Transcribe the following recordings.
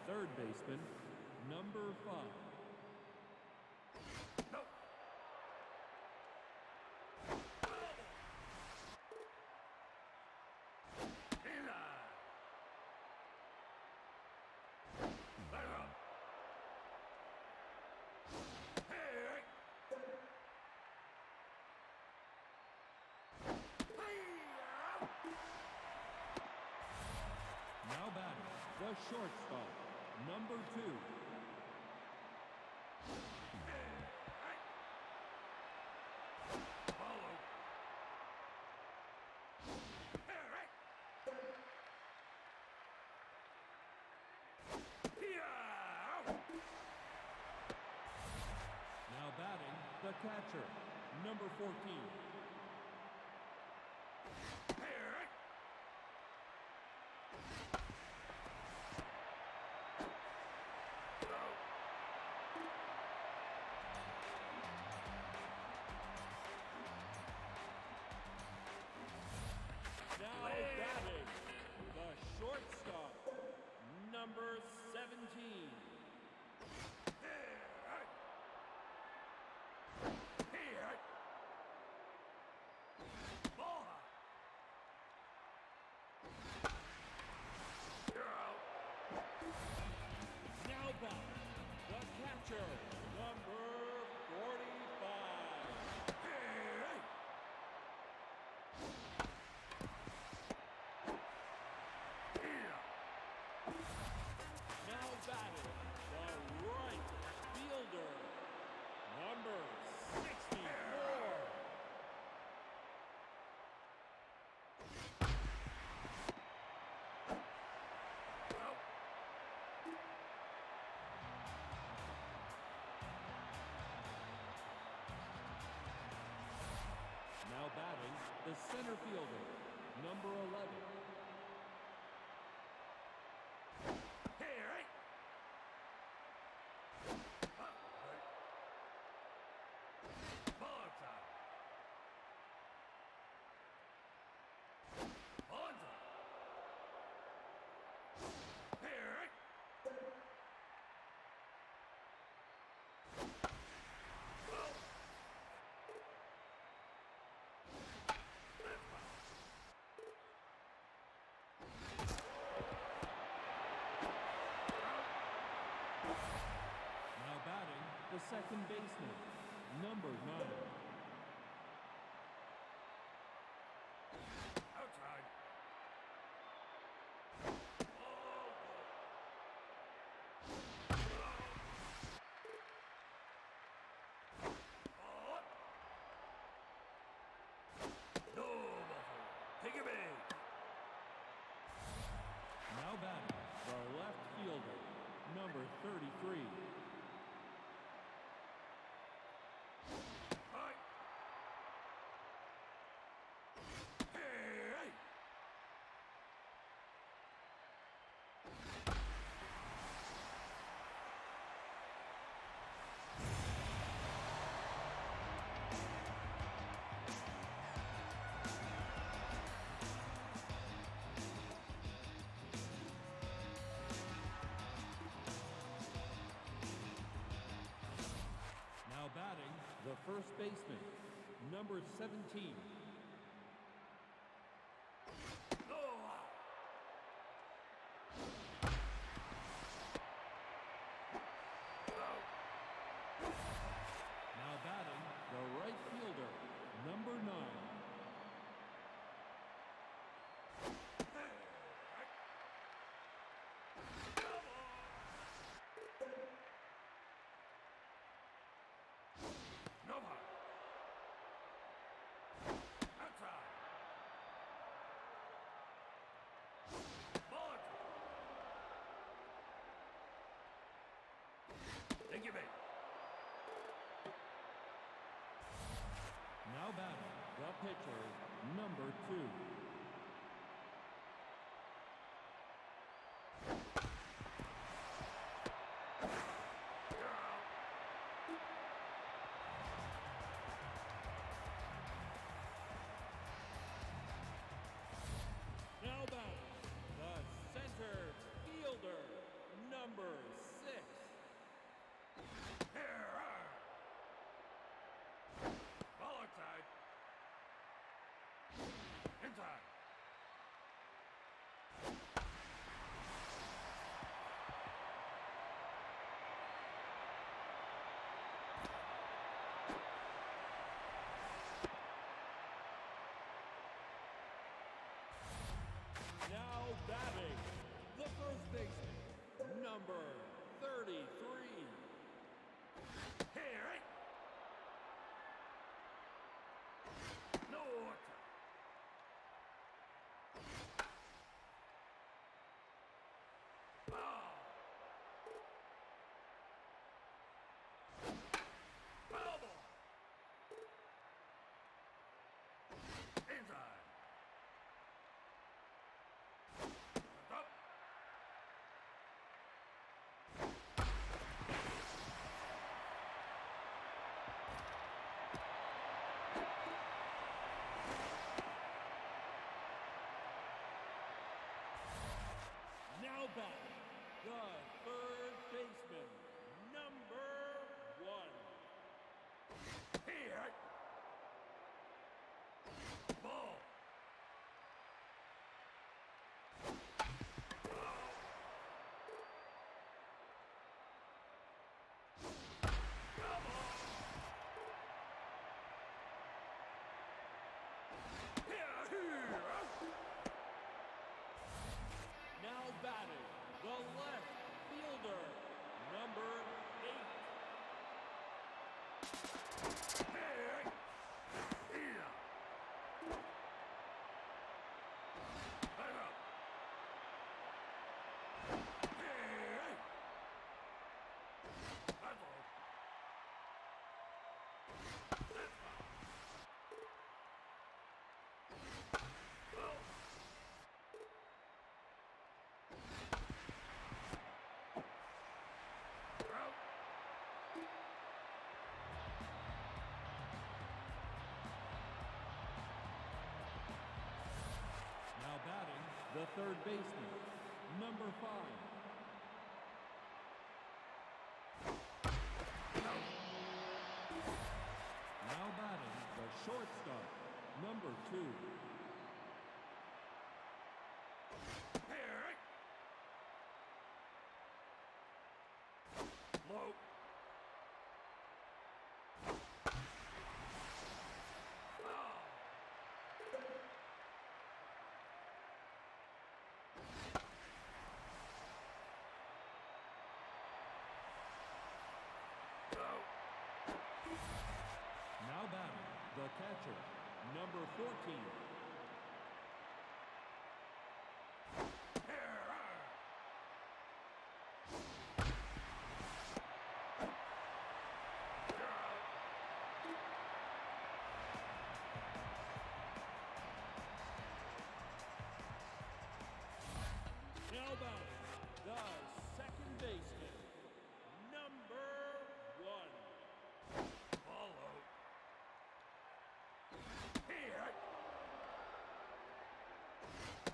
third baseman, number 5. No. Now batting, the shortstop, number 2. Now batting, the catcher, number 14. Now batting, the shortstop, number 17. Now batting, the catcher, number 45. Now batting, the right fielder, number 64. Now batting, the center fielder, number 11. Now batting, the second baseman, number 9. Outside. Take it back. Now batting, the left fielder, number 33. Now batting, the first baseman, number 17. Now batting, the right fielder, number 9. Take it back. Now batting, the pitcher, number 2. Now batting, the center fielder, number batting, the first baseman, number 33. Here. No order. Ball. Foul ball. Inside. Up. Now batting, the third baseman, number 1. Here. Ball. Foul ball. Here. Now batting, the left fielder, number 8. Here. Here. Back up. Here. That's all. That's fine. Well. Out. Now batting, the third baseman, number 5. Now batting, the shortstop, number 2. Here. Low. Foul. Out. Now batting, the catcher, number 14. Here. You're out. Now batting, the second baseman, number 1. Follow. Here.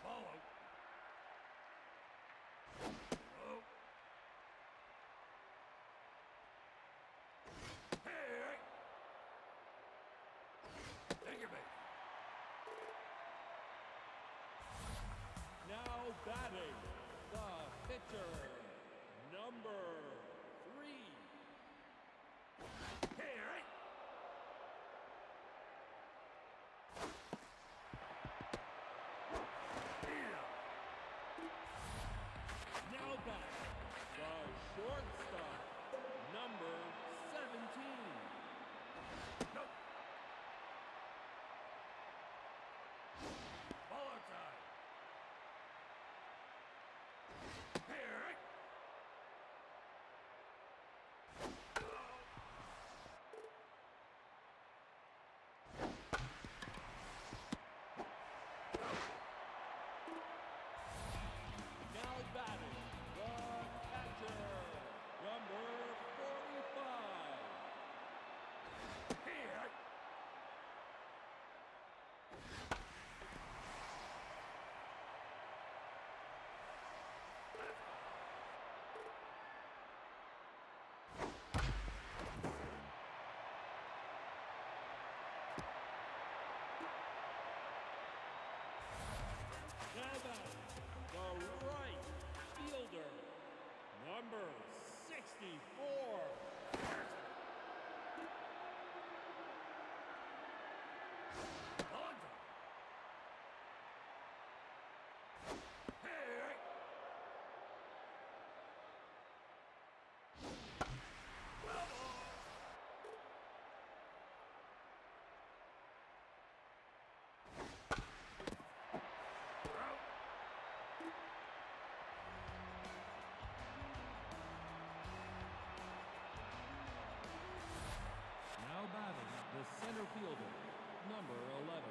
Follow. Oh. Here. Take your base. Now batting, the pitcher, number 3. Here. Here. Now batting, the shortstop, number 17. Nope. Ball outside. Here. Now batting, the catcher, number 45. Here. Now batting, the right fielder, number 64. On. Here. fielder, number 11.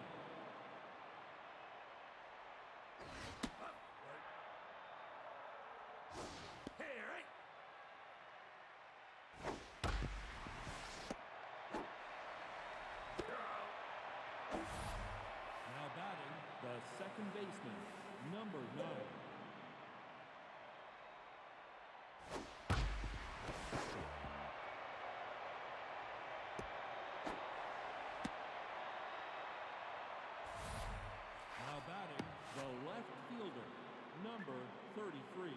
Now batting, the second baseman, number 9. Now batting, the left fielder, number 33.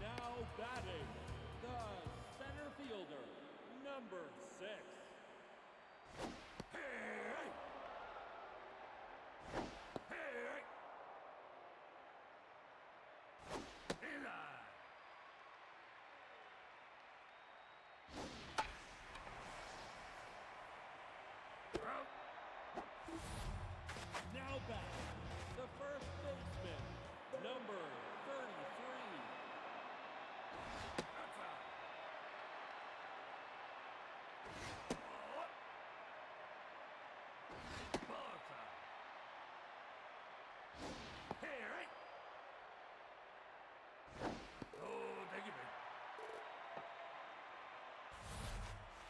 Now batting, the center fielder, number 6. Now batting, the first baseman, number 33.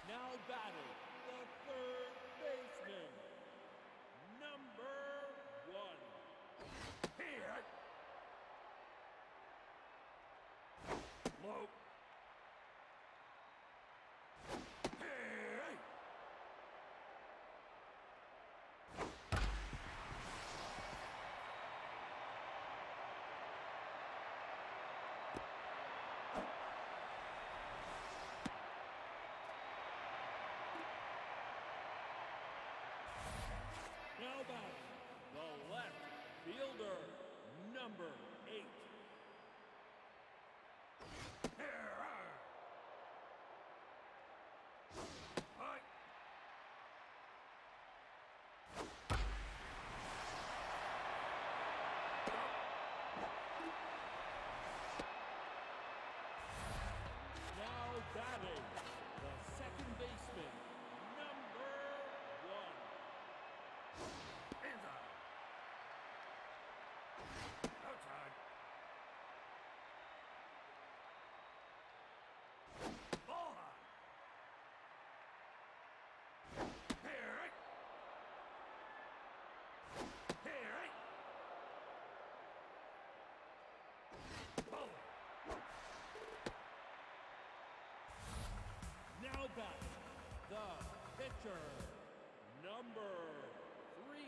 Now batting, the third baseman, number 1. Low. Now batting, the left fielder, number 8. Now batting, the second baseman, number 1. Outside. Ball high. Bowling. Now batting, the pitcher, number 3.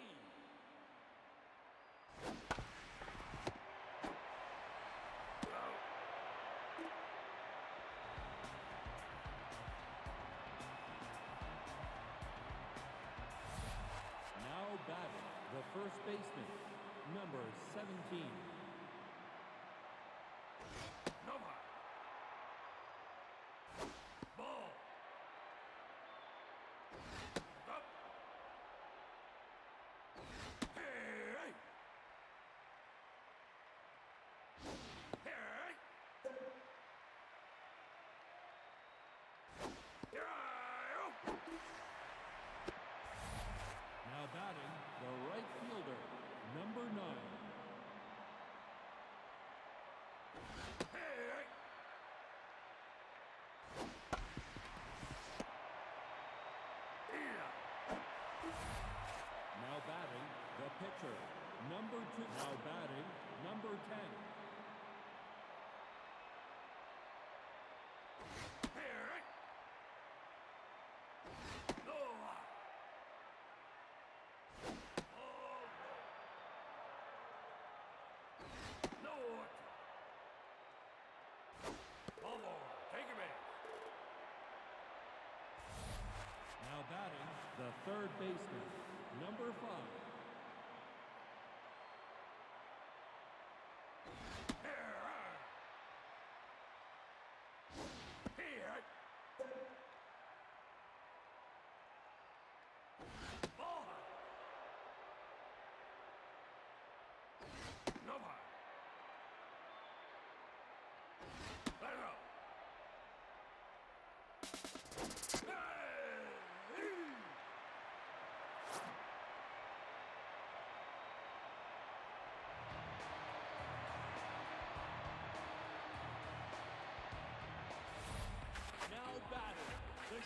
Now batting, the first baseman, number 17. No high. Ball. Up. Now batting, the right fielder, number 9. Now batting, the pitcher, number 2. Now batting, number 10. Now batting, the third baseman, number 5.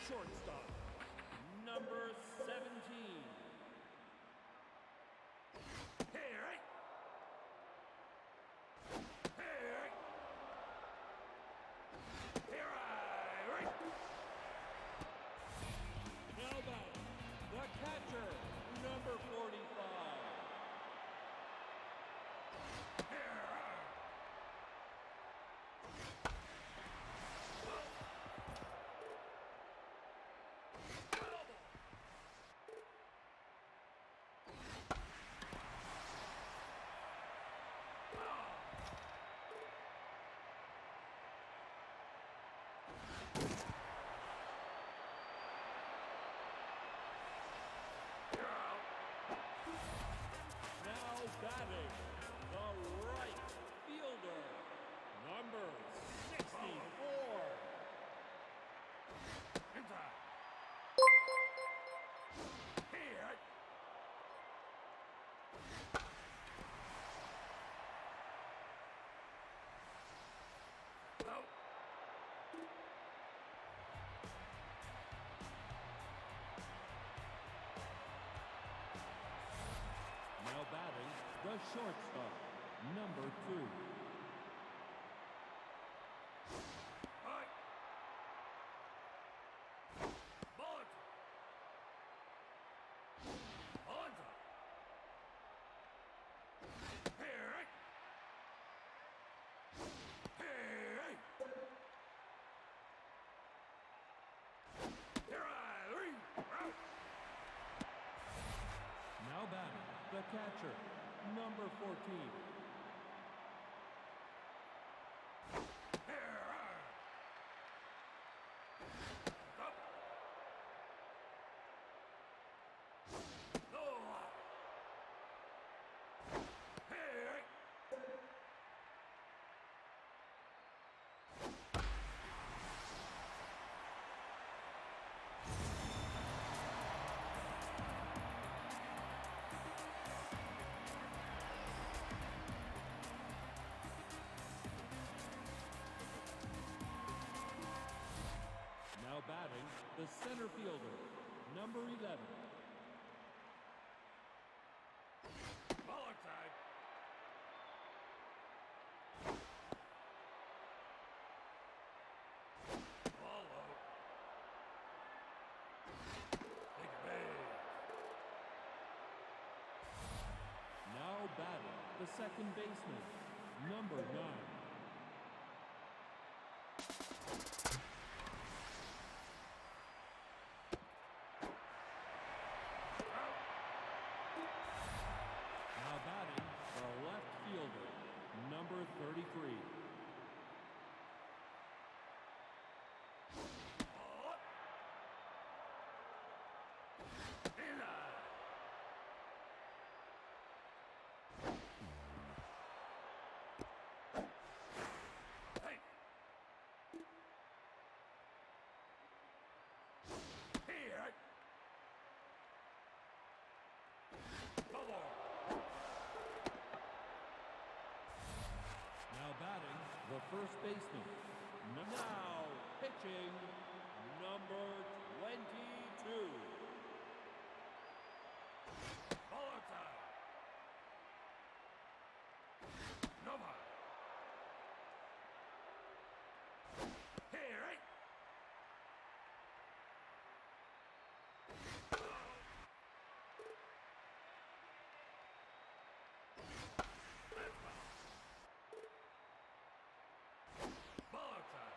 shortstop, number 17. Hey! Hey! Here I... Now back, the catcher, number 45. Now batting, the right fielder, number 64. Inside. Here. Out. Now batting, the shortstop, number 2. Right. Bullet. Bullet. Here. Here. Here I... Out. Now batting, the catcher, number 14. Here I... Up. No. Here. Now batting, the center fielder, number 11. Bullet side. Ball out. Take a base. Now batting, the second baseman, number 9. Now batting, the left fielder, number 33. Ball up. Inside. Hey. Here. Bubble. Now batting, the first baseman. Now pitching, number 22. Ball outside. Nova. Here. Ball outside.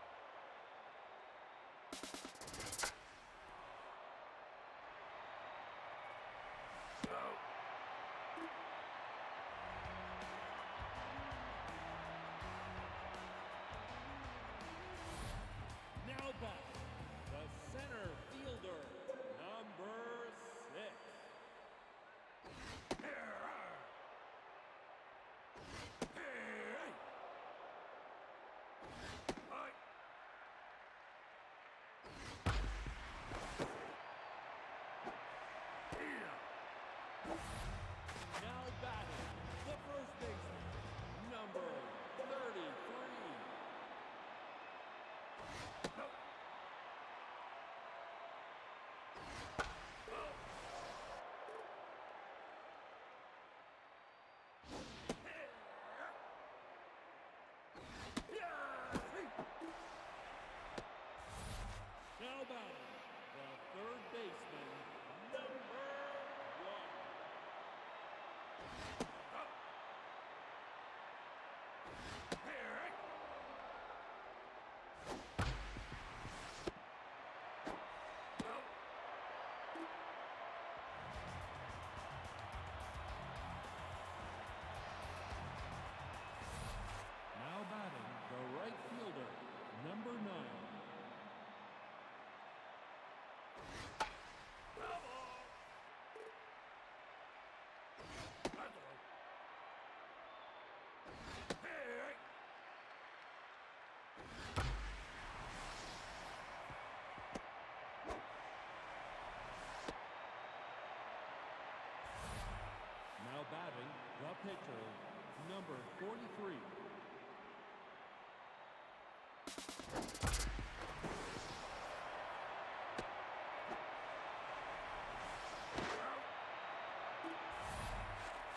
number 43.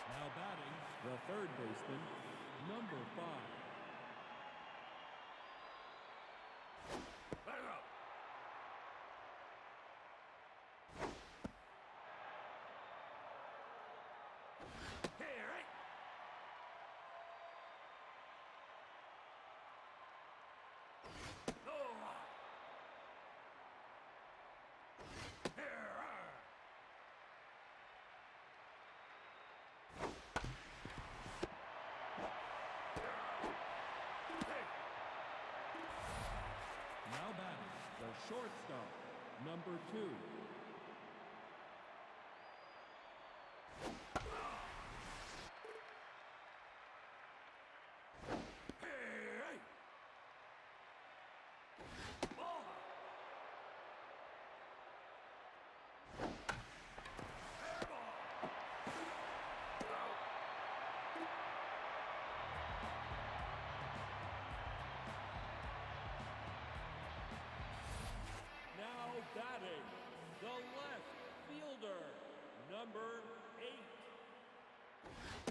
Now batting, the third baseman, number 5. Back up. Here, right? No. Here. Now batting, the shortstop, number 2. Hey! Ball! Air ball! Now batting, the left fielder, number 8.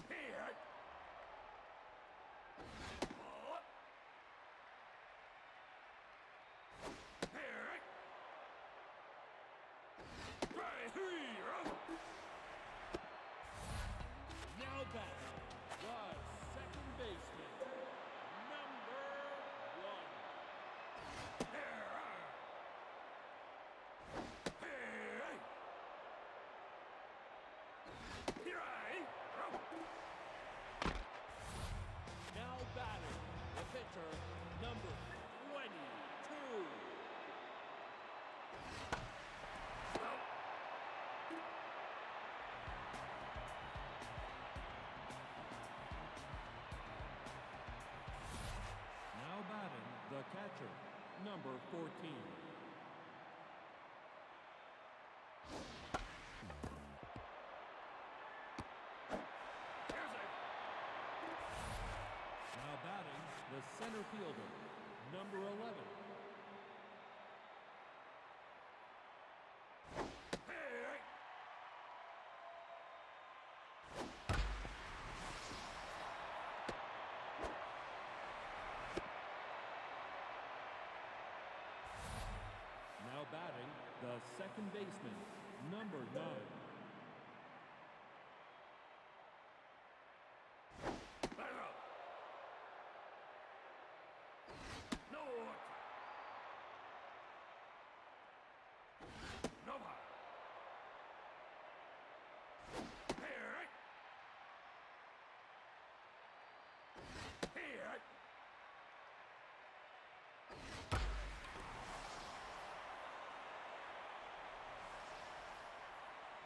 Here! Ball up! Here! Right here! Now batting, the second baseman, number 1. Here! Hey! Here I! Now batting, the pitcher, number 22. Now batting, the catcher, number 14. Here's it! Now batting, the center fielder, number 11. Hey! Now batting, the second baseman, number 9. Back up! No water! No power! Here! Here!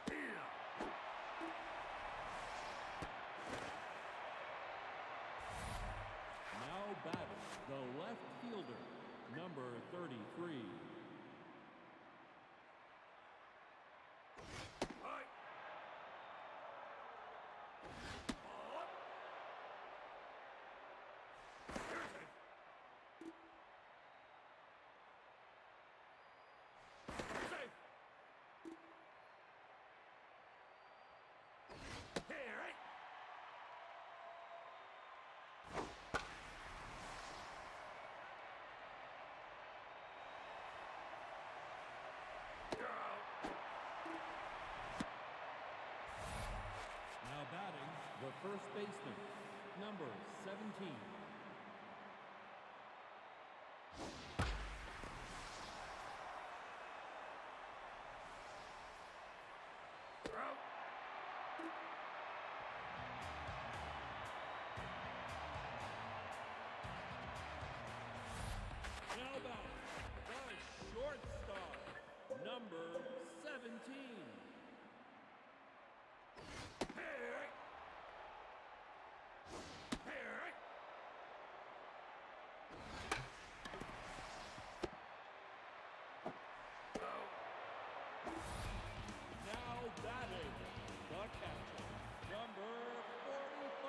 Here! Now batting, the left fielder, number 33. Right! Ball up! Here's it! Safe! Here, right? You're out. Now batting, the first baseman, number 17. You're out. Now batting, the shortstop, number 17. Here! Here! Now batting, the catcher, number 45.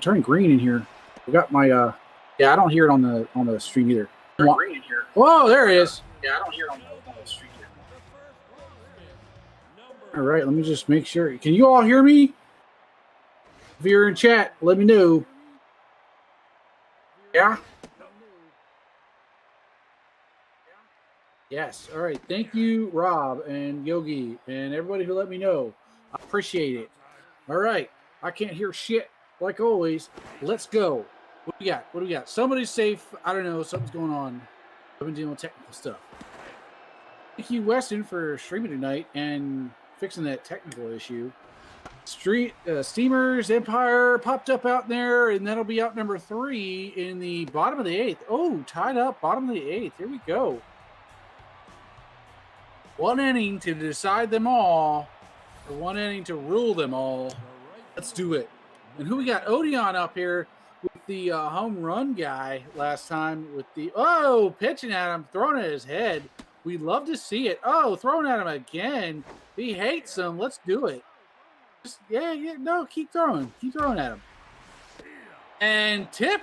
Turning green in here. I got my yeah, I don't hear it on the stream either. Green in here. Whoa, there it is. Yeah, I don't hear it on the stream either. All right, let me just make sure. Can you all hear me? If you're in chat, let me know. Yeah? Yes. All right. Thank you, Rob and Yogi and everybody who let me know. I appreciate it. All right. I can't hear shit like always. Let's go. What do we got? What do we got? Somebody's safe. I don't know. Something's going on. I've been dealing with technical stuff. Thank you, Weston, for streaming tonight and fixing that technical issue. Steamers Empire popped up out there, and that'll be out number 3 in the bottom of the 8th. Oh, tied up, bottom of the 8th. Here we go. One inning to decide them all, or one inning to rule them all. Let's do it. And who we got? Odeon up here with the home run guy last time with the, oh, pitching at him, throwing at his head. We love to see it. Oh, throwing at him again. He hates him. Let's do it. Just, yeah, no, keep throwing. Keep throwing at him. And Tip,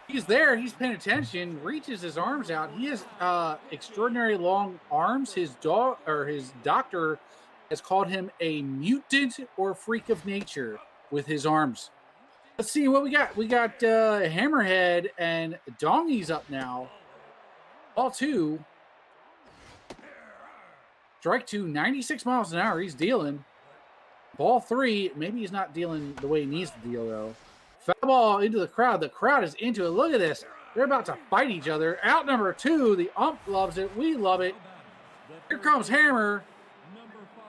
he's there. He's paying attention. Reaches his arms out. He has extraordinary long arms. His doctor has called him a mutant or freak of nature with his arms. Let's see what we got. We got Hammerhead and Dongies up now. Ball 2. Strike 2, 96 miles an hour. He's dealing. Ball 3, maybe he's not dealing the way he needs to deal, though. Foul ball into the crowd. The crowd is into it. Look at this. They're about to fight each other. Out number 2. The ump loves it. We love it. Here comes Hammer.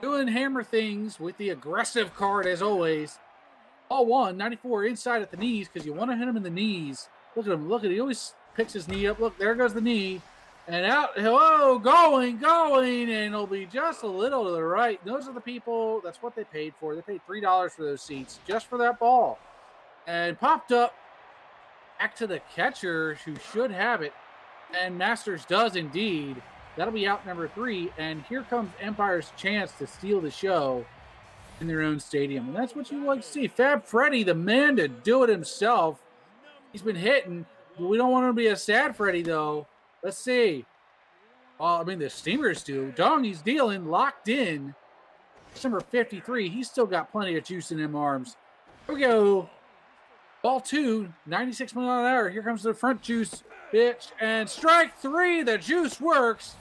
Doing Hammer things with the aggressive card, as always. Ball 1, 94 inside at the knees because you want to hit him in the knees. Look at him. Look at him. He always picks his knee up. Look, there goes the knee. And out, hello, going, and it'll be just a little to the right. Those are the people, that's what they paid for. They paid $3 for those seats, just for that ball. And popped up back to the catcher, who should have it. And Masters does indeed. That'll be out number 3. And here comes Empire's chance to steal the show in their own stadium. And that's what you like to see. Fab Freddy, the man to do it himself. He's been hitting, but we don't want him to be a sad Freddy, though. Let's see. Well, I mean, the Steamers do. Dongy's dealing, locked in. It's number 53. He's still got plenty of juice in them arms. Here we go. Ball 2, 96 miles an hour. Here comes the front juice pitch. And strike 3. The juice works.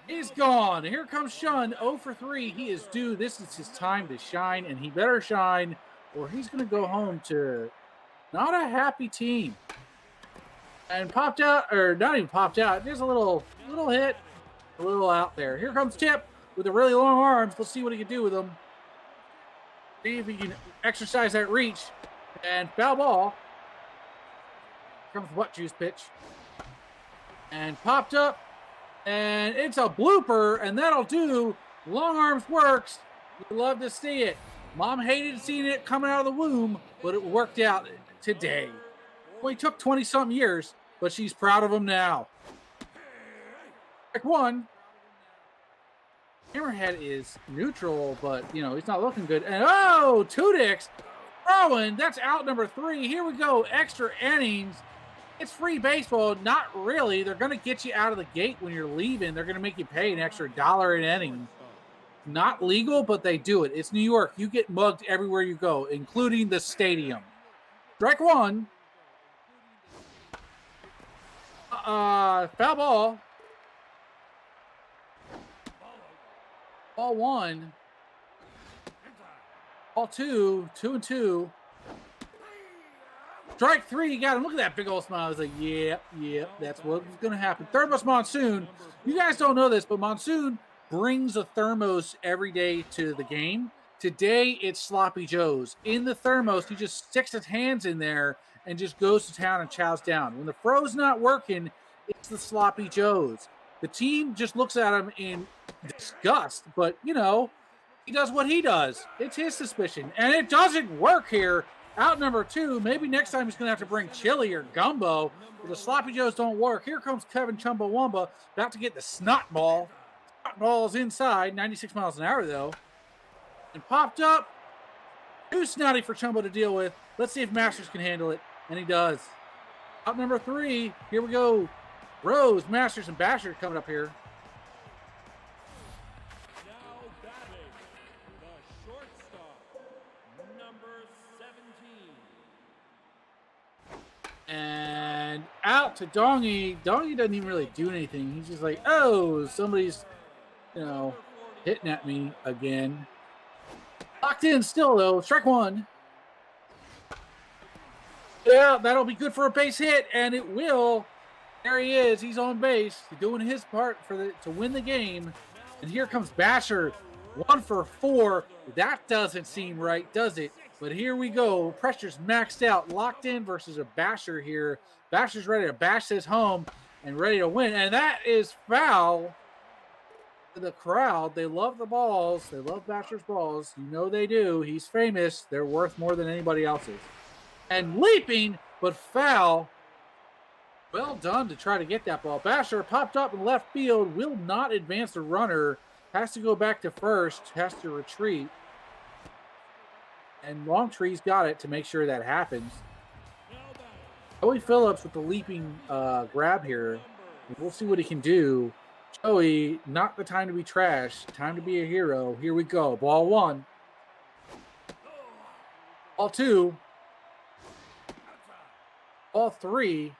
He's gone. Here comes Shun, 0 for 3. He is due. This is his time to shine, and he better shine, or he's going to go home to not a happy team. And popped out, or not even popped out, just a little hit, a little out there. Here comes Tip with the really long arms. Let's see what he can do with them. See if he can exercise that reach. And foul ball. Here comes what juice pitch. And popped up. And it's a blooper, and that'll do. Long arms works. We love to see it. Mom hated seeing it coming out of the womb, but it worked out today. Well, he took 20-something years, but she's proud of him now. Strike 1. Hammerhead is neutral, but, you know, he's not looking good. And, oh, Tudix throwing. That's out number 3. Here we go. Extra innings. It's free baseball. Not really. They're going to get you out of the gate when you're leaving. They're going to make you pay an extra $1 an inning. Not legal, but they do it. It's New York. You get mugged everywhere you go, including the stadium. Strike 1. Foul ball. Ball 1. Ball 2. 2-2. Strike 3. You got him. Look at that big old smile. I was like, yeah, that's what's going to happen. Third bus Monsoon. You guys don't know this, but Monsoon brings a thermos every day to the game. Today, it's Sloppy Joe's. In the thermos, he just sticks his hands in there and just goes to town and chows down. When the fro's not working, it's the Sloppy Joe's. The team just looks at him in disgust, but, you know, he does what he does. It's his suspicion, and it doesn't work here. Out number 2, maybe next time he's going to have to bring chili or gumbo, but the Sloppy Joes don't work. Here comes Kevin Chumbawamba, about to get the snot ball. Snot ball's inside, 96 miles an hour, though. And popped up. Too snotty for Chumbo to deal with. Let's see if Masters can handle it. And he does. Out number 3. Here we go. Rose, Masters, and Basher coming up here. Now batting, the shortstop, number 17. And out to Dongy. Dongy doesn't even really do anything. He's just like, oh, somebody's, hitting at me again. Locked in still, though. Strike 1. Yeah, that'll be good for a base hit, and it will. There he is. He's on base. He's doing his part to win the game. And here comes Basher. 1 for 4. That doesn't seem right, does it? But here we go. Pressure's maxed out. Locked in versus a Basher here. Basher's ready to bash this home and ready to win. And that is foul. The crowd, they love the balls. They love Basher's balls. You know they do. He's famous. They're worth more than anybody else's. And leaping, but foul. Well done to try to get that ball. Basher popped up in left field. Will not advance the runner. Has to go back to first. Has to retreat. And Longtree's got it to make sure that happens. Joey Phillips with the leaping grab here. We'll see what he can do. Joey, not the time to be trash. Time to be a hero. Here we go. Ball 1. Ball 2. Ball 3.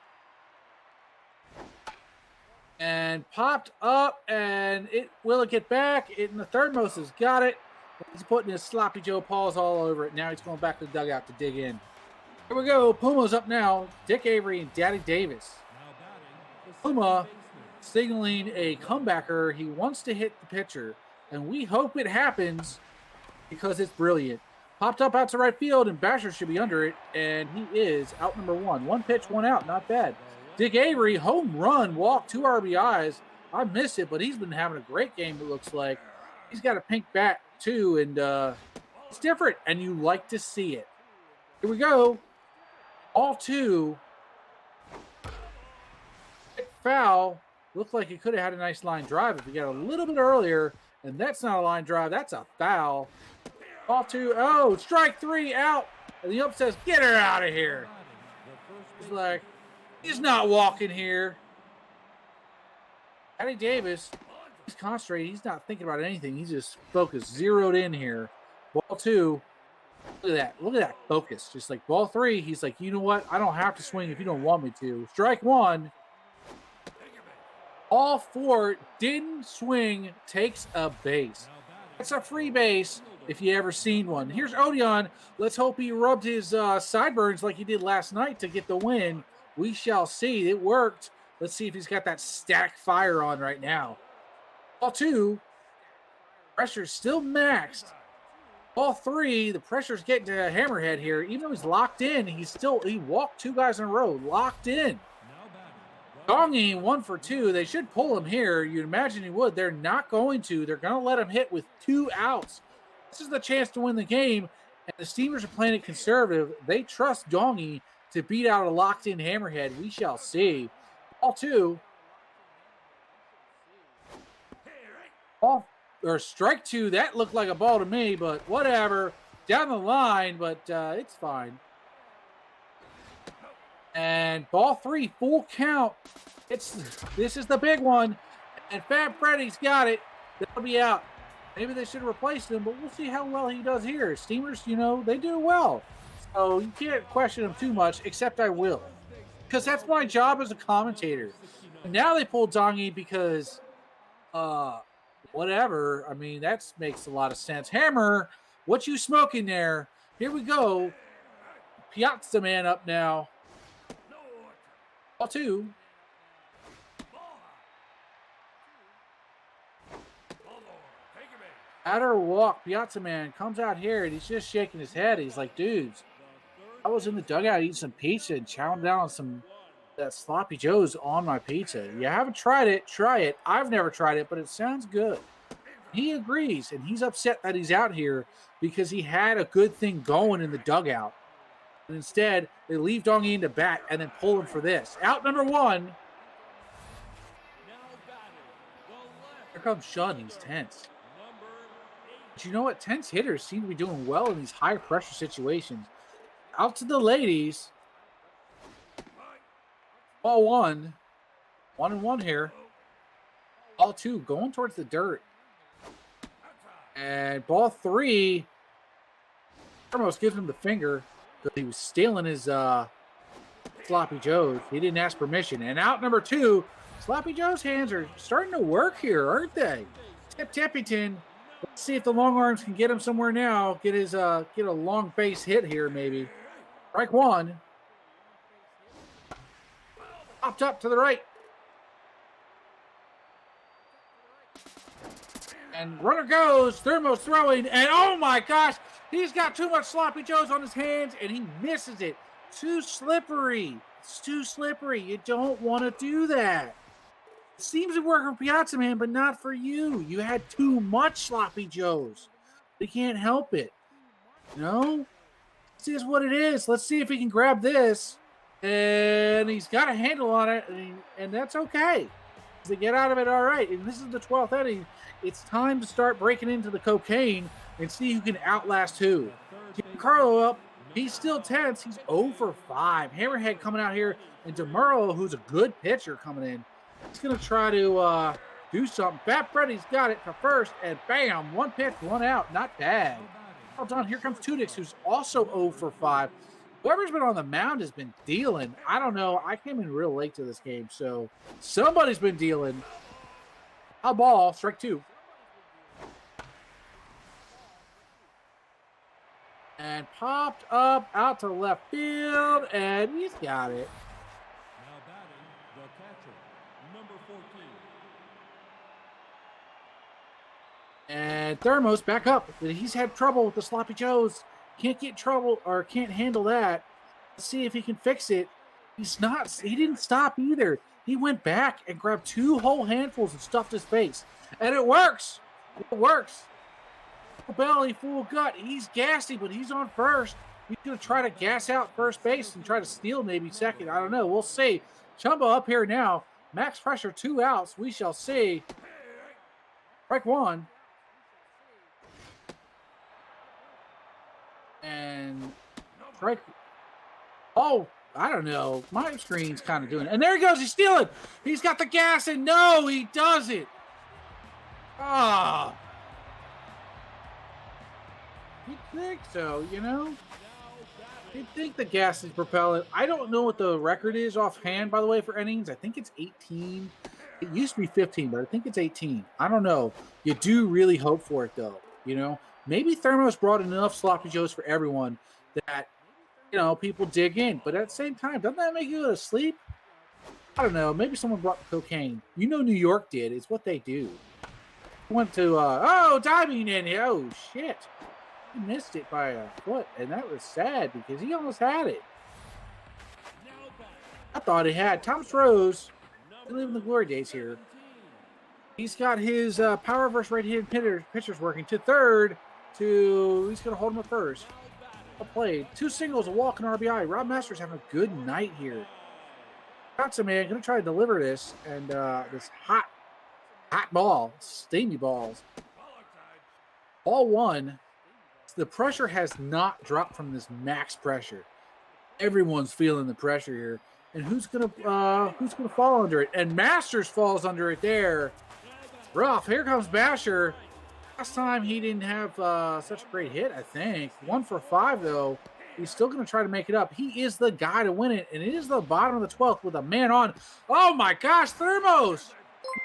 And popped up, and will it get back? The third most has got it. He's putting his sloppy Joe paws all over it. Now he's going back to the dugout to dig in. Here we go. Puma's up now. Dick Avery and Daddy Davis. Puma signaling a comebacker. He wants to hit the pitcher, and we hope it happens because it's brilliant. Popped up out to right field, and Basher should be under it, and he is out number 1. 1 pitch, 1 out. Not bad. Dick Avery, home run, walk, 2 RBIs. I missed it, but he's been having a great game, it looks like. He's got a pink bat, too, and it's different, and you like to see it. Here we go. All 2. Foul. Looked like he could have had a nice line drive if he got a little bit earlier, and that's not a line drive. That's a foul. Ball 2. Oh, strike 3 out. And the ump says, get her out of here. He's like, he's not walking here. Daddy Davis, he's concentrated. He's not thinking about anything. He's just focused, zeroed in here. Ball 2. Look at that. Look at that focus. Just like ball 3, he's like, you know what? I don't have to swing if you don't want me to. Strike 1. All 4 didn't swing, takes a base. That's a free base if you ever seen one. Here's Odeon. Let's hope he rubbed his sideburns like he did last night to get the win. We shall see. It worked. Let's see if he's got that static fire on right now. Ball 2. Pressure's still maxed. Ball 3. The pressure's getting to Hammerhead here. Even though he's locked in, he walked 2 guys in a row. Locked in. Dongy 1 for 2. They should pull him here. You'd imagine he would. They're not going to. They're going to let him hit with 2 outs. This is the chance to win the game, and the Steamers are playing it conservative. They trust Dongy to beat out a locked-in Hammerhead. We shall see. Ball 2. Strike 2. That looked like a ball to me, but whatever. Down the line, but it's fine. And ball 3, full count. This is the big one. And Fab Freddy's got it. That'll be out. Maybe they should have replaced him, but we'll see how well he does here. Steamers, they do well. So you can't question them too much, except I will. Because that's my job as a commentator. And now they pulled Dongy because, whatever. I mean, that makes a lot of sense. Hammer, what you smoking there? Here we go. Piazza man up now. Ball 2. Batter walk. Piazza man comes out here and he's just shaking his head. He's like, dudes, I was in the dugout eating some pizza and chowing down on some that sloppy joes on my pizza. You haven't tried it, try it. I've never tried it, but it sounds good. He agrees, and he's upset that he's out here because he had a good thing going in the dugout. And instead, they leave Dongy into bat and then pull him for this. Out number 1. Here comes Sean. He's tense. But you know what? Tense hitters seem to be doing well in these high pressure situations. Out to the ladies. Ball 1. 1-1 here. Ball 2 going towards the dirt. And ball 3. Almost gives him the finger because he was stealing his Sloppy Joe's. He didn't ask permission. And out number 2. Sloppy Joe's hands are starting to work here, aren't they? Tip Tippington. Let's see if the long arms can get him somewhere now. Get a long base hit here, maybe. Strike 1. Popped up to the right. And runner goes. Thermo's throwing. And oh my gosh, he's got too much Sloppy Joe's on his hands and he misses it. Too slippery. It's too slippery. You don't want to do that. It seems to work for Piazza Man, but not for you. You had too much Sloppy Joe's. You can't help it. You know? This is what it is. Let's see if he can grab this. And he's got a handle on it, and that's okay. To get out of it all right. And this is the 12th inning. It's time to start breaking into the cocaine and see who can outlast who. Carlo up. He's still tense. He's 0 for 5. Hammerhead coming out here. And DeMuro, who's a good pitcher, coming in. He's going to try to do something. Bat Freddy's got it to first. And bam, 1 pitch, 1 out. Not bad. Well done. Here comes Tudix, who's also 0 for 5. Whoever's been on the mound has been dealing. I don't know. I came in real late to this game, so somebody's been dealing. A ball, strike 2. And popped up out to left field, and he's got it. Now batting, the catcher, number 14. And Thermos back up. He's had trouble with the Sloppy Joes. Can't get trouble or can't handle that. Let's see if he can fix it. He didn't stop either. He went back and grabbed 2 whole handfuls and stuffed his face. And it works. It works. Full belly, full gut. He's gassy, but he's on first. He's going to try to gas out first base and try to steal maybe second. I don't know. We'll see. Chumbo up here now. Max pressure, 2 outs. We shall see. Strike 1. And strike. Oh, I don't know. My screen's kind of doing it. And there he goes. He's stealing. He's got the gas, and no, he doesn't. Ah. You'd think so, you know? You'd think the gas is propellant. I don't know what the record is offhand, by the way, for innings. I think it's 18. It used to be 15, but I think it's 18. I don't know. You do really hope for it, though, you know? Maybe Thermos brought enough Sloppy Joes for everyone that, you know, people dig in. But at the same time, doesn't that make you go to sleep? I don't know. Maybe someone brought cocaine. You know New York did. It's what they do. Went to, diving in. Oh, shit. He missed it by a foot, and that was sad because he almost had it. I thought he had. Thomas Rose, living the glory days here. He's got his power versus right-handed pitchers working to third. He's going to hold him at first. Well played. 2 singles, a walk, and RBI. Rob Masters having a good night here. Thompson, man, going to try to deliver this. And this hot ball, steamy balls. Ball 1. The pressure has not dropped from this max pressure. Everyone's feeling the pressure here. And who's going to fall under it? And Masters falls under it there. Rough. Here comes Basher. Last time he didn't have such a great hit, I think. 1 for 5, though. He's still going to try to make it up. He is the guy to win it, and it is the bottom of the 12th with a man on. Oh, my gosh, Thermos.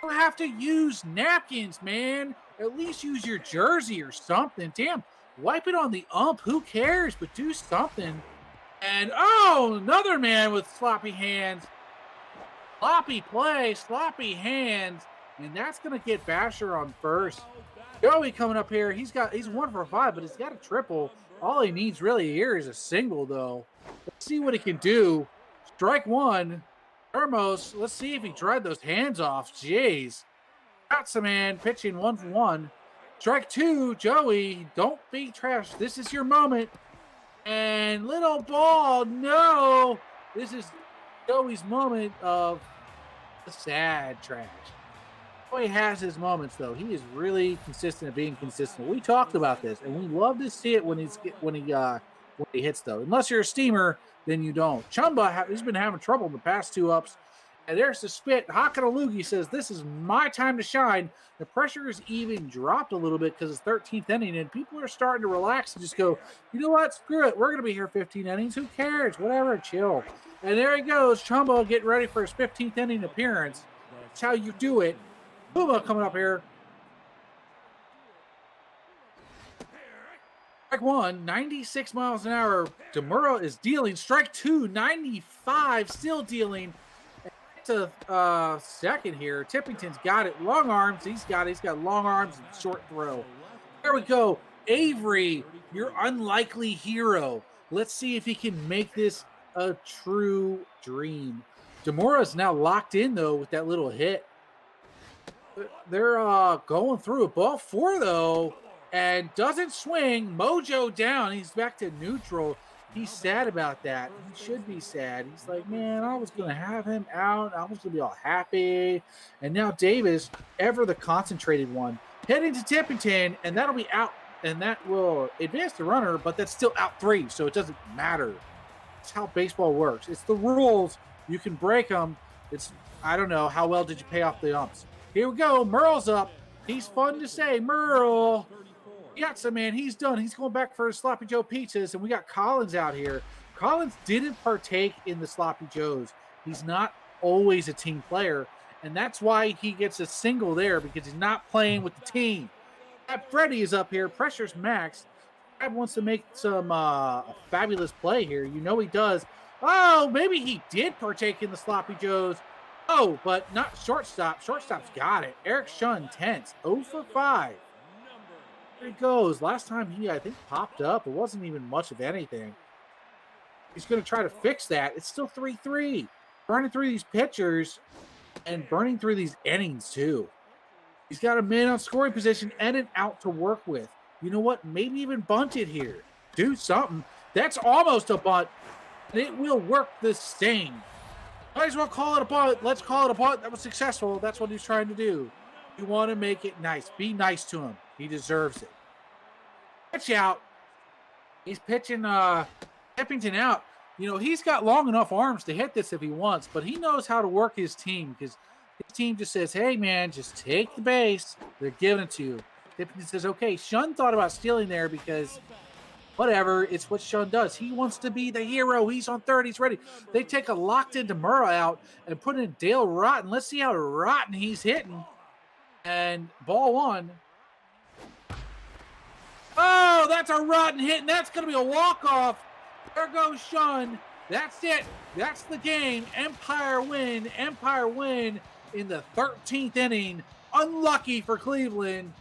You have to use napkins, man. At least use your jersey or something. Damn, wipe it on the ump. Who cares? But do something. And, oh, another man with sloppy hands. Sloppy play, sloppy hands. And that's going to get Basher on first. Joey coming up here. He's 1 for 5, but he's got a triple. All he needs really here is a single, though. Let's see what he can do. Strike 1. Thermos. Let's see if he dried those hands off. Jeez. Got some man pitching 1 for 1. Strike 2. Joey. Don't be trash. This is your moment. And little ball. No. This is Joey's moment of the sad trash. He has his moments though. He is really consistent at being consistent. We talked about this, and we love to see it when he hits though. Unless you're a steamer, then you don't. Chumba, he's been having trouble in the past 2 ups. And there's the spit. Hakanalugi says, this is my time to shine. The pressure is even dropped a little bit because it's 13th inning, and people are starting to relax and just go, you know what? Screw it. We're going to be here 15 innings. Who cares? Whatever. Chill. And there he goes. Chumba getting ready for his 15th inning appearance. That's how you do it. Puma coming up here. Strike 1, 96 miles an hour. Demura is dealing. Strike 2, 95, still dealing. To second here. Tippington's got it. Long arms. He's got long arms and short throw. There we go. Avery, your unlikely hero. Let's see if he can make this a true dream. Demura's now locked in though with that little hit. They're going through it. Ball 4 though, and doesn't swing. Mojo down. He's back to neutral. He's sad about that. He should be sad. He's like, man, I was going to have him out. I was going to be all happy. And now Davis, ever the concentrated one, heading to Tippington, and that'll be out. And that will advance the runner, but that's still out 3, so it doesn't matter. It's how baseball works. It's the rules. You can break them. I don't know. How well did you pay off the umps? Here we go. Merle's up. He's fun to say. Merle. Yatsa, man, he's done. He's going back for his Sloppy Joe pizzas, and we got Collins out here. Collins didn't partake in the Sloppy Joes. He's not always a team player, and that's why he gets a single there, because he's not playing with the team. Freddie is up here. Pressure's max. Crab wants to make some a fabulous play here. You know he does. Oh, maybe he did partake in the Sloppy Joes. Oh, but not shortstop. Shortstop's got it. Eric Shun, tense. 0 for 5. There he goes. Last time he, I think, popped up. It wasn't even much of anything. He's going to try to fix that. It's still 3-3. Burning through these pitchers and burning through these innings, too. He's got a man on scoring position and an out to work with. You know what? Maybe even bunt it here. Do something. That's almost a bunt. And it will work the same. Might as well call it a bunt. Let's call it a bunt. That was successful. That's what he's trying to do. You want to make it nice. Be nice to him. He deserves it. Pitch out. He's pitching Tippington out. You know, he's got long enough arms to hit this if he wants, but he knows how to work his team because his team just says, hey, man, just take the base. They're giving it to you. Tippington says, okay. Shun thought about stealing there because whatever. It's what Shun does. He wants to be the hero. He's on third. He's ready. They take a locked-in Demura out and put in Dale Rotten. Let's see how rotten he's hitting. And ball 1. Oh, that's a rotten hit, and that's going to be a walk-off. There goes Shun. That's it. That's the game. Empire win. Empire win in the 13th inning. Unlucky for Cleveland.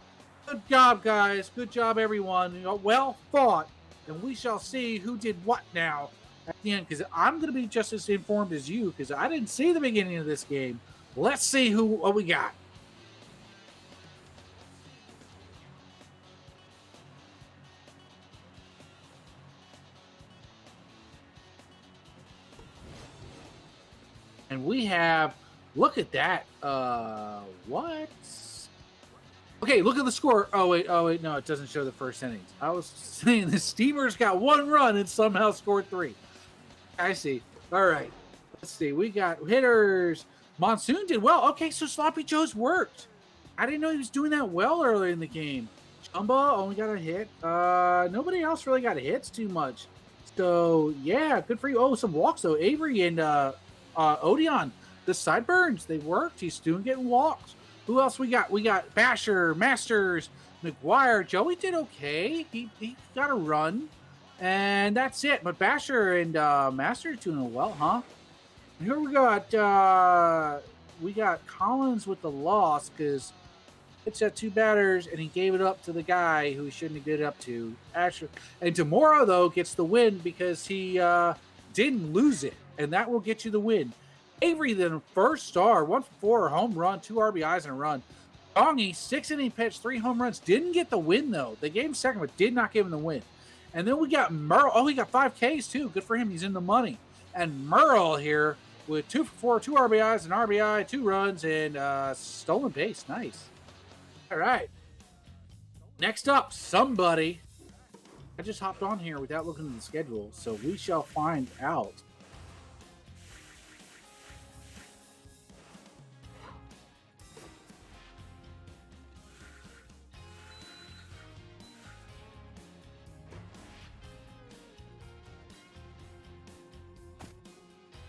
Good job, guys. Good job, everyone. You know, well fought. And we shall see who did what now at the end, because I'm going to be just as informed as you, because I didn't see the beginning of this game. Let's see what we got. And we have, look at that. What? Okay, look at the score. Oh, wait, no, it doesn't show the first innings. I was saying the Steamers got 1 run and somehow scored 3. I see. All right. Let's see. We got hitters. Monsoon did well. Okay, so Sloppy Joe's worked. I didn't know he was doing that well earlier in the game. Chumba only got a hit. Nobody else really got hits too much. So, yeah, good for you. Oh, some walks, though. Avery and Odeon, the sideburns, they worked. He's still getting walks. Who else we got? We got Basher, Masters, McGuire. Joey did okay. He got a run. And that's it. But Basher and Masters doing well, huh? And here we got Collins with the loss because it's at 2 batters and he gave it up to the guy who he shouldn't have given it up to. Actually, and Demura, though, gets the win because he didn't lose it. And that will get you the win. Avery, the first star, 1 for 4, home run, 2 RBIs and a run. Dongy, 6-inning pitch, 3 home runs. Didn't get the win, though. They gave him second, but did not give him the win. And then we got Merle. Oh, he got 5 Ks, too. Good for him. He's in the money. And Merle here with 2 for 4, 2 RBIs, an RBI, 2 runs, and stolen base. Nice. All right. Next up, somebody. I just hopped on here without looking at the schedule, so we shall find out.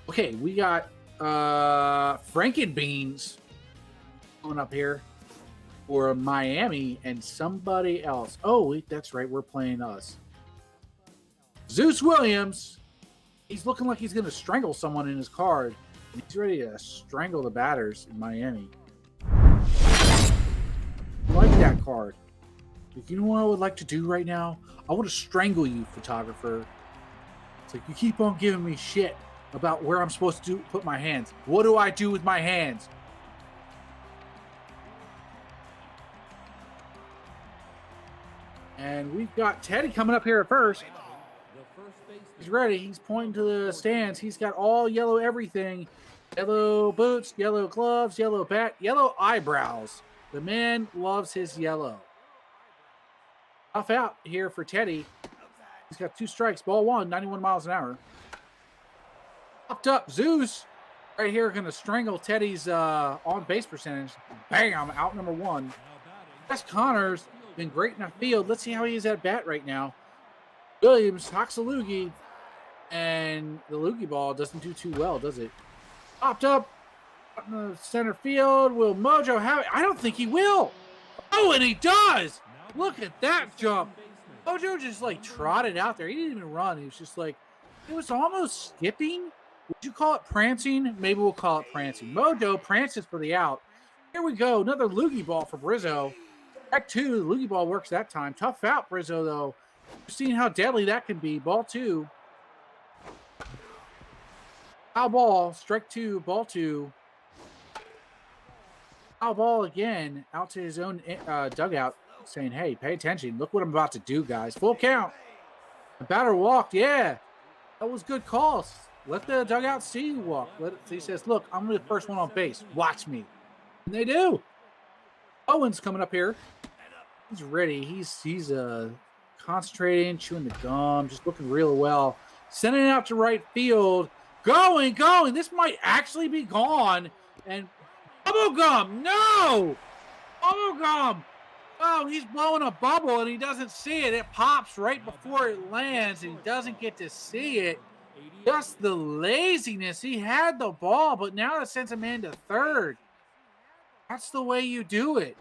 Okay, we got Frankenbeans coming up here for Miami and somebody else. Oh, wait, that's right. We're playing us. Zeus Williams. He's looking like he's going to strangle someone in his card. And he's ready to strangle the batters in Miami. I like that card. You know what I would like to do right now? I want to strangle you, photographer. It's like, you keep on giving me shit about where I'm supposed to put my hands. What do I do with my hands? And we've got Teddy coming up here at first. He's ready. He's pointing to the stands. He's got all yellow everything. Yellow boots, yellow gloves, yellow bat, yellow eyebrows. The man loves his yellow. Off out here for Teddy. He's got 2 strikes. Ball 1, 91 miles an hour. Popped up. Zeus right here going to strangle Teddy's on base percentage. Bam, out number 1. Wes Connor's been great in the field. Let's see how he is at bat right now. Williams hawks a loogie, and the loogie ball doesn't do too well, does it? Popped up in the center field. Will Mojo have it? I don't think he will. Oh, and he does. Look at that jump. Mojo just like trotted out there. He didn't even run. He was just like, it was almost skipping. Would you call it prancing? Maybe we'll call it prancing. Mojo prances for the out. Here we go. Another loogie ball for Brizzo. Back 2. The loogie ball works that time. Tough out, Brizzo, though. You've seen how deadly that can be. Ball 2. Foul ball. Strike 2. Ball 2. Foul ball again. Out to his own dugout. Saying, hey, pay attention. Look what I'm about to do, guys. Full count. The batter walked. Yeah. That was good calls. Let the dugout see you walk. He says, look, I'm the first one on base. Watch me. And they do. Owen's coming up here. He's ready. He's concentrating, chewing the gum, just looking real well. Sending it out to right field. Going. This might actually be gone. And bubblegum. No! Bubblegum. Oh, he's blowing a bubble and he doesn't see it. It pops right before it lands and he doesn't get to see it. Just the laziness. He had the ball, but now it sends him into third. That's the way you do it.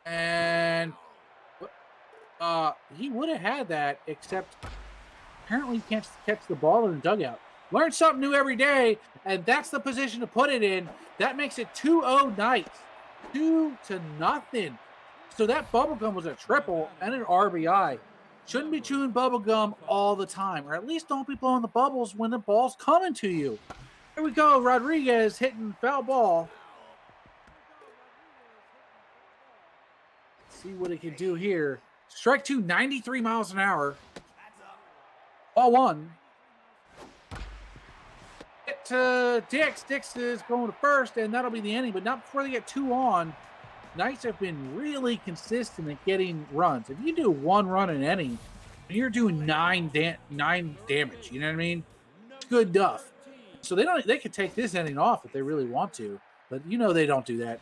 And he would have had that, except apparently he can't catch the ball in the dugout. Learn something new every day, and that's the position to put it in. That makes it 2-0 Knights. 2-0. So that bubblegum was a triple and an RBI. Shouldn't be chewing bubblegum all the time, or at least don't be blowing the bubbles when the ball's coming to you. Here we go. Rodriguez hitting foul ball. Let's see what he can do here. Strike 2, 93 miles an hour. Ball 1. Get to Dix. Dix is going to first, and that'll be the inning, but not before they get 2 on. Knights have been really consistent at getting runs. If you do 1 run an inning, you're doing 9 damage. You know what I mean? It's good enough. So they could take this inning off if they really want to, but you know they don't do that.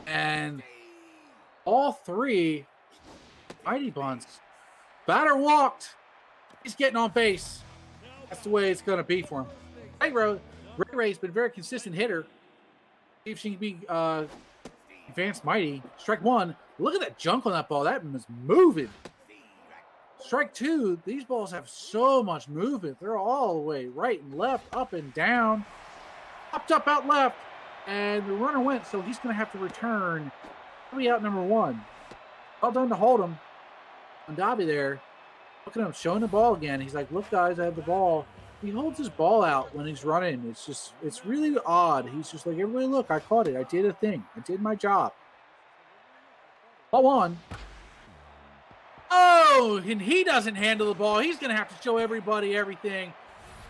And all 3 mighty bunts. Batter walked. He's getting on base. That's the way it's going to be for him. Ray's been a very consistent hitter. See if she can be advanced mighty. Strike 1. Look at that junk on that ball. That was moving. Strike 2. These balls have so much movement. They're all the way right and left, up and down. Popped up out left. And the runner went, so he's going to have to return. He'll be out number 1. Well done to Hold'em. Mondavi there. Look at him showing the ball again. He's like, look, guys, I have the ball. He holds his ball out when he's running. It's really odd. He's just like, everybody, look, I caught it. I did a thing. I did my job. Ball one. Oh, and he doesn't handle the ball. He's going to have to show everybody everything.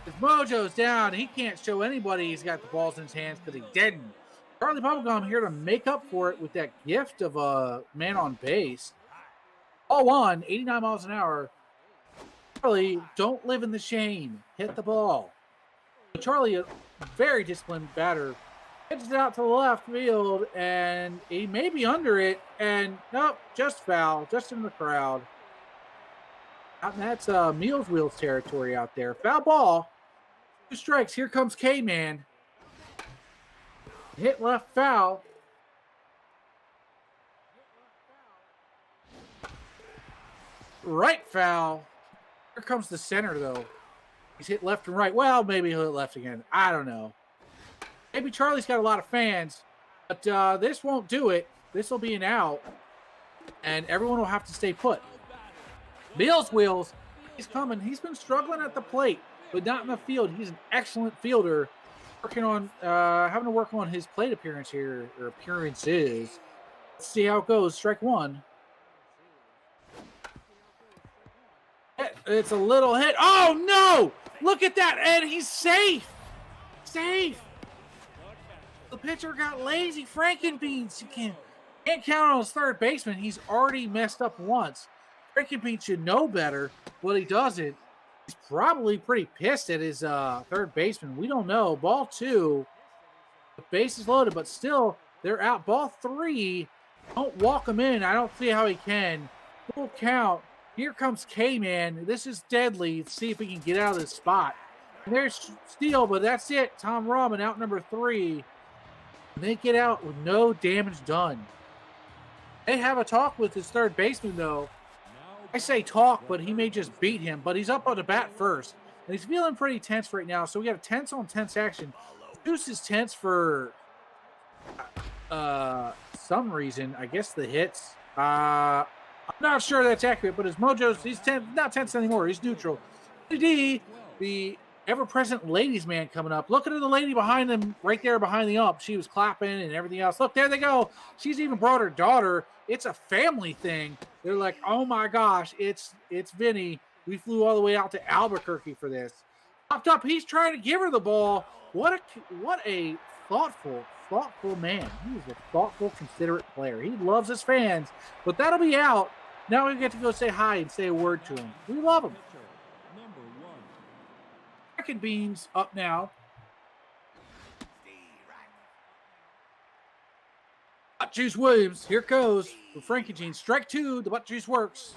His mojo's down. He can't show anybody he's got the balls in his hands because he didn't. Charlie Bubblegum here to make up for it with that gift of a man on base. Ball one, 89 miles an hour. Charlie, don't live in the shame. Hit the ball. Charlie, a very disciplined batter, hits it out to the left field, and he may be under it, and nope, just foul, just in the crowd. And that's Meals Wheels territory out there. Foul ball. 2 strikes. Here comes K-Man. Hit left foul. Right foul. Here comes the center, though. He's hit left and right. Well, maybe he'll hit left again. I don't know. Maybe Charlie's got a lot of fans, but this won't do it. This will be an out, and everyone will have to stay put. Meals Wheels, he's coming. He's been struggling at the plate, but not in the field. He's an excellent fielder. Working on having to work on his plate appearance here, or appearances. Let's see how it goes. Strike one. It's a little hit. Oh no! Look at that, and he's safe. Safe. The pitcher got lazy. Frankenbeans. You can't count on his third baseman. He's already messed up once. Frankenbeans should know better, but he doesn't. He's probably pretty pissed at his third baseman. We don't know. Ball two. The base is loaded, but still, they're out. Ball three. Don't walk him in. I don't see how he can. Full count. Here comes K-Man. This is deadly. Let's see if he can get out of this spot. And there's Steele, but that's it. Tom Rahman out number 3. And they get out with no damage done. They have a talk with his third baseman, though. I say talk, but he may just beat him. But he's up on the bat first. And he's feeling pretty tense right now. So we got a tense on tense action. Deuce is tense for some reason. I guess the hits. I'm not sure that's accurate, but his mojo's, he's not tense anymore. He's neutral. D, the ever-present ladies man coming up. Look at the lady behind him, right there behind the ump. She was clapping and everything else. Look, there they go. She's even brought her daughter. It's a family thing. They're like, oh my gosh, it's Vinny. We flew all the way out to Albuquerque for this. Popped up. He's trying to give her the ball. What a thoughtful man. He is a thoughtful, considerate player. He loves his fans, but that'll be out. Now we get to go say hi and say a word to him. We love him. Second Beans up now. Butt Juice Williams, here goes with Frankie Jean. Strike 2, the Butt Juice works.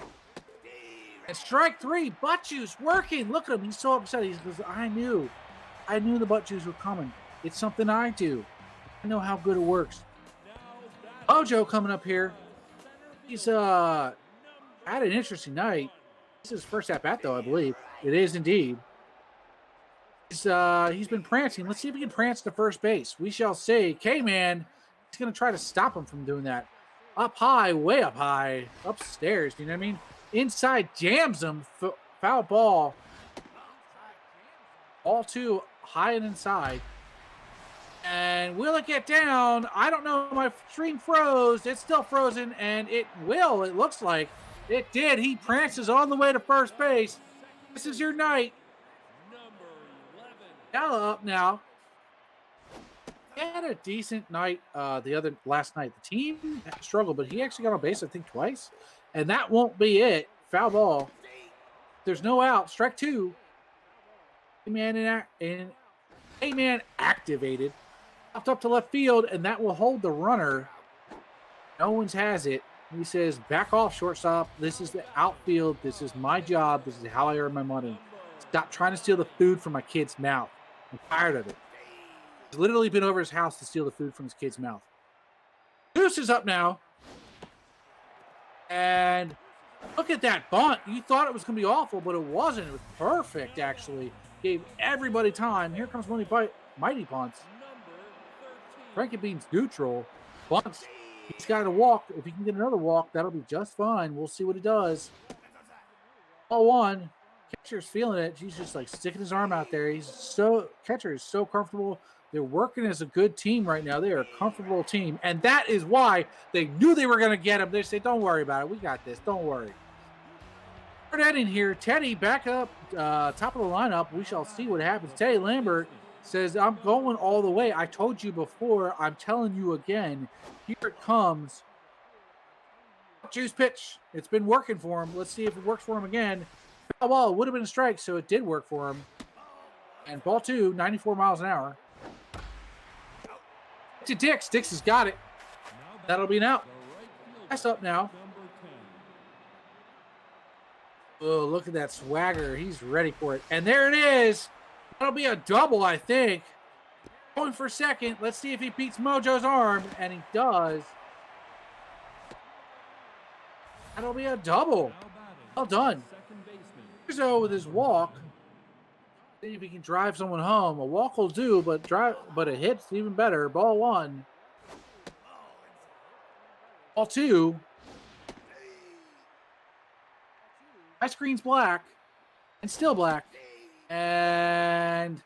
And strike 3, Butt Juice working. Look at him, he's so upset. He goes, I knew the Butt Juice were coming. It's something I do. I know how good it works. Ojo coming up here. He's had an interesting night. This is his first at bat, though, I believe. It is indeed. He's been prancing. Let's see if he can prance to first base. We shall see. K-Man, he's going to try to stop him from doing that. Up high, way up high, upstairs. You know what I mean? Inside jams him. Foul ball. Ball 2, high and inside. And will it get down? I don't know. My stream froze. It's still frozen, and it will. It looks like it did. He prances all the way to first base. This is your night. Gala up now. He had a decent night last night. The team struggled, but he actually got on base, I think, twice. And that won't be it. Foul ball. There's no out. Strike 2. A-man activated. Popped up to left field, and that will hold the runner. No one's has it. He says, back off, shortstop. This is the outfield. This is my job. This is how I earn my money. Stop trying to steal the food from my kid's mouth. I'm tired of it. He's literally been over his house to steal the food from his kid's mouth. Deuce is up now. And look at that bunt. You thought it was going to be awful, but it wasn't. It was perfect, actually. Gave everybody time. Here comes one of the mighty bunts. Frankie Bean's neutral. Bunts. He's got to walk. If he can get another walk, that'll be just fine. We'll see what he does. Ball 1. Catcher's feeling it. He's just like sticking his arm out there. Catcher is so comfortable. They're working as a good team right now. They are a comfortable team. And that is why they knew they were going to get him. They say, don't worry about it. We got this. Don't worry. Third inning here. Teddy back up, top of the lineup. We shall see what happens. Teddy Lambert says, I'm going all the way. I told you before. I'm telling you again. Here it comes. Juice pitch. It's been working for him. Let's see if it works for him again. Foul ball would have been a strike, so it did work for him. And ball 2, 94 miles an hour. To Dix. Dix has got it. That'll be an out. That's up now. Oh, look at that swagger. He's ready for it. And there it is. That'll be a double, I think. Going for second. Let's see if he beats Mojo's arm. And he does. That'll be a double. Well done. Rizzo with his walk. See if he can drive someone home. A walk will do, but a hit's even better. Ball 1. Ball 2. My screen's black. And still black. And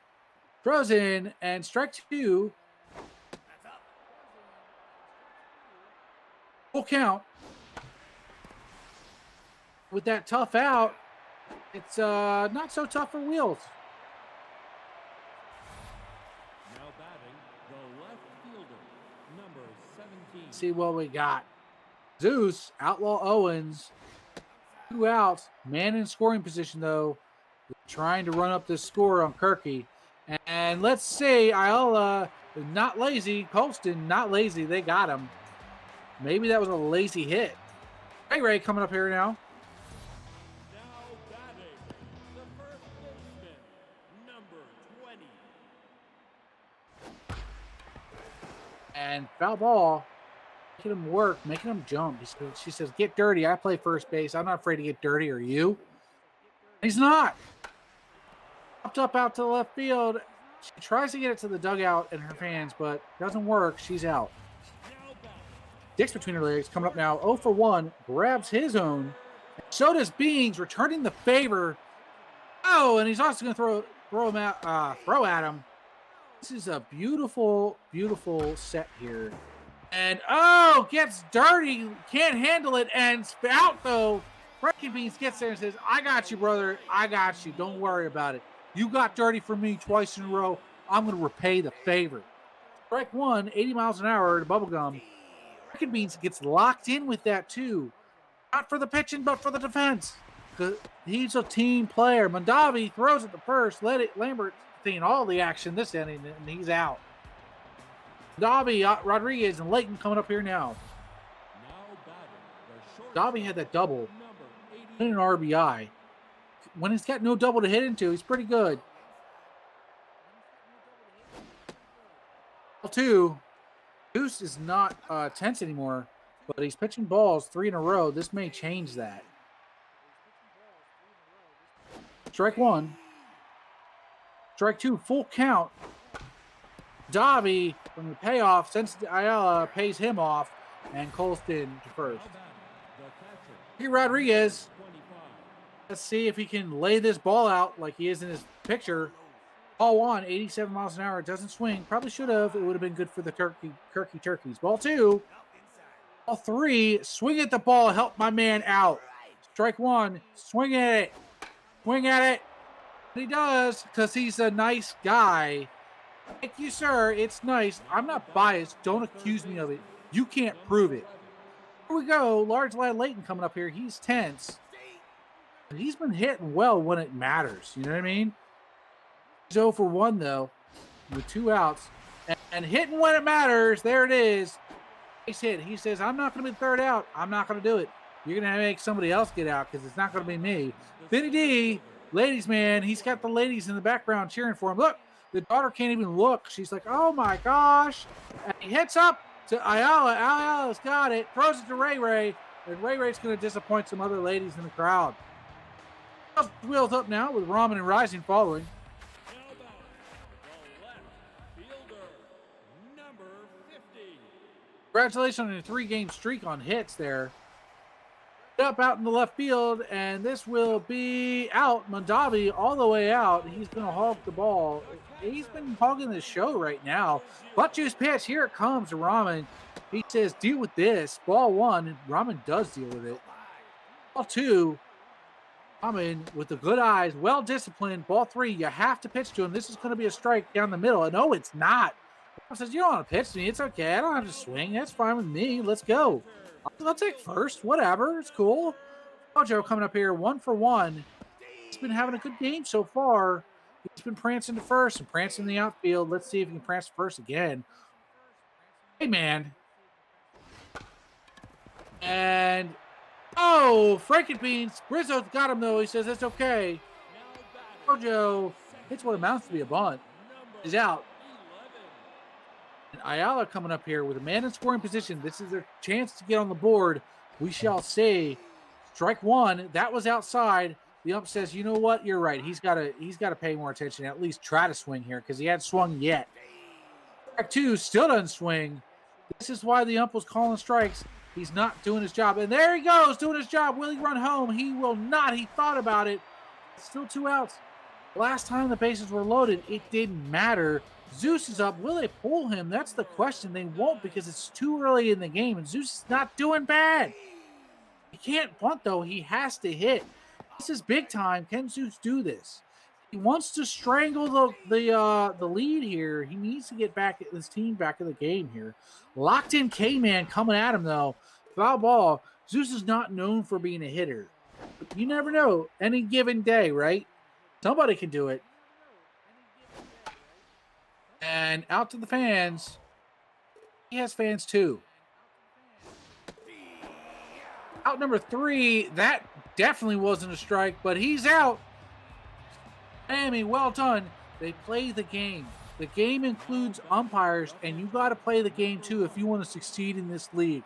throws in. And strike 2. Full count. With that tough out, it's not so tough for Wheels. Now batting, the left fielder, number 17. See what we got. Zeus, Outlaw Owens, 2 outs. Man in scoring position, though. Trying to run up this score on Kirky. And let's see, Ayala, not lazy. Colston, not lazy. They got him. Maybe that was a lazy hit. Ray coming up here now. And foul ball, making him work, making him jump. She says, get dirty. I play first base. I'm not afraid to get dirty. Are you? He's not. Popped up out to the left field. She tries to get it to the dugout and her fans, but doesn't work. She's out. Dix between her legs, coming up now. 0 for 1. Grabs his own. So does Beans, returning the favor. Oh, and he's also going to throw at him. This is a beautiful, beautiful set here. And, oh, gets dirty. Can't handle it. And out, though. Frankie Beans gets there and says, I got you, brother. I got you. Don't worry about it. You got dirty for me twice in a row. I'm going to repay the favor. Strike 1, 80 miles an hour to Bubblegum. Frankie Beans gets locked in with that, too. Not for the pitching, but for the defense. He's a team player. Mondavi throws it to first. Lambert seeing all the action this inning, and he's out. Dobby, Rodriguez, and Layton coming up here now. Dobby had that double and an RBI. When he's got no double to hit into, he's pretty good. Ball 2. Goose is not tense anymore, but he's pitching balls 3 in a row. This may change that. Strike 1. Strike 2, full count. Dobby from the payoff, since Ayala pays him off, and Colston to first. Here, Rodriguez. Let's see if he can lay this ball out like he is in his picture. Ball 1, 87 miles an hour. Doesn't swing. Probably should have. It would have been good for the Kirky Turkeys. Ball 2. Ball 3. Swing at the ball. Help my man out. Strike 1. Swing at it. Swing at it. He does, because he's a nice guy. Thank you, sir. It's nice. I'm not biased. Don't accuse me of it. You can't prove it. Here we go. Large lad Layton coming up here. He's tense. And he's been hitting well when it matters. You know what I mean? He's 0 for 1, though, with 2 outs. And hitting when it matters. There it is. Nice hit. He says, I'm not going to be the third out. I'm not going to do it. You're going to make somebody else get out because it's not going to be me. Benny D, ladies man, he's got the ladies in the background cheering for him. Look, the daughter can't even look. She's like, oh my gosh. And he hits up to Ayala. Ayala's got it. Throws it to Ray Ray. And Ray Ray's going to disappoint some other ladies in the crowd. Wheels up now with Ramen and Rising following. Congratulations on a 3-game streak on hits there. Up out in the left field, and this will be out. Mondavi all the way out. He's going to hog the ball. He's been hogging the show right now. Butt juice pitch. Here it comes to Rahman. He says, deal with this. Ball one. Rahman does deal with it. Ball two. Rahman with the good eyes. Well disciplined. Ball three. You have to pitch to him. This is going to be a strike down the middle. And no, it's not. Rahman says, you don't want to pitch to me. It's okay. I don't have to swing. That's fine with me. Let's go. I'll take first. Whatever. It's cool. Mojo coming up here 1 for 1. He's been having a good game so far. He's been prancing to first and prancing in the outfield. Let's see if he can prance to first again. Hey, man. And, oh, Frankenbeans. Brizzo's got him, though. He says it's okay. Mojo hits what amounts to be a bunt. He's out. And Ayala coming up here with a man in scoring position. This is their chance to get on the board. We shall see. Strike one. That was outside. The ump says, you know what? You're right. He's got to pay more attention. At least try to swing here because he hadn't swung yet. Strike two. Still doesn't swing. This is why the ump was calling strikes. He's not doing his job. And there he goes doing his job. Will he run home? He will not. He thought about it. Still 2 outs. Last time the bases were loaded, it didn't matter. Zeus is up. Will they pull him? That's the question. They won't because it's too early in the game, and Zeus is not doing bad. He can't bunt, though. He has to hit. This is big time. Can Zeus do this? He wants to strangle the lead here. He needs to get back his team back in the game here. Locked in K-Man coming at him, though. Foul ball. Zeus is not known for being a hitter. But you never know. Any given day, right? Somebody can do it. And out to the fans. He has fans too. Out number 3. That definitely wasn't a strike, but he's out. Miami, well done. They play the game. The game includes umpires, and you got to play the game too if you want to succeed in this league.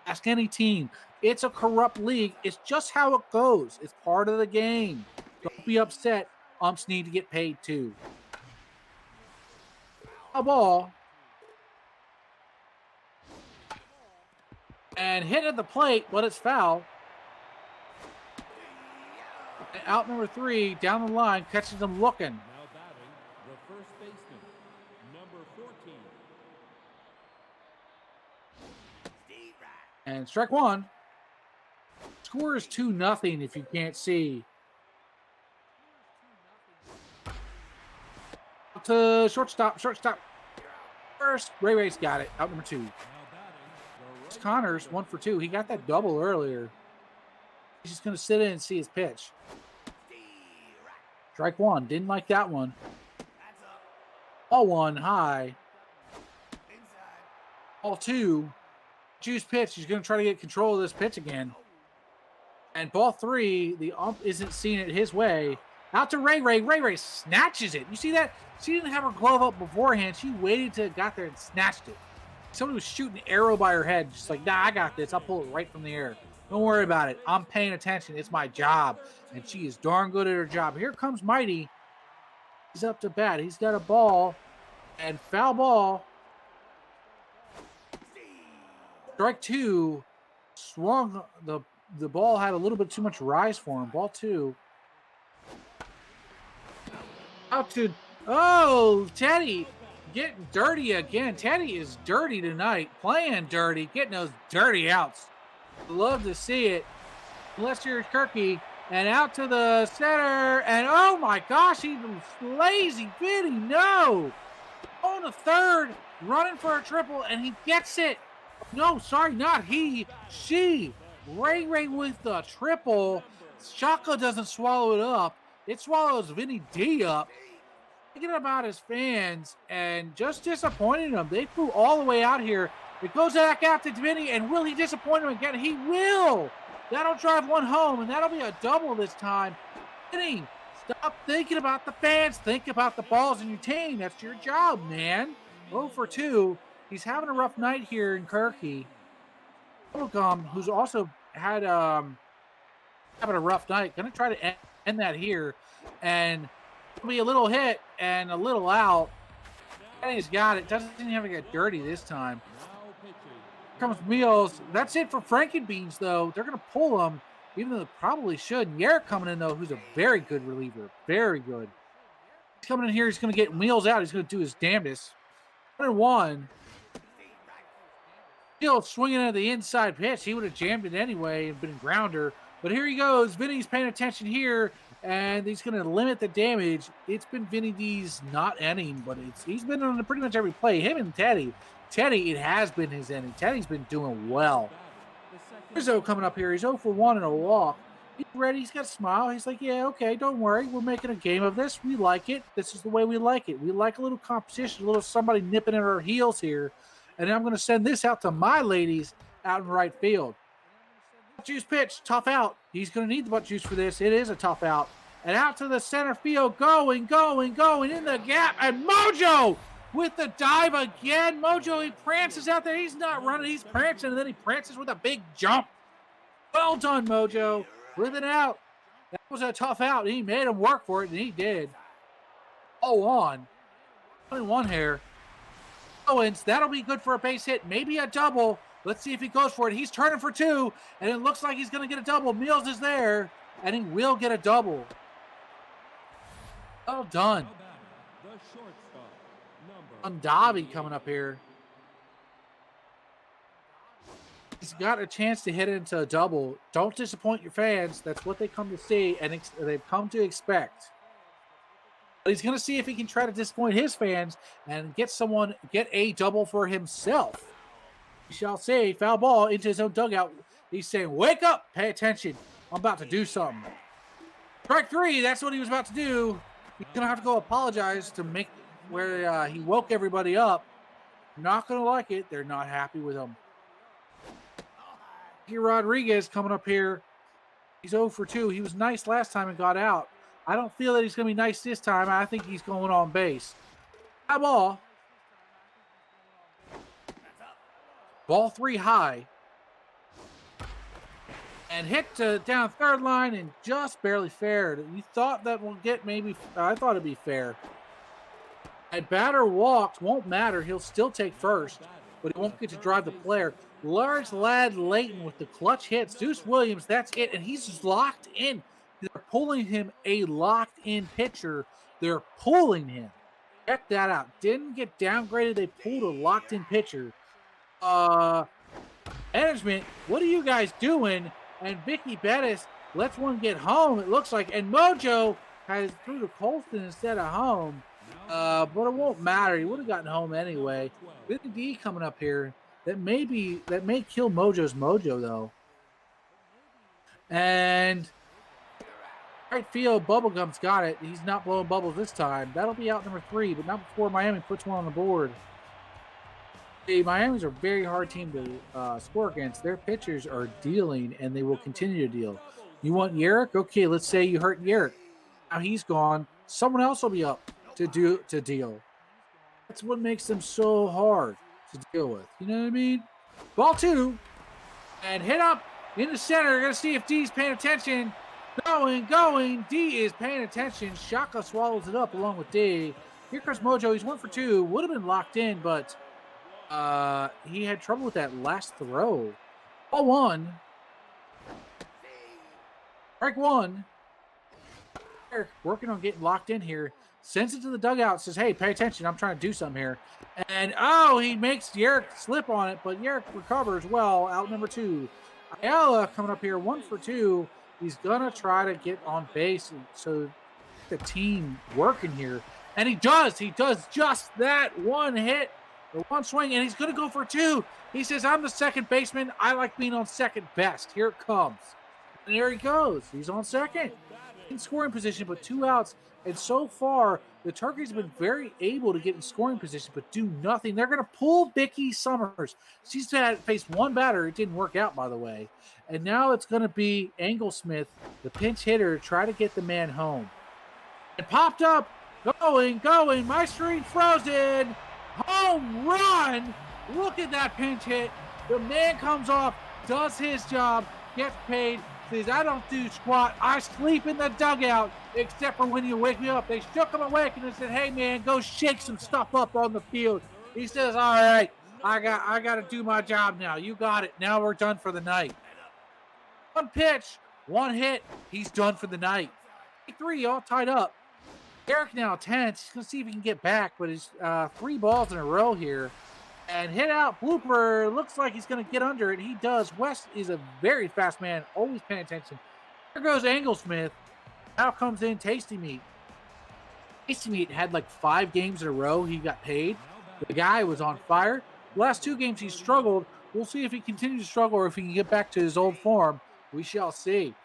Ask any team. It's a corrupt league. It's just how it goes. It's part of the game. Don't be upset. Umps need to get paid too. A ball. And hit at the plate, but it's foul. And out number 3, down the line, catches him looking. Now batting, the first baseman, number 14. And strike one. Score is 2-0 if you can't see. To shortstop. First, Ray's got it. Out number 2. Connors 1 for 2. He got that double earlier. He's just going to sit in and see his pitch. Strike one. Didn't like that one. Ball one high. Ball two. Juice pitch. He's going to try to get control of this pitch again. And ball 3, the ump isn't seeing it his way. Out to Ray. Ray snatches it. You see that? She didn't have her glove up beforehand. She waited till it got there and snatched it. Somebody was shooting an arrow by her head. Just like, nah, I got this. I'll pull it right from the air. Don't worry about it. I'm paying attention. It's my job. And she is darn good at her job. Here comes Mighty. He's up to bat. He's got a ball. And foul ball. Strike 2. Swung. The ball had a little bit too much rise for him. Ball 2. Out to... Oh, Teddy getting dirty again. Teddy is dirty tonight. Playing dirty. Getting those dirty outs. Love to see it. Lester Kirky. And out to the center. And oh my gosh, he's lazy bitty. No. On the third. Running for a triple. And he gets it. No, sorry, not he. She. Ray with the triple. Shaka doesn't swallow it up. It swallows Vinny D up. Thinking about his fans and just disappointing them. They flew all the way out here. It goes back out to Vinny, and will he disappoint him again? He will. That'll drive one home, and that'll be a double this time. Vinny, stop thinking about the fans. Think about the balls in your team. That's your job, man. 0 for 2. He's having a rough night here in Kirky. Bubblegum, who's also had having a rough night, going to try to end that here. And it'll be a little hit and a little out. And he's got it. Doesn't even have to get dirty this time. Here comes Meals. That's it for Frankenbeans, though. They're going to pull him. even though they probably should. Yerrick coming in, though, who's a very good reliever. Very good. He's coming in here. He's going to get wheels out. He's going to do his damnedest. 1-1. Still swinging at the inside pitch. He would have jammed it anyway and been a grounder. But here he goes. Vinny's paying attention here, and he's going to limit the damage. It's been Vinny D's not inning, but he's been on pretty much every play. Him and Teddy. Teddy, it has been his inning. Teddy's been doing well. Rizzo coming up here. He's 0 for 1 in a walk. He's ready. He's got a smile. He's like, yeah, okay, don't worry. We're making a game of this. We like it. This is the way we like it. We like a little competition, a little somebody nipping at our heels here. And I'm going to send this out to my ladies out in right field. Juice pitch, tough out. He's going to need the butt juice for this. It is a tough out. And out to the center field, going in the gap. And Mojo with the dive again. Mojo, he prances out there. He's not running. He's prancing, and then he prances with a big jump. Well done, Mojo. With it out. That was a tough out. He made him work for it, and he did. Oh, on. 1 here. Owens, that'll be good for a base hit. Maybe a double. Let's see if he goes for it. He's turning for 2, and it looks like he's going to get a double. Mills is there, and he will get a double. Well done. Undavi coming up here. He's got a chance to hit into a double. Don't disappoint your fans. That's what they come to see, and they've come to expect. But he's going to see if he can try to disappoint his fans and get a double for himself. We shall say, foul ball into his own dugout. He's saying, wake up, pay attention. I'm about to do something. Strike 3, that's what he was about to do. He's going to have to go apologize to make where he woke everybody up. Not going to like it. They're not happy with him. Rodriguez coming up here. He's 0 for 2. He was nice last time and got out. I don't feel that he's going to be nice this time. I think he's going on base. High ball. Ball 3 high. And hit to down third line and just barely fair. You thought that will get maybe, I thought it'd be fair. A batter walked, won't matter. He'll still take first, but he won't get to drive the player. Large lad Layton with the clutch hits. Deuce Williams, that's it. And he's just locked in. They're pulling him a locked-in pitcher. They're pulling him. Check that out. Didn't get downgraded. They pulled a locked-in pitcher. Management, what are you guys doing? And Vicky Bettis lets one get home, it looks like. And Mojo has threw to Colston instead of home. But it won't matter. He would have gotten home anyway. Vicky D coming up here. That may kill Mojo's mojo, though. And right field, Bubblegum's got it. He's not blowing bubbles this time. That'll be out number 3, but not before Miami puts one on the board. See, Miami's a very hard team to score against. Their pitchers are dealing, and they will continue to deal. You want Yerrick? Okay, let's say you hurt Yerrick. Now he's gone. Someone else will be up to deal. That's what makes them so hard to deal with. You know what I mean? Ball 2. And hit up in the center. We're going to see if D's paying attention. Going. D is paying attention. Shaka swallows it up along with D. Here comes Mojo. He's 1 for 2. Would have been locked in, but he had trouble with that last throw. Ball 1. Strike 1. Working on getting locked in here. Sends it to the dugout. Says, hey, pay attention. I'm trying to do something here. And, he makes Yerrick slip on it, but Yerrick recovers well. Out number 2. Ayala coming up here, 1 for 2. He's going to try to get on base so the team working here. And he does. He does just that. One hit, or one swing, and he's going to go for 2. He says, I'm the second baseman. I like being on second best. Here it comes. And there he goes. He's on second. In scoring position, but 2 outs. And so far, the Turkeys have been very able to get in scoring position, but do nothing. They're going to pull Vicky Summers. She's faced 1 batter. It didn't work out, by the way. And now it's going to be Anglesmith, the pinch hitter, try to get the man home. And popped up, going. My screen frozen. Home run. Look at that pinch hit. The man comes off, does his job, gets paid. Says, I don't do squat. I sleep in the dugout, except for when you wake me up. They shook him awake and they said, hey, man, go shake some stuff up on the field. He says, all right, I got to do my job now. You got it. Now we're done for the night. One pitch, One hit, he's done for the night. 3 all tied up. Eric now tense. He's going to see if he can get back, but he's 3 balls in a row here. And hit out blooper. Looks like he's going to get under it. He does. West is a very fast man, always paying attention. There goes Anglesmith. Now comes in Tasty Meat. Tasty Meat had like 5 games in a row. He got paid. The guy was on fire. The last 2 games he struggled. We'll see if he continues to struggle or if he can get back to his old form. We shall see.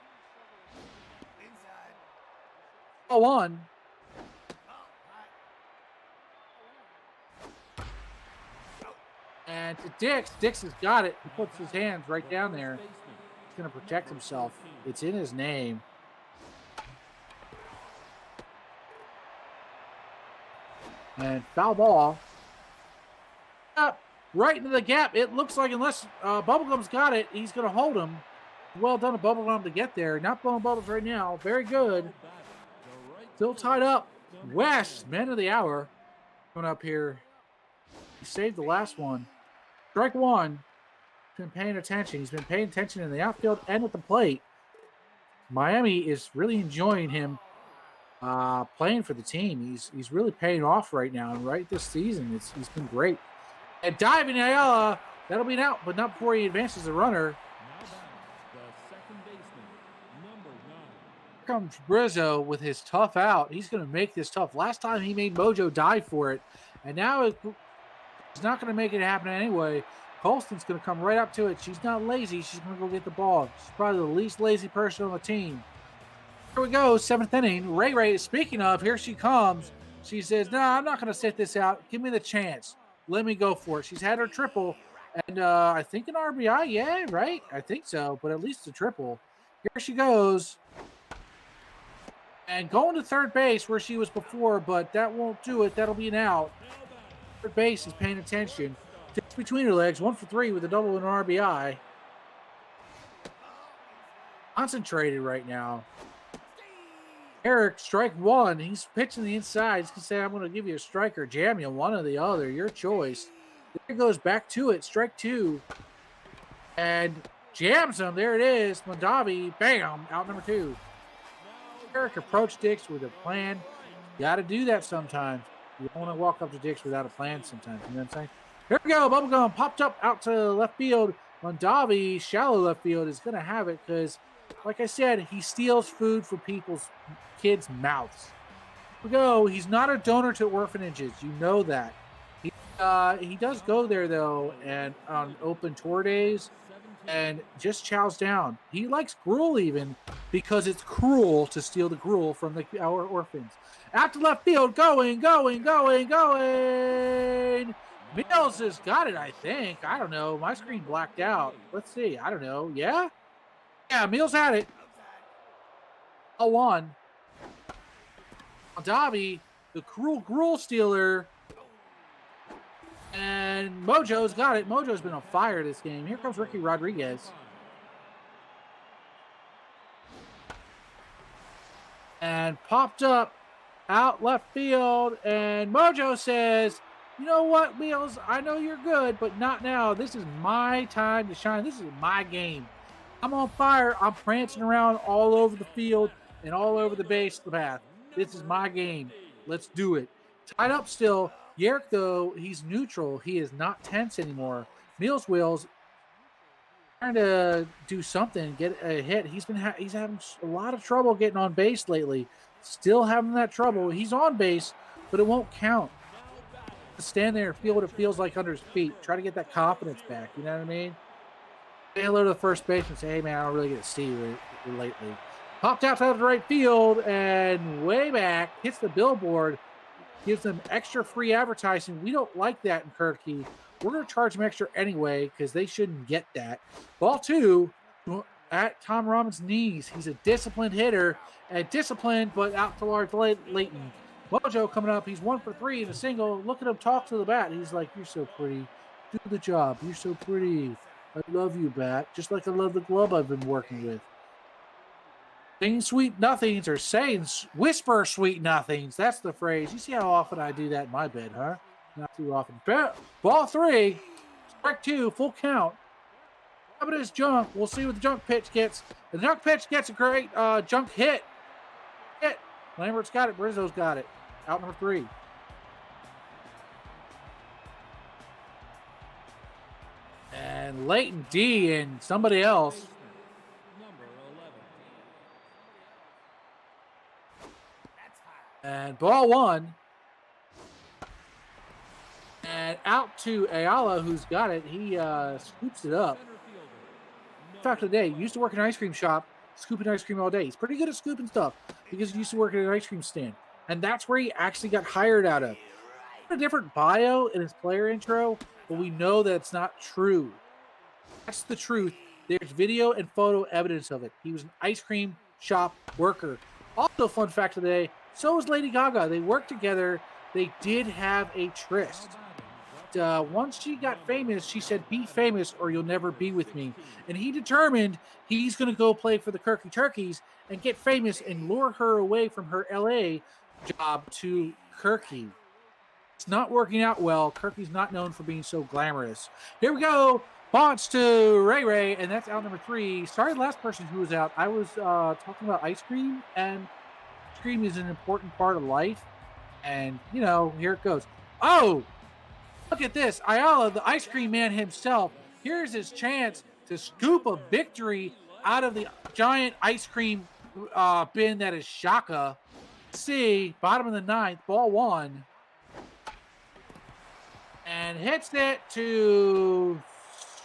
0-1. And to Dix. Dix has got it. He puts his hands right down there. He's going to protect himself. It's in his name. And foul ball. Up right into the gap. It looks like unless Bubblegum's got it, he's going to hold him. Well done to Bubblegum to get there. Not blowing bubbles right now. Very good. Still tied up. West, man of the hour. Coming up here. He saved the last one. Strike 1. He's been paying attention. He's been paying attention in the outfield and at the plate. Miami is really enjoying him playing for the team. He's really paying off right now. And right this season, he's been great. And diving Ayala. That'll be an out, but not before he advances the runner. Here comes Brizzo with his tough out. He's going to make this tough. Last time he made Mojo dive for it. And now he's not going to make it happen anyway. Colston's going to come right up to it. She's not lazy. She's going to go get the ball. She's probably the least lazy person on the team. Here we go, 7th inning. Ray, speaking of, here she comes. She says, no, I'm not going to sit this out. Give me the chance. Let me go for it. She's had her triple. And I think an RBI. Yeah, right? I think so. But at least a triple. Here she goes. And going to third base where she was before, but that won't do it. That'll be an out. Third base is paying attention. Takes between her legs, 1 for 3 with a double and an RBI. Concentrated right now. Eric, strike 1. He's pitching the inside. He's going to say, I'm going to give you a strike or jam you, one or the other. Your choice. There goes back to it. Strike 2. And jams him. There it is. Mondavi, bam, out number 2. Eric approached Dix with a plan. You got to do that sometimes. You don't want to walk up to Dix without a plan sometimes. You know what I'm saying? Here we go. Bubblegum popped up out to left field. Mondavi, shallow left field, is going to have it because, like I said, he steals food from kids' mouths. Here we go. He's not a donor to orphanages. You know that. He does go there, though, and on open tour days, and just chows down. He likes gruel even because it's cruel to steal the gruel from our orphans. Out to left field, going. Mills has got it, I think. I don't know. My screen blacked out. Let's see. I don't know. Yeah? Yeah, Mills had it. 0-1. Mondavi, the cruel gruel stealer. And Mojo's got it. Mojo's been on fire this game. Here comes Ricky Rodriguez. And popped up out left field. And Mojo says, you know what, Mills? I know you're good, but not now. This is my time to shine. This is my game. I'm on fire. I'm prancing around all over the field and all over the base of the path. This is my game. Let's do it. Tied up still. Yerk, though, he's neutral. He is not tense anymore. Mills Wills trying to do something, get a hit. He's having a lot of trouble getting on base lately. Still having that trouble. He's on base, but it won't count. Stand there and feel what it feels like under his feet. Try to get that confidence back. You know what I mean? Say hello to the first baseman. Say, hey, man, I don't really get to see you lately. Popped out to the right field and way back. Hits the billboard. Gives them extra free advertising. We don't like that in Kirky. We're going to charge them extra anyway because they shouldn't get that. Ball 2 at Tom Robbins' knees. He's a disciplined hitter. And disciplined, but out to large Leighton. Mojo coming up. He's 1 for 3 in a single. Look at him talk to the bat. He's like, you're so pretty. Do the job. You're so pretty. I love you, bat. Just like I love the glove I've been working with. Saying sweet nothings or saying whisper sweet nothings. That's the phrase. You see how often I do that in my bed, huh? Not too often. Ball 3. Strike 2. Full count. How about his junk? We'll see what the junk pitch gets. The junk pitch gets a great junk hit. Lambert's got it. Brizzo's got it. Out number 3. And Leighton D and somebody else. Number 11. And ball 1. And out to Ayala, who's got it. He scoops it up. Fact of the day, used to work in an ice cream shop, scooping ice cream all day. He's pretty good at scooping stuff because he used to work at an ice cream stand. And that's where he actually got hired out of. A different bio in his player intro, but we know that it's not true. That's the truth. There's video and photo evidence of it. He was an ice cream shop worker. Also, fun fact of the day, so was Lady Gaga. They worked together. They did have a tryst. Once she got famous, she said, "Be famous or you'll never be with me." And he determined he's going to go play for the Kirky Turkeys and get famous and lure her away from her LA job to Kirky. It's not working out well. Kirky's not known for being so glamorous. Here we go. Bounce to Ray Ray, and that's out number 3. Sorry, the last person who was out. I was talking about ice cream, and ice cream is an important part of life. And, you know, here it goes. Oh! Look at this. Ayala, the ice cream man himself, here's his chance to scoop a victory out of the giant ice cream bin that is Shaka. See, bottom of the 9th, ball 1. And hits it to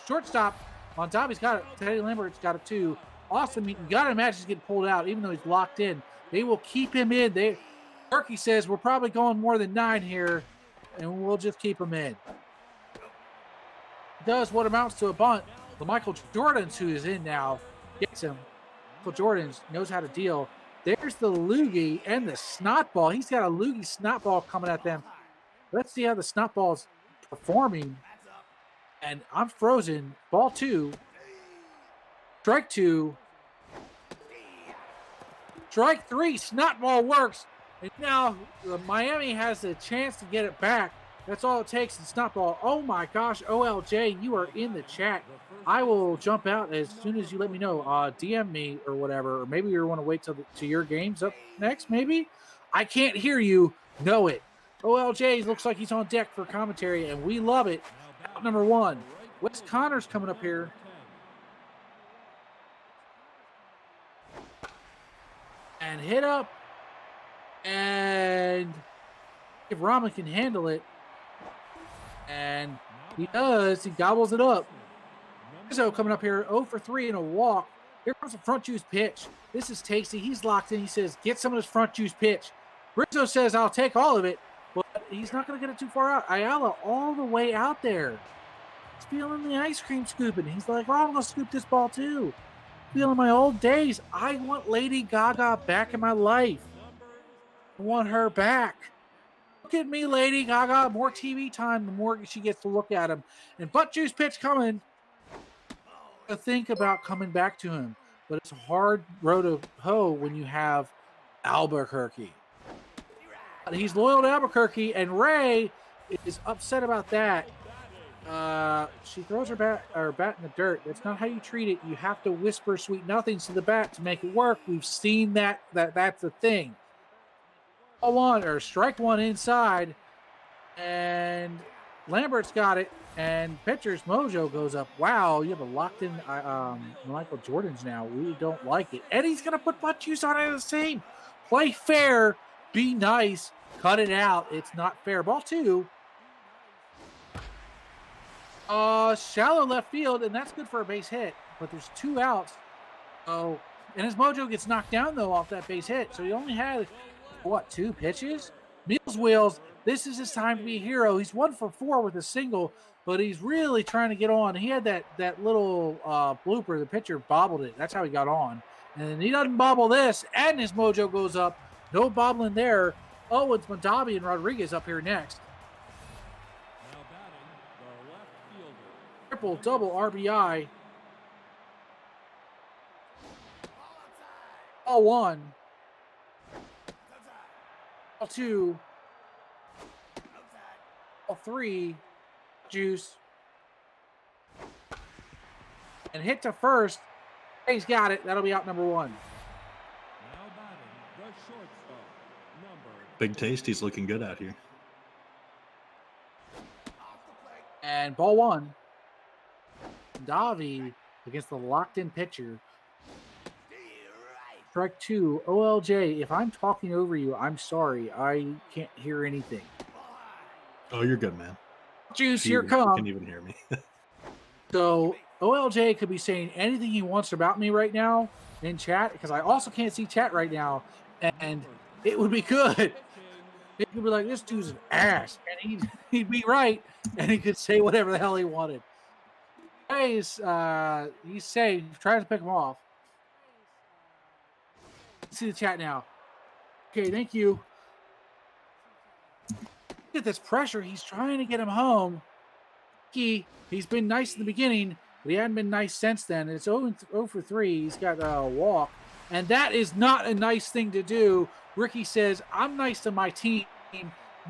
shortstop. On top, he's got it. Teddy Lambert's got it too. Awesome. You got to imagine he's getting pulled out, even though he's locked in. They will keep him in. Turkey says, we're probably going more than 9 here, and we'll just keep him in. Does what amounts to a bunt. The Michael Jordans, who is in now, gets him. Michael Jordans knows how to deal. There's the loogie and the snot ball. He's got a loogie snot ball coming at them. Let's see how the snot ball's performing. And I'm frozen. Ball 2. Strike 2. Strike 3. Snot ball works. And now Miami has a chance to get it back. That's all it takes in snot ball. Oh my gosh, OLJ, you are in the chat. I will jump out as soon as you let me know. DM me or whatever. Or maybe you want to wait till your game's up next, maybe? I can't hear you. Know it. OLJ looks like he's on deck for commentary, and we love it. Out number 1. Wes Connor's coming up here. And hit up. And if Rahman can handle it, and he does, he gobbles it up. Rizzo coming up here, 0 for 3 in a walk. Here comes a front juice pitch. This is tasty. He's locked in. He says, get some of this front juice pitch. Rizzo says, I'll take all of it, but he's not going to get it too far out. Ayala all the way out there. He's feeling the ice cream scooping. He's like, oh, I'm going to scoop this ball too. Feeling my old days. I want Lady Gaga back in my life. I want her back. Look at me, Lady Gaga. More TV time, the more she gets to look at him. And butt juice pitch coming. To think about coming back to him. But it's a hard road to hoe when you have Albuquerque. But he's loyal to Albuquerque, and Ray is upset about that. She throws her bat in the dirt. That's not how you treat it. You have to whisper sweet nothings to the bat to make it work. We've seen that's the thing. Strike 1 inside, and Lambert's got it, and pitcher's mojo goes up. Wow, you have a locked-in Michael Jordans now. We don't like it. And he's going to put butt juice on it the same. Play fair. Be nice. Cut it out. It's not fair. Ball 2. Shallow left field, and that's good for a base hit. But there's 2 outs. Oh, and his mojo gets knocked down, though, off that base hit. So he only had... 2 pitches? Meals Wheels, this is his time to be a hero. He's 1 for 4 with a single, but he's really trying to get on. He had that little blooper. The pitcher bobbled it. That's how he got on. And he doesn't bobble this, and his mojo goes up. No bobbling there. Oh, it's Mondavi and Rodriguez up here next. Now batting, the left fielder. Triple, double RBI. Ball 1. Ball 2. Ball 3. Juice. and hit to first. He's got it. That'll be out number 1. Now batting the shortstop, number Big Tasty's looking good out here. And ball 1. Davi against the locked-in pitcher. Strike 2. OLJ, if I'm talking over you, I'm sorry. I can't hear anything. Oh, you're good, man. Juice, You here come. can even hear me. So OLJ could be saying anything he wants about me right now in chat, because I also can't see chat right now, and it would be good. It could be like, this dude's an ass, and he'd be right, and he could say whatever the hell he wanted. He's safe. Trying to pick him off. See the chat now. Okay, thank you. Look at this pressure. He's trying to get him home. He's been nice in the beginning, but he hadn't been nice since then. It's 0 for 3. He's got a walk, and that is not a nice thing to do. Ricky says, I'm nice to my team,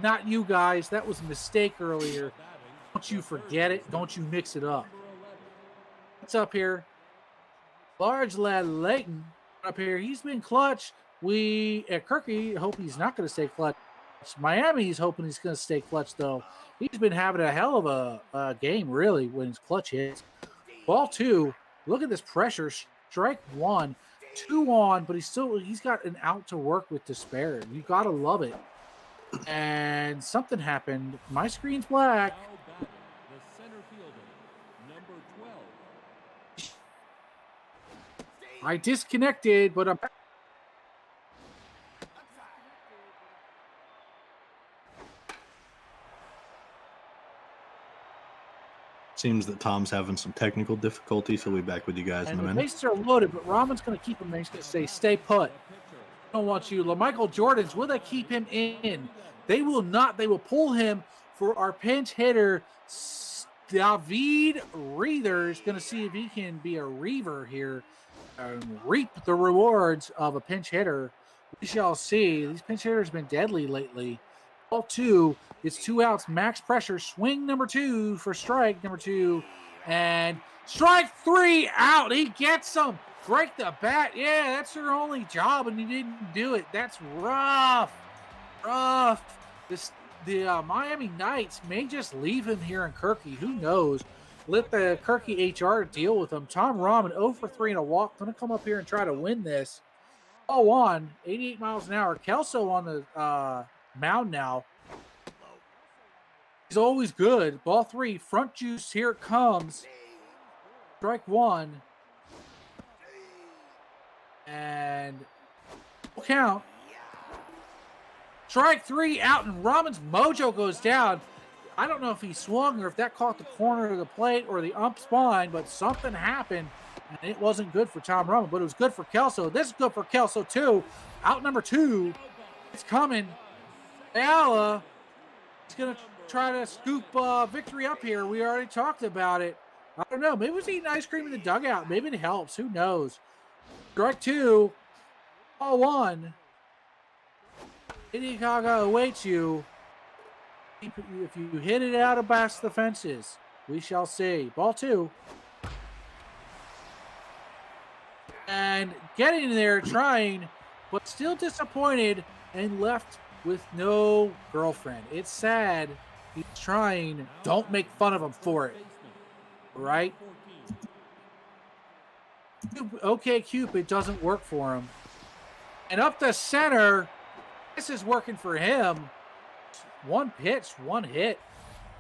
not you guys. That was a mistake earlier. Don't you forget it. Don't you mix it up. What's up here? Large lad Layton up here. He's been clutch. We at Kirky hope he's not going to stay clutch. Miami's hoping he's going to stay clutch, though. He's been having a hell of a game, really, when his clutch hits. Ball 2. Look at this pressure. Strike 1. 2 on, but he's got an out to work with to spare. You got to love it. And something happened. My screen's black. now batting the center fielder, number 12. I disconnected, but I'm... Seems that Tom's having some technical difficulties. He'll be back with you guys in And a the minute. bases are loaded, but Rahman's going to keep him. He's going to say, stay put. I don't want you. LaMichael Jordan's, will they keep him in? They will not. They will pull him for our pinch hitter, David Reathers. Going to see if he can be a reaver here and reap the rewards of a pinch hitter. We shall see. These pinch hitters have been deadly lately. Ball 2. It's 2 outs. Max pressure. Swing number 2 for strike number 2. And strike 3 out. He gets them. Break the bat. Yeah, that's your only job, and he didn't do it. That's rough. Rough. The Miami Knights may just leave him here in Kirky. Who knows? Let the Kirky HR deal with him. Tom Rahman, 0 for 3 and a walk. Going to come up here and try to win this. Ball 1, 88 miles an hour. Kelso on the mound now. He's always good. Ball 3, front juice. Here it comes. Strike 1. And full count. Strike 3 out, and Rahman's mojo goes down. I don't know if he swung or if that caught the corner of the plate or the ump's spine, but something happened, and it wasn't good for Tom Rahman, but it was good for Kelso. This is good for Kelso, too. Out number 2. It's coming. Ayala is going to try to scoop victory up here. We already talked about it. I don't know. Maybe he was eating ice cream in the dugout. Maybe it helps. Who knows? Strike 2. Ball 1. Gaga awaits you. If you hit it out of past the fences, we shall see. Ball 2. And getting there, trying, but still disappointed and left with no girlfriend. It's sad. He's trying. Don't make fun of him for it. Right? Okay, Cupid doesn't work for him. And up the center, this is working for him. 1 pitch, 1 hit.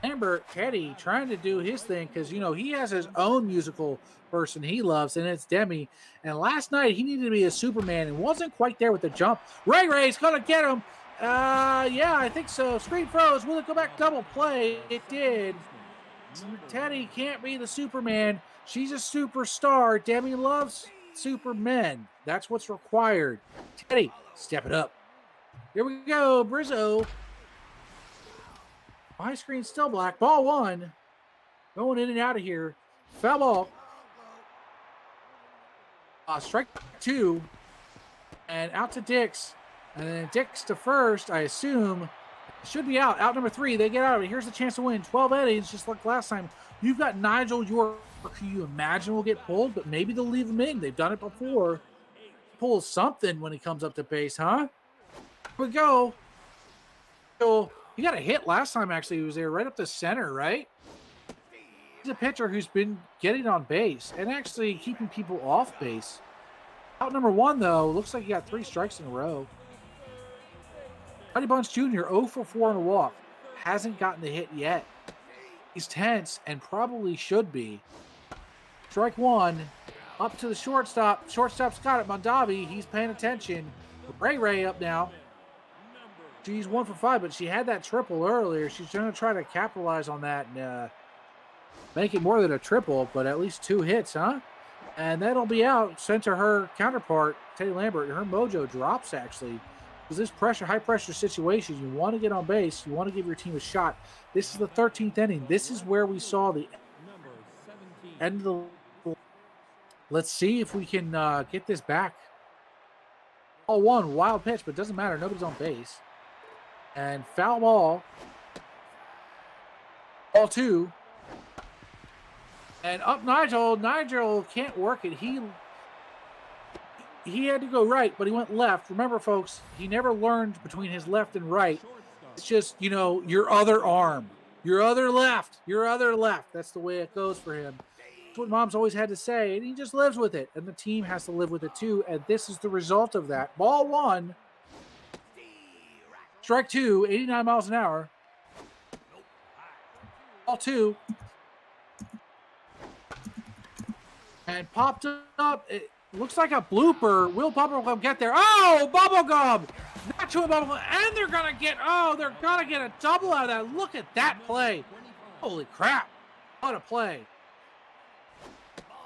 Lambert Teddy trying to do his thing because, you know, he has his own musical person he loves, and it's Demi. And last night, he needed to be a Superman and wasn't quite there with the jump. Ray's going to get him. Yeah, I think so. Screen froze. Will it go back double play? It did. Teddy can't be the Superman. She's a superstar. Demi loves Supermen. That's what's required. Teddy, step it up. Here we go. Brizzo. My screen's still black. Ball 1. Going in and out of here. Foul ball. Strike 2. And out to Dix. And then Dix to first, I assume. Should be out. Out number 3. They get out of it. Here's the chance to win. 12 innings, just like last time. You've got Nigel York, who you imagine will get pulled, but maybe they'll leave him in. They've done it before. Pulls something when he comes up to base, huh? Here we go. So he got a hit last time, actually. He was there right up the center, right? He's a pitcher who's been getting on base and actually keeping people off base. Out number 1, though, looks like he got 3 strikes in a row. Buddy Bunch Jr., 0 for 4 on a walk. Hasn't gotten the hit yet. He's tense and probably should be. Strike 1. Up to the shortstop. Shortstop's got it. Mondavi, he's paying attention. Ray up now. She's 1 for 5, but she had that triple earlier. She's going to try to capitalize on that and make it more than a triple, but at least 2 hits, huh? And that'll be out. Sent to her counterpart, Teddy Lambert. Her mojo drops, actually. Because this high-pressure situation, you want to get on base. You want to give your team a shot. This is the 13th inning. This is where we saw the end of the... Let's see if we can get this back. Ball 1, wild pitch, but it doesn't matter. Nobody's on base. And foul ball. Ball 2. And up Nigel. Nigel can't work it. He had to go right, but he went left. Remember, folks, he never learned between his left and right. It's just, your other arm. Your other left. Your other left. That's the way it goes for him. That's what Mom's always had to say, and he just lives with it. And the team has to live with it, too, and this is the result of that. Ball 1. Strike 2, 89 miles an hour. Ball 2. And popped up. It looks like a blooper. Will Bubblegum get there? Oh, Bubblegum! Not chewing Bubblegum. And they're going to get a double out of that. Look at that play. Holy crap. What a play.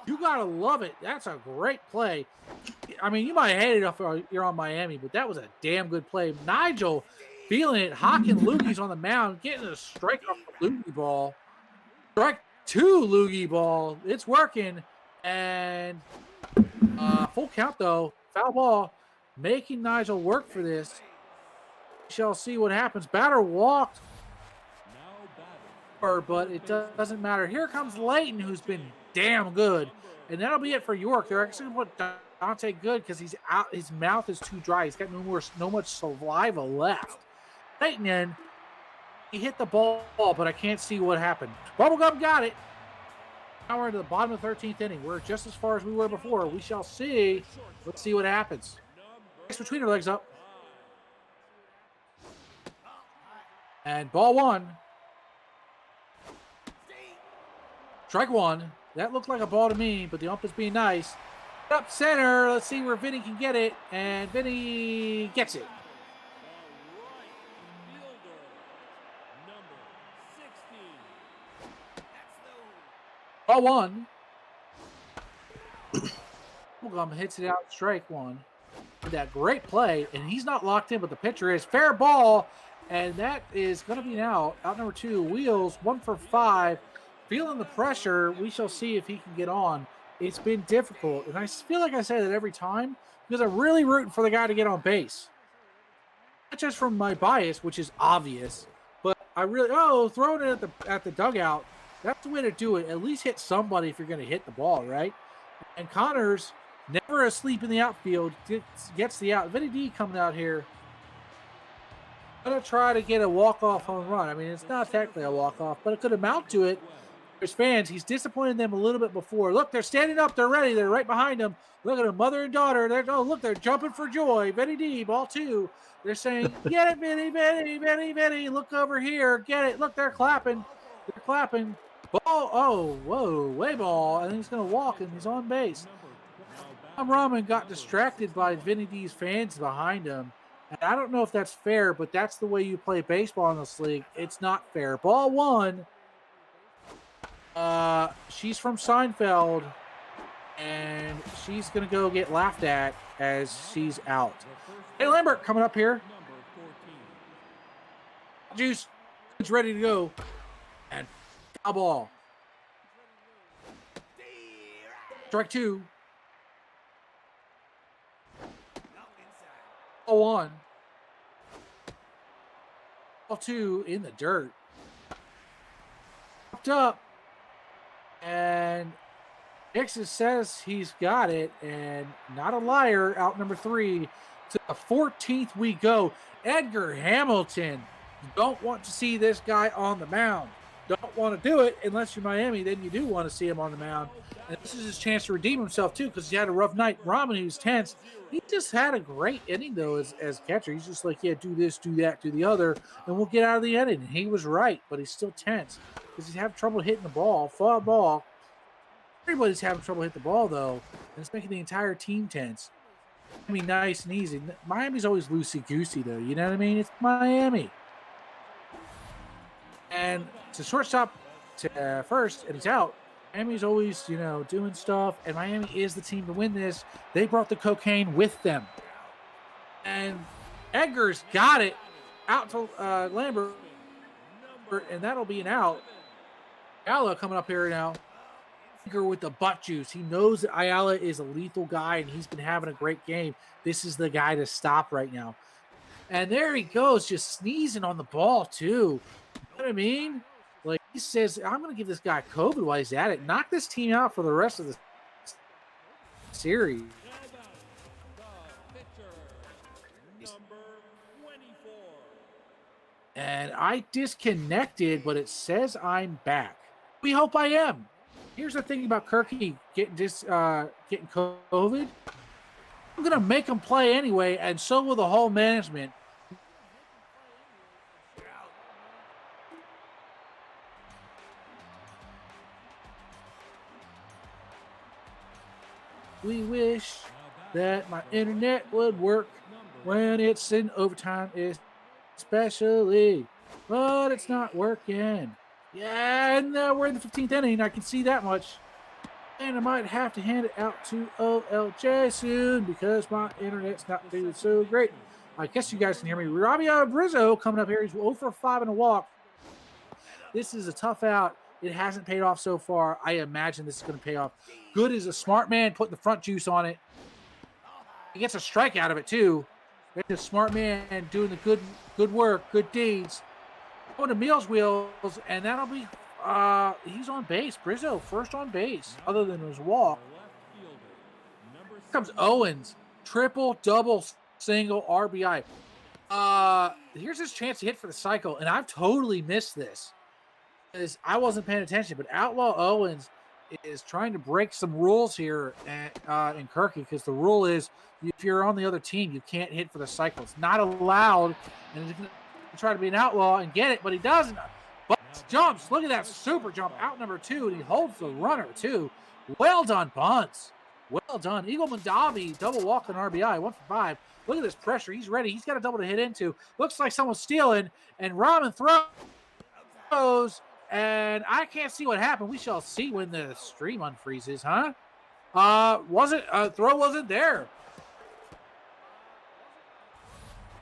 You got to love it. That's a great play. I mean, you might hate it if you're on Miami, but that was a damn good play. Nigel feeling it. Hawking Lugie's on the mound, getting a strike off the Lugie ball. Strike 2 Lugie ball. It's working. And full count, though. Foul ball. Making Nigel work for this. We shall see what happens. Batter walked. But it doesn't matter. Here comes Layton, who's been damn good. And that'll be it for York. They're actually going to put Dante Good because he's out. His mouth is too dry. He's got no much saliva left. Layton in. He hit the ball, but I can't see what happened. Bubblegum got it. Now we're into the bottom of the 13th inning. We're just as far as we were before. We shall see. Let's see what happens. Next between her legs up. And ball 1. Strike 1. That looked like a ball to me, but the ump is being nice. Up center. Let's see where Vinny can get it. And Vinny gets it. Ball 1. Bubblegum hits it out. Strike 1. That great play. And he's not locked in, but the pitcher is. Fair ball. And that is going to be now out number 2. Wheels 1 for 5. Feeling the pressure, we shall see if he can get on. It's been difficult, and I feel like I say that every time because I'm really rooting for the guy to get on base. Not just from my bias, which is obvious, but I really throwing it at the dugout. That's the way to do it. At least hit somebody if you're going to hit the ball, right? And Connors, never asleep in the outfield, gets the out. Vinny D coming out here. Going to try to get a walk-off home run. I mean, it's not technically a walk-off, but it could amount to it. There's fans. He's disappointed them a little bit before. Look, they're standing up. They're ready. They're right behind him. Look at them, mother and daughter. They're jumping for joy. Vinny D, ball 2. They're saying, get it, Vinny, Vinny, Vinny, Vinny. Look over here. Get it. Look, they're clapping. They're clapping. Ball. Way ball. And he's going to walk, and he's on base. Tom Rahman got distracted by Vinny D's fans behind him. And I don't know if that's fair, but that's the way you play baseball in this league. It's not fair. Ball 1. She's from Seinfeld, and she's going to go get laughed at as she's out. Hey, Lambert coming up here. Juice is ready to go. And foul ball. Strike 2. Ball 1. Ball 2 in the dirt. Popped up. And Dixon says he's got it, and not a liar, out number 3. To the 14th we go. Edgar Hamilton. You don't want to see this guy on the mound. Don't want to do it unless you're Miami. Then you do want to see him on the mound. And this is his chance to redeem himself, too, because he had a rough night. Rahman, he was tense. He just had a great inning, though, as catcher. He's just like, yeah, do this, do that, do the other, and we'll get out of the inning. And he was right, but he's still tense because he's having trouble hitting the ball. Foul ball. Everybody's having trouble hitting the ball, though, and it's making the entire team tense. I mean, nice and easy. Miami's always loosey-goosey, though. You know what I mean? It's Miami. And to shortstop to first, and it's out. Miami's always, doing stuff, and Miami is the team to win this. They brought the cocaine with them. And Edgar's got it out to Lambert, and that'll be an out. Ayala coming up here now. Edgar with the butt juice. He knows that Ayala is a lethal guy, and he's been having a great game. This is the guy to stop right now. And there he goes, just sneezing on the ball, too. You know what I mean? Like, he says, I'm going to give this guy COVID while he's at it. Knock this team out for the rest of the series. And I disconnected, but it says I'm back. We hope I am. Here's the thing about Kirky getting COVID. I'm going to make him play anyway, and so will the whole management. We wish that my internet would work when it's in overtime, especially, but it's not working. Yeah, and we're in the 15th inning. I can see that much. And I might have to hand it out to OLJ soon because my internet's not doing so great. I guess you guys can hear me. Rosario Brizzo coming up here. He's 0 for 5 in a walk. This is a tough out. It hasn't paid off so far. I imagine this is going to pay off. Good is a smart man putting the front juice on it. He gets a strike out of it, too. It's a smart man doing the good work, good deeds. Going to Meals Wheels, and that'll be, he's on base. Brizzo, first on base, other than his walk. Here comes Owens. Triple, double, single, RBI. Here's his chance to hit for the cycle, and I've totally missed this. I wasn't paying attention, but Outlaw Owens is trying to break some rules here in Kirky, because the rule is if you're on the other team, you can't hit for the cycle. It's not allowed, and he's going to try to be an outlaw and get it, but he doesn't. But jumps. Look at that super jump. Out number 2, and he holds the runner, too. Well done, Bunts. Well done. Eagle Mandavi, double walk on RBI, 1 for 5. Look at this pressure. He's ready. He's got a double to hit into. Looks like someone's stealing, and Rahman throws. And I can't see what happened. We shall see when the stream unfreezes, huh? Throw wasn't there.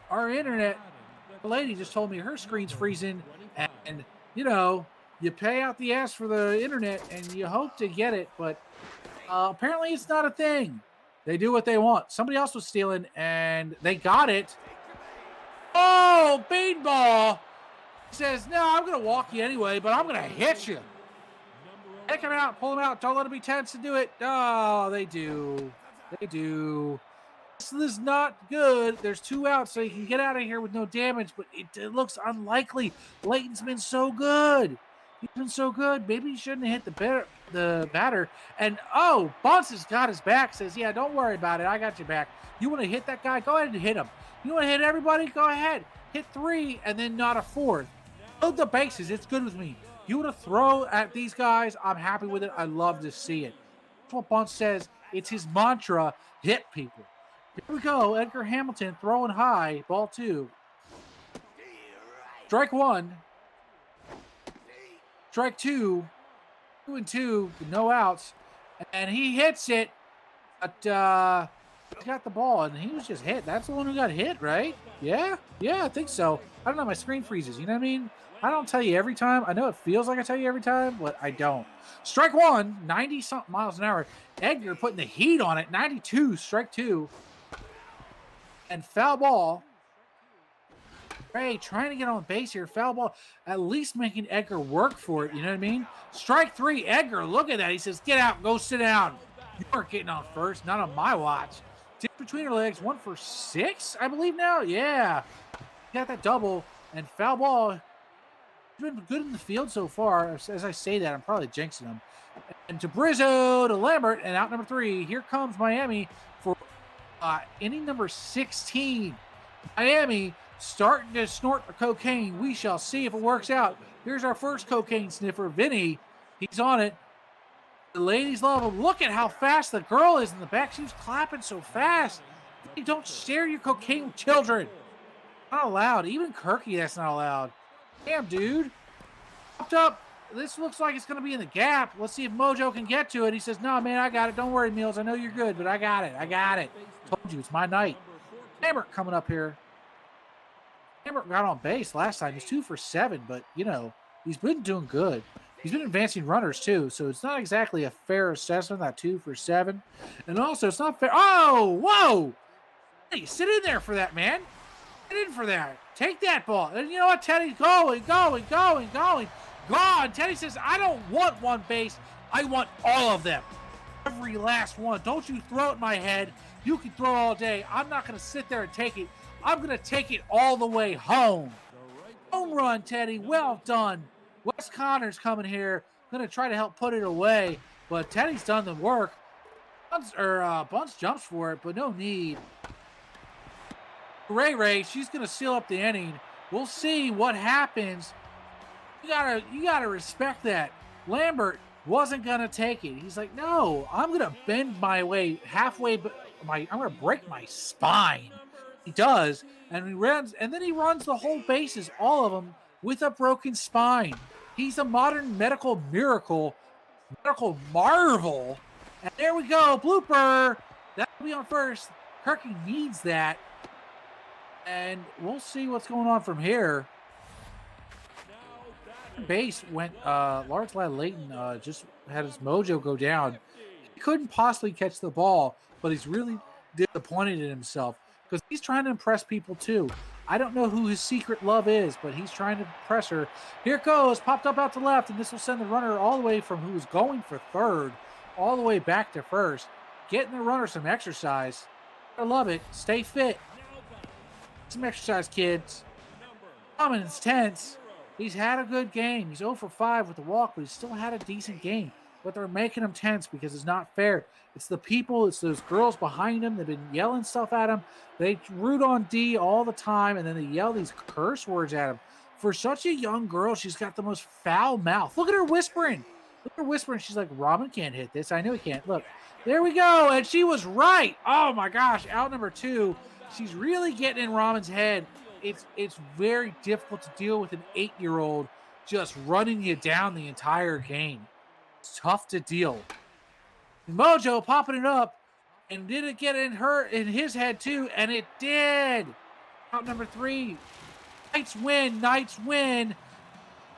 Our internet, the lady just told me her screen's freezing, and you pay out the ass for the internet and you hope to get it, but apparently it's not a thing. They do what they want. Somebody else was stealing and they got it. Oh, beanball. Says, no, I'm going to walk you anyway, but I'm going to hit you. Take him out, pull him out. Don't let him be tense to do it. Oh, they do. They do. This is not good. There's 2 outs, so you can get out of here with no damage, but it looks unlikely. Layton's been so good. He's been so good. Maybe he shouldn't have hit the batter. And, Bunce has got his back. Says, yeah, don't worry about it. I got your back. You want to hit that guy? Go ahead and hit him. You want to hit everybody? Go ahead. Hit 3 and then not a 4th. Load the bases. It's good with me. You want to throw at these guys? I'm happy with it. I love to see it. That's what Bunce says. It's his mantra. Hit people. Here we go. Edgar Hamilton throwing high. Ball 2. Strike 1. Strike 2. 2 and 2. No outs. And he hits it. But he got the ball, and he was just hit. That's the one who got hit, right? Yeah? Yeah, I think so. I don't know. My screen freezes. You know what I mean? I don't tell you every time. I know it feels like I tell you every time, but I don't. Strike 1, 90-something miles an hour. Edgar putting the heat on it. 92, strike 2. And foul ball. Ray trying to get on base here. Foul ball, at least making Edgar work for it. You know what I mean? Strike 3, Edgar. Look at that. He says, get out, go sit down. You aren't getting on first, not on my watch. Dip between her legs, 1 for 6, I believe now. Yeah. Got that double, and foul ball. He's been good in the field so far. As I say that, I'm probably jinxing him. And to Brizzo, to Lambert, and out number 3. Here comes Miami for inning number 16. Miami starting to snort the cocaine. We shall see if it works out. Here's our first cocaine sniffer, Vinny. He's on it. The ladies love him. Look at how fast the girl is in the back. She's clapping so fast. You don't share your cocaine with children. Not allowed. Even Kirky, that's not allowed. Damn, dude. Popped up. This looks like it's going to be in the gap. Let's see if Mojo can get to it. He says, no, man, I got it. Don't worry, Mills. I know you're good, but I got it. I got it. Told you, it's my night. Lambert coming up here. Lambert got on base last time. He's 2 for 7, but, you know, he's been doing good. He's been advancing runners, too, so it's not exactly a fair assessment, that 2 for 7. And also, it's not fair. Oh, whoa! Hey, sit in there for that, man. Sit in for that. Take that ball. And you know what, Teddy's going. Gone. Teddy says, I don't want one base. I want all of them. Every last one. Don't you throw it in my head. You can throw all day. I'm not going to sit there and take it. I'm going to take it all the way home. Home run, Teddy. Well done. Wes Connor's coming here. Going to try to help put it away. But Teddy's done the work. Bunce jumps for it, but no need. Ray, she's going to seal up the inning. We'll see what happens. You gotta respect that. Lambert wasn't going to take it. He's like, no, I'm going to bend my way halfway. I'm going to break my spine. He does, and then he runs the whole bases, all of them, with a broken spine. He's a modern medical miracle, medical marvel. And there we go, blooper. That'll be on first. Kirky needs that. And we'll see what's going on from here. Base went, Lawrence Ladd Layton just had his mojo go down. He couldn't possibly catch the ball, but he's really disappointed in himself because he's trying to impress people too. I don't know who his secret love is, but he's trying to impress her. Here it goes, popped up out to left, and this will send the runner all the way from who was going for third all the way back to first. Getting the runner some exercise. I love it. Stay fit. Some exercise, kids. Cummins tense. He's had a good game. He's 0 for 5 with the walk, but he's still had a decent game. But they're making him tense because it's not fair. It's the people, it's those girls behind him. They've been yelling stuff at him. They root on D all the time, and then they yell these curse words at him. For such a young girl, she's got the most foul mouth. Look at her whispering. Look at her whispering. She's like, Robin can't hit this. I know he can't. Look, there we go. And she was right. Oh, my gosh. Out number 2. She's really getting in Robin's head. It's very difficult to deal with an 8-year-old just running you down the entire game. It's tough to deal. Mojo popping it up, and did it get in his head too? And it did. Out number 3. Knights win.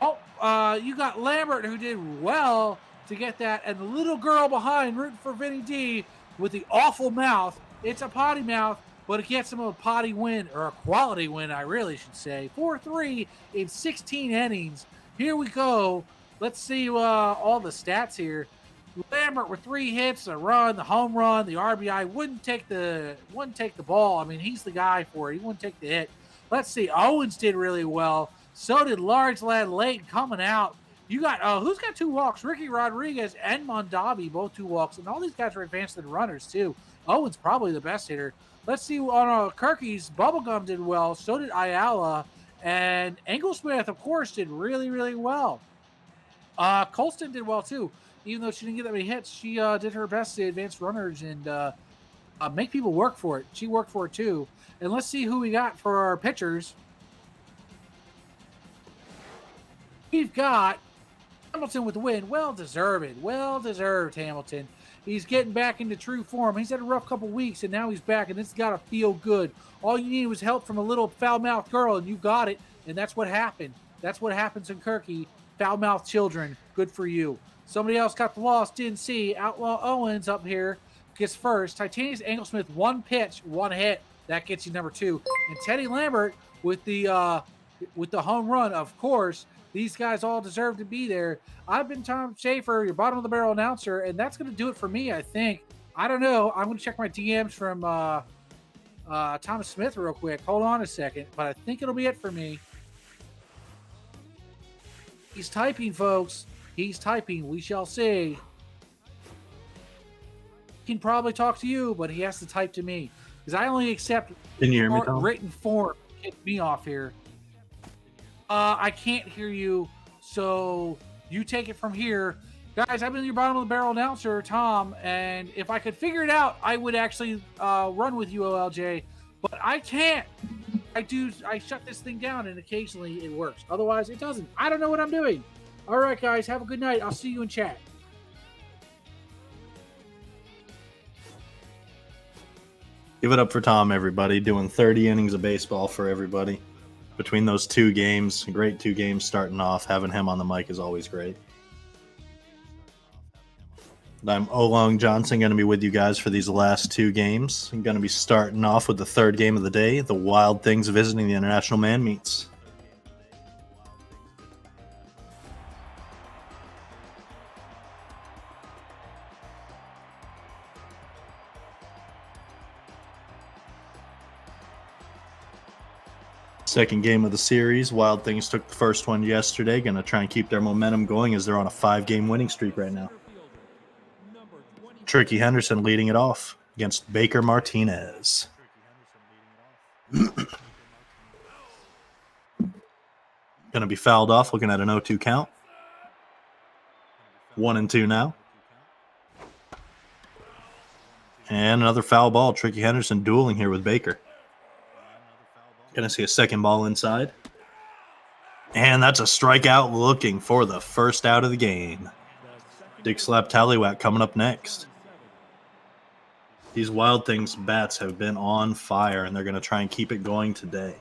Oh, you got Lambert who did well to get that, and the little girl behind rooting for Vinny D with the awful mouth. It's a potty mouth. But it gets him a potty win, or a quality win, I really should say. 4-3 in 16 innings. Here we go. Let's see all the stats here. Lambert with 3 hits, a run, the home run, the RBI. Wouldn't take the ball. I mean, he's the guy for it. He wouldn't take the hit. Let's see. Owens did really well. So did Lawrence Ladd Layton coming out. You got who's got 2 walks? Ricky Rodriguez and Mondavi, both 2 walks. And all these guys are advanced runners, too. Owens probably the best hitter. Let's see on Kirky's. Bubblegum did well. So did Ayala. And Englesmith, of course, did really, really well. Colston did well, too. Even though she didn't get that many hits, she did her best to advance runners and make people work for it. She worked for it, too. And let's see who we got for our pitchers. We've got Hamilton with the win. Well-deserved, Hamilton. He's getting back into true form. He's had a rough couple weeks, and now he's back, and it's got to feel good. All you need was help from a little foul-mouthed girl, and you got it, and that's what happened. That's what happens in Kirky. Foul-mouthed children. Good for you. Somebody else got the loss. Didn't see. Outlaw Owens up here gets first. Titanius Englesmith, 1 pitch, 1 hit. That gets you number 2. And Teddy Lambert with the home run, of course. These guys all deserve to be there. I've been Tom Schaefer, your bottom of the barrel announcer, and that's going to do it for me, I think. I don't know. I'm going to check my DMs from Thomas Smith real quick. Hold on a second, but I think it'll be it for me. He's typing, folks. He's typing. We shall see. He can probably talk to you, but he has to type to me because I only accept written form. Get me off here. I can't hear you, so you take it from here. Guys, I've been your bottom of the barrel announcer, Tom, and if I could figure it out, I would actually run with you, OLJ, but I can't. I shut this thing down, and occasionally it works. Otherwise, it doesn't. I don't know what I'm doing. All right, guys, have a good night. I'll see you in chat. Give it up for Tom, everybody, doing 30 innings of baseball for everybody. Between those 2 games, great 2 games starting off. Having him on the mic is always great. I'm Olong Johnson, going to be with you guys for these last 2 games. I'm going to be starting off with the 3rd game of the day, the Wild Things visiting the International Man Meets. Second game of the series. Wild Things took the first one yesterday. Going to try and keep their momentum going as they're on a 5-game winning streak right now. Tricky Henderson leading it off against Baker Martinez. Going to be fouled off, looking at an 0-2 count. 1-2 now. And another foul ball. Tricky Henderson dueling here with Baker. Going to see a second ball inside. And that's a strikeout looking for the first out of the game. Dick Slap Tallywhack coming up next. These Wild Things bats have been on fire, and they're going to try and keep it going today.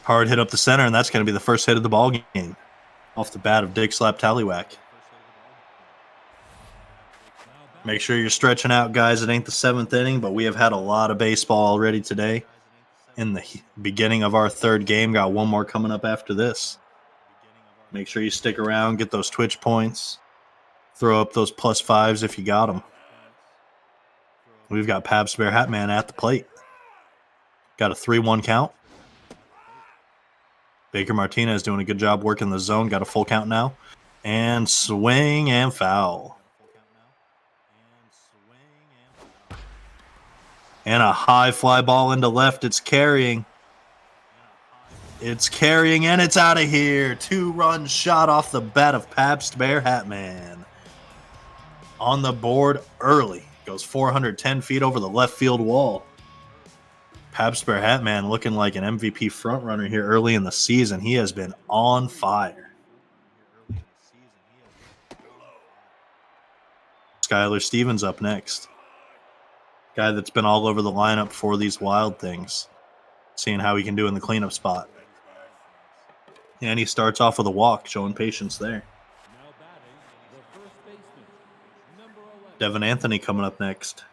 Hard hit up the center, and that's going to be the first hit of the ball game off the bat of Dick Slap Tallywhack. Make sure you're stretching out, guys. It ain't the 7th inning, but we have had a lot of baseball already today. In the beginning of our 3rd game, got one more coming up after this. Make sure you stick around, get those Twitch points. Throw up those +5s if you got them. We've got Pabst Bear Hatman at the plate. Got a 3-1 count. Baker Martinez doing a good job working the zone. Got a full count now. And swing and foul. And a high fly ball into left. It's carrying. It's carrying, and it's out of here. 2-run shot off the bat of Pabst Bear Hatman. On the board early. Goes 410 feet over the left field wall. Pabst Bear Hatman looking like an MVP frontrunner here early in the season. He has been on fire. Skyler Stevens up next. Guy that's been all over the lineup for these Wild Things. Seeing how he can do in the cleanup spot. And he starts off with a walk, showing patience there. Devin Anthony coming up next.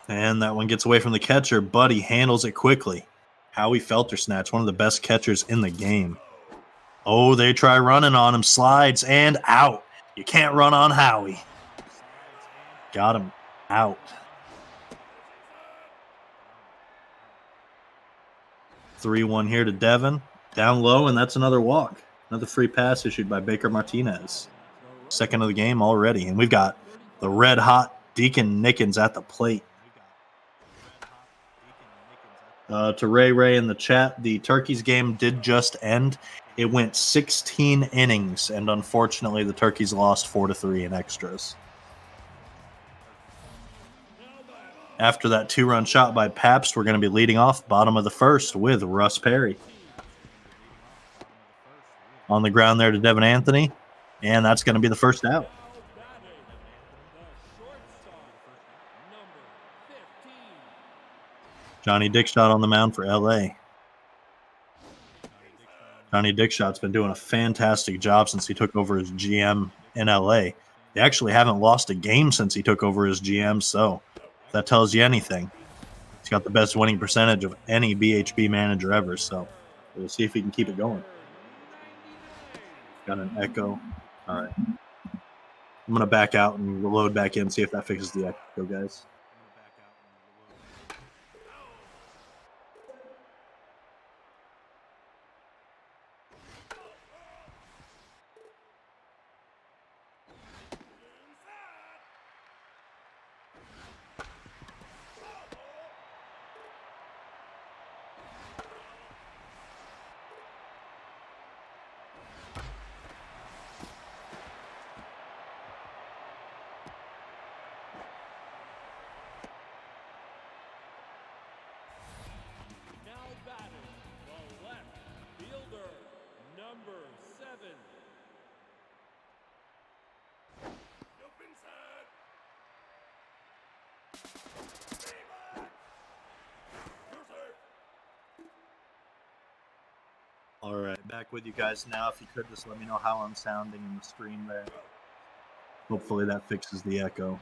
And that one gets away from the catcher, but he handles it quickly. Howie Feltersnatch, one of the best catchers in the game. Oh, they try running on him. Slides and out. You can't run on Howie. Got him out. 3-1 here to Devin. Down low, and that's another walk. Another free pass issued by Baker Martinez. Second of the game already. And we've got the red-hot Deacon Nickens at the plate. To Ray in the chat, the Turkeys game did just end. It went 16 innings, and unfortunately the Turkeys lost 4-3 in extras. After that 2-run shot by Pabst, we're going to be leading off bottom of the first with Russ Perry. On the ground there to Devin Anthony, and that's going to be the first out. Johnny Dickshot on the mound for LA. Johnny Dickshot's been doing a fantastic job since he took over as GM in LA. They actually haven't lost a game since he took over as GM, so if that tells you anything. He's got the best winning percentage of any BHB manager ever, so we'll see if he can keep it going. Got an echo. All right. I'm going to back out and load back in, see if that fixes the echo, guys. Now batting, the left fielder, number 7. Jump inside. You're safe. All right, back with you guys now. If you could just let me know how I'm sounding in the stream there. Hopefully that fixes the echo.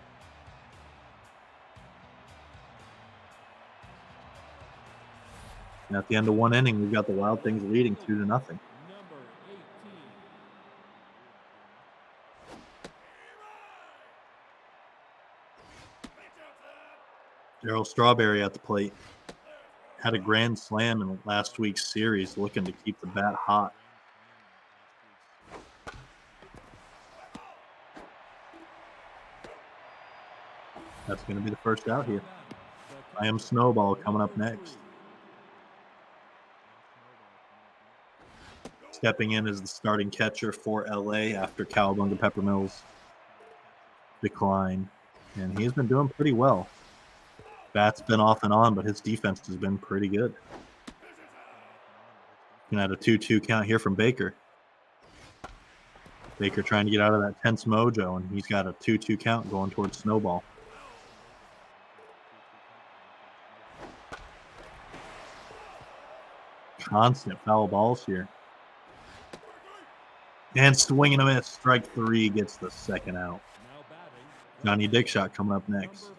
And at the end of one inning, we've got the Wild Things leading 2-0. Number 18. Darryl Strawberry at the plate. Had a grand slam in last week's series, looking to keep the bat hot. That's going to be the first out here. I am Snowball coming up next. Stepping in as the starting catcher for LA after Cowabunga Peppermill's decline. And he's been doing pretty well. Bat's been off and on, but his defense has been pretty good. Looking at a 2-2 count here from Baker. Baker trying to get out of that tense mojo, and he's got a 2-2 count going towards Snowball. Constant foul balls here. And swinging a miss. Strike 3 gets the second out. Now batting, Johnny Dickshot coming up next.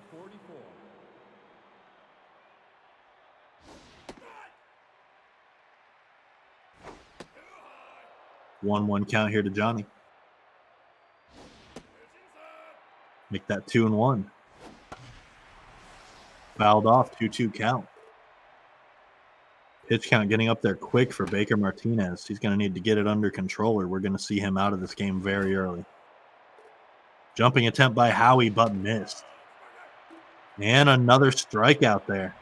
number 44. 1-1 count here to Johnny. Make that 2-1. Fouled off, 2-2 count. Pitch count getting up there quick for Baker Martinez. He's going to need to get it under control, or we're going to see him out of this game very early. Jumping attempt by Howie, but missed. And another strikeout there.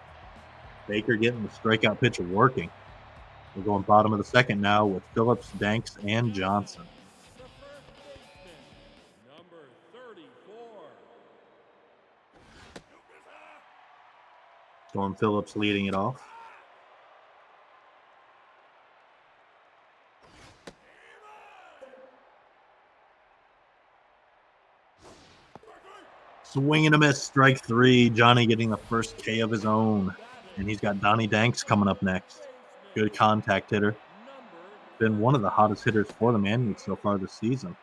Baker getting the strikeout pitch working. We're going bottom of the second now with Phillips, Danks, and Johnson. The first baseman, number 34. Storm Phillips leading it off. Swing and a miss, strike 3. Johnny getting the first K of his own. And he's got Donnie Danks coming up next. Good contact hitter. Been one of the hottest hitters for the Man League so far this season.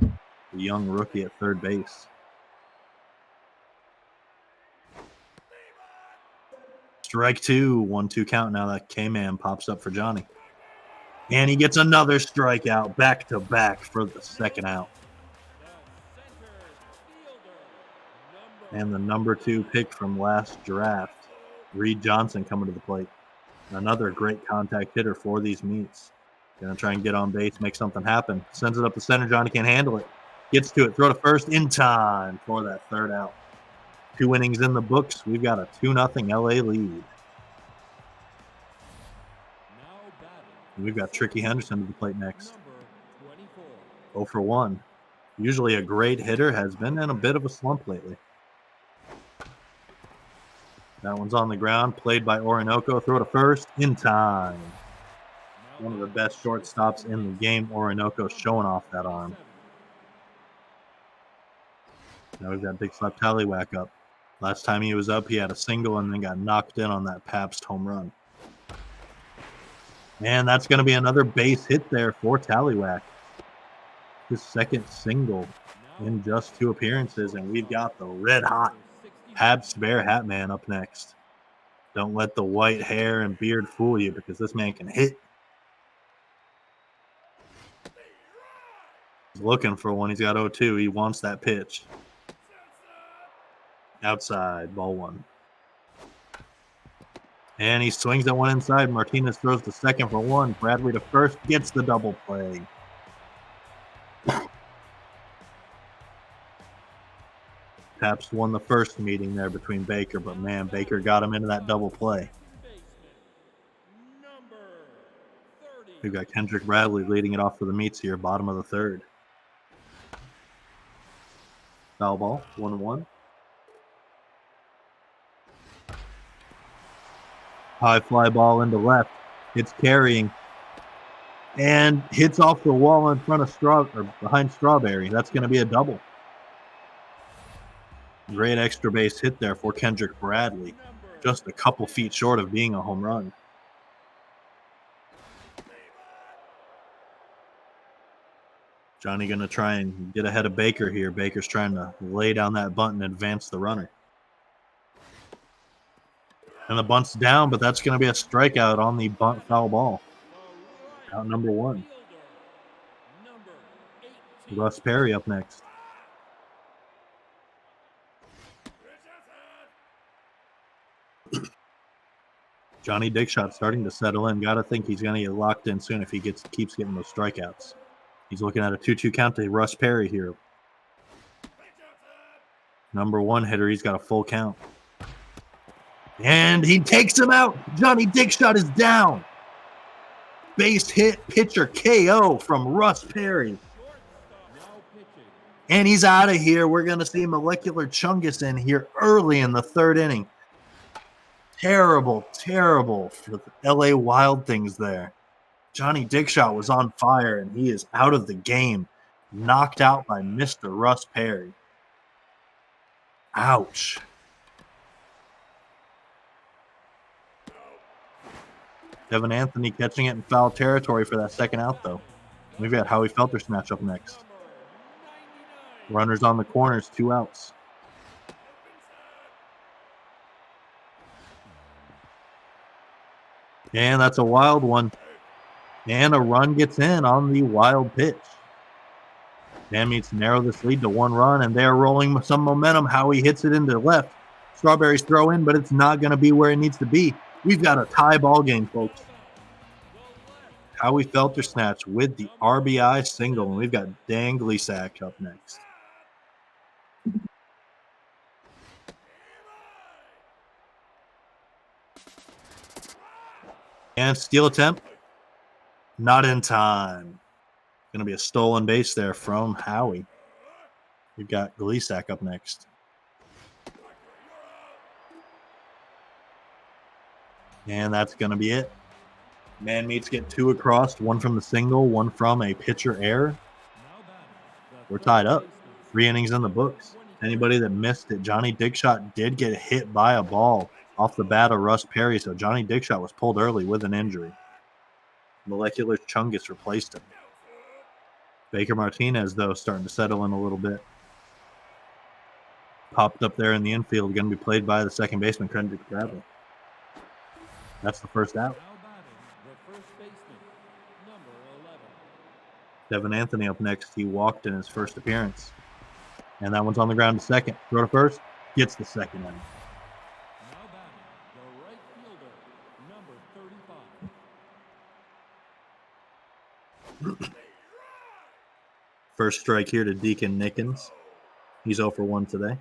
The young rookie at third base. Strike 2. 1-2 count. Now that K-Man pops up for Johnny. And he gets another strikeout back-to-back for the second out. And the number 2 pick from last draft, Reed Johnson, coming to the plate. Another great contact hitter for these meets. Going to try and get on base, make something happen. Sends it up the center. Johnny can't handle it. Gets to it. Throw to first in time for that third out. 2 innings in the books. We've got a 2-0 LA lead. We've got Tricky Henderson to the plate next. 0 for 1. Usually a great hitter, has been in a bit of a slump lately. That one's on the ground, played by Orinoco. Throw to first in time. One of the best shortstops in the game. Orinoco showing off that arm. Now we've got Big Slap Tallywhack up. Last time he was up, he had a single and then got knocked in on that Pabst home run. And that's going to be another base hit there for Tallywhack. His second single in just 2 appearances, and we've got the red-hot Pabst Bear Hat Man up next. Don't let the white hair and beard fool you, because this man can hit. He's looking for one. He's got 0-2. He wants that pitch. Outside, ball 1. And he swings that one inside. Martinez throws to second for 1. Bradley to first, gets the double play. Pabst won the first meeting there between Baker, but man, Baker got him into that double play. We've got Kendrick Bradley leading it off for the Meats here, bottom of the 3rd. Foul ball, 1-1. High fly ball into left. It's carrying and hits off the wall in front of behind Strawberry. That's going to be a double. Great extra base hit there for Kendrick Bradley. Just a couple feet short of being a home run. Johnny going to try and get ahead of Baker here. Baker's trying to lay down that bunt and advance the runner. And the bunt's down, but that's going to be a strikeout on the bunt foul ball. Out number 1. Russ Perry up next. Johnny Dickshot starting to settle in. Got to think he's going to get locked in soon if he keeps getting those strikeouts. He's looking at a 2-2 count to Russ Perry here. Number 1 hitter, he's got a full count. And he takes him out. Johnny Dickshot is down. Base hit, pitcher KO from Russ Perry. And he's out of here. We're going to see Molecular Chungus in here early in the 3rd inning. Terrible, terrible for the LA Wild Things there. Johnny Dickshot was on fire, and he is out of the game. Knocked out by Mr. Russ Perry. Ouch. Devin Anthony catching it in foul territory for that second out, though. We've got Howie Felter's match up next. Runners on the corners, 2 outs. And that's a wild one. And a run gets in on the wild pitch. Dan needs to narrow this lead to 1 run, and they're rolling with some momentum. Howie hits it into left. Strawberries throw in, but it's not going to be where it needs to be. We've got a tie ball game, folks. Howie Felter snatch with the RBI single, and we've got Dan Gleasack up next. And steal attempt. Not in time. Going to be a stolen base there from Howie. We've got Gleasack up next. And that's going to be it. Man meets get 2 across, 1 from the single, 1 from a pitcher error. We're tied up. 3 innings in the books. Anybody that missed it, Johnny Dickshot did get hit by a ball off the bat of Russ Perry, so Johnny Dickshot was pulled early with an injury. Molecular Chungus replaced him. Baker Martinez, though, starting to settle in a little bit. Popped up there in the infield, going to be played by the second baseman, Kendrick Bradley. That's the first out. Devin Anthony up next. He walked in his first appearance. And that one's on the ground to second. Throw to first. Gets the second out. First strike here to Deacon Nickens. He's 0 for 1 today.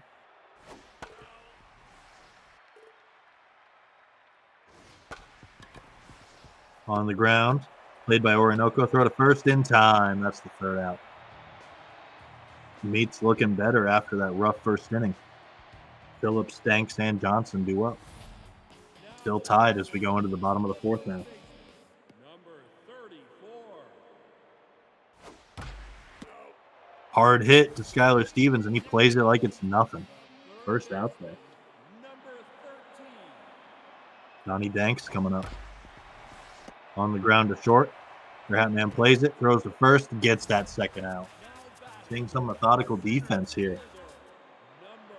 On the ground, played by Orinoco. Throw to first in time. That's the 3rd out. Meats looking better after that rough first inning. Phillips, Stanks, and Johnson do up. Still tied as we go into the bottom of the 4th now. Hard hit to Skyler Stevens, and he plays it like it's nothing. First out there. Donnie Danks coming up. On the ground to short. Your hat man plays it, throws to first, gets that second out. Seeing some methodical defense here. Number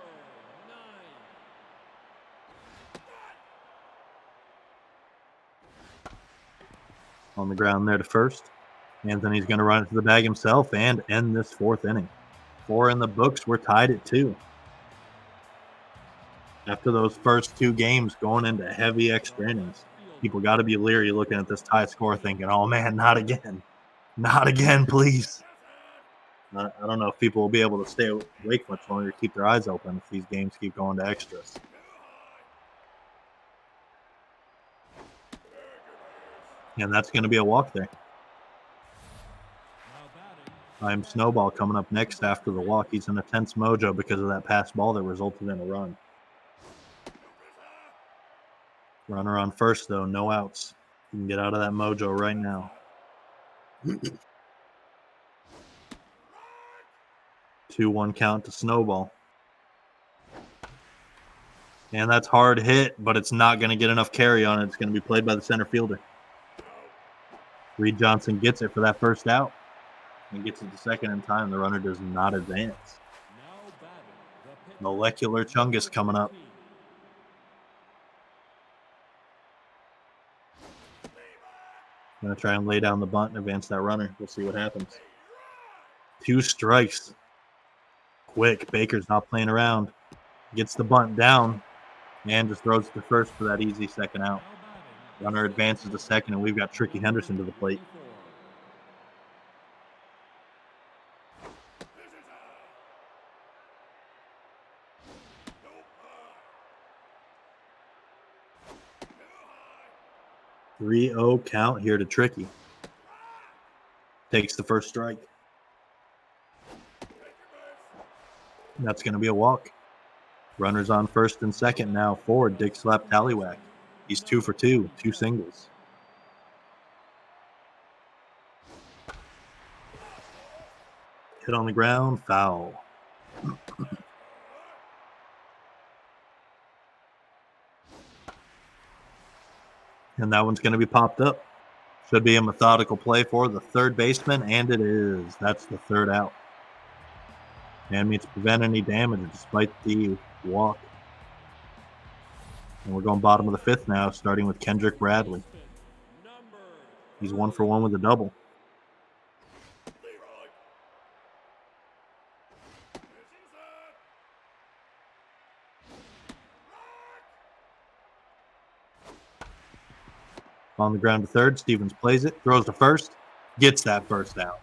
9. On the ground there to first. Anthony's going to run it to the bag himself and end this 4th inning. 4 in the books. We're tied at 2. After those first 2 games going into heavy extra innings, people got to be leery looking at this tie score thinking, oh, man, not again. Not again, please. I don't know if people will be able to stay awake much longer, keep their eyes open if these games keep going to extras. And that's going to be a walk there. I'm Snowball coming up next after the walk. He's in a tense mojo because of that pass ball that resulted in a run. Runner on first, though. No outs. You can get out of that mojo right now. 2-1 count to Snowball. And that's hard hit, but it's not going to get enough carry on it. It's going to be played by the center fielder. Reed Johnson gets it for that first out and gets it to second in time. The runner does not advance. Molecular Chungus coming up. Going to try and lay down the bunt and advance that runner. We'll see what happens. 2 strikes. Quick. Baker's not playing around. Gets the bunt down and just throws it to first for that easy second out. Runner advances to second, and we've got Tricky Henderson to the plate. "3-0 count here to Tricky. Takes the first strike. That's going to be a walk. Runners on first and second now for Dick Slap Tallywhack. He's 2 for 2, 2 singles. Hit on the ground, foul. And that one's going to be popped up. Should be a methodical play for the third baseman, and it is. That's the 3rd out. Man means to prevent any damage despite the walk. And we're going bottom of the 5th now, starting with Kendrick Bradley. He's 1 for 1 with a double. On the ground to third, Stevens plays it, throws to first, gets that first out.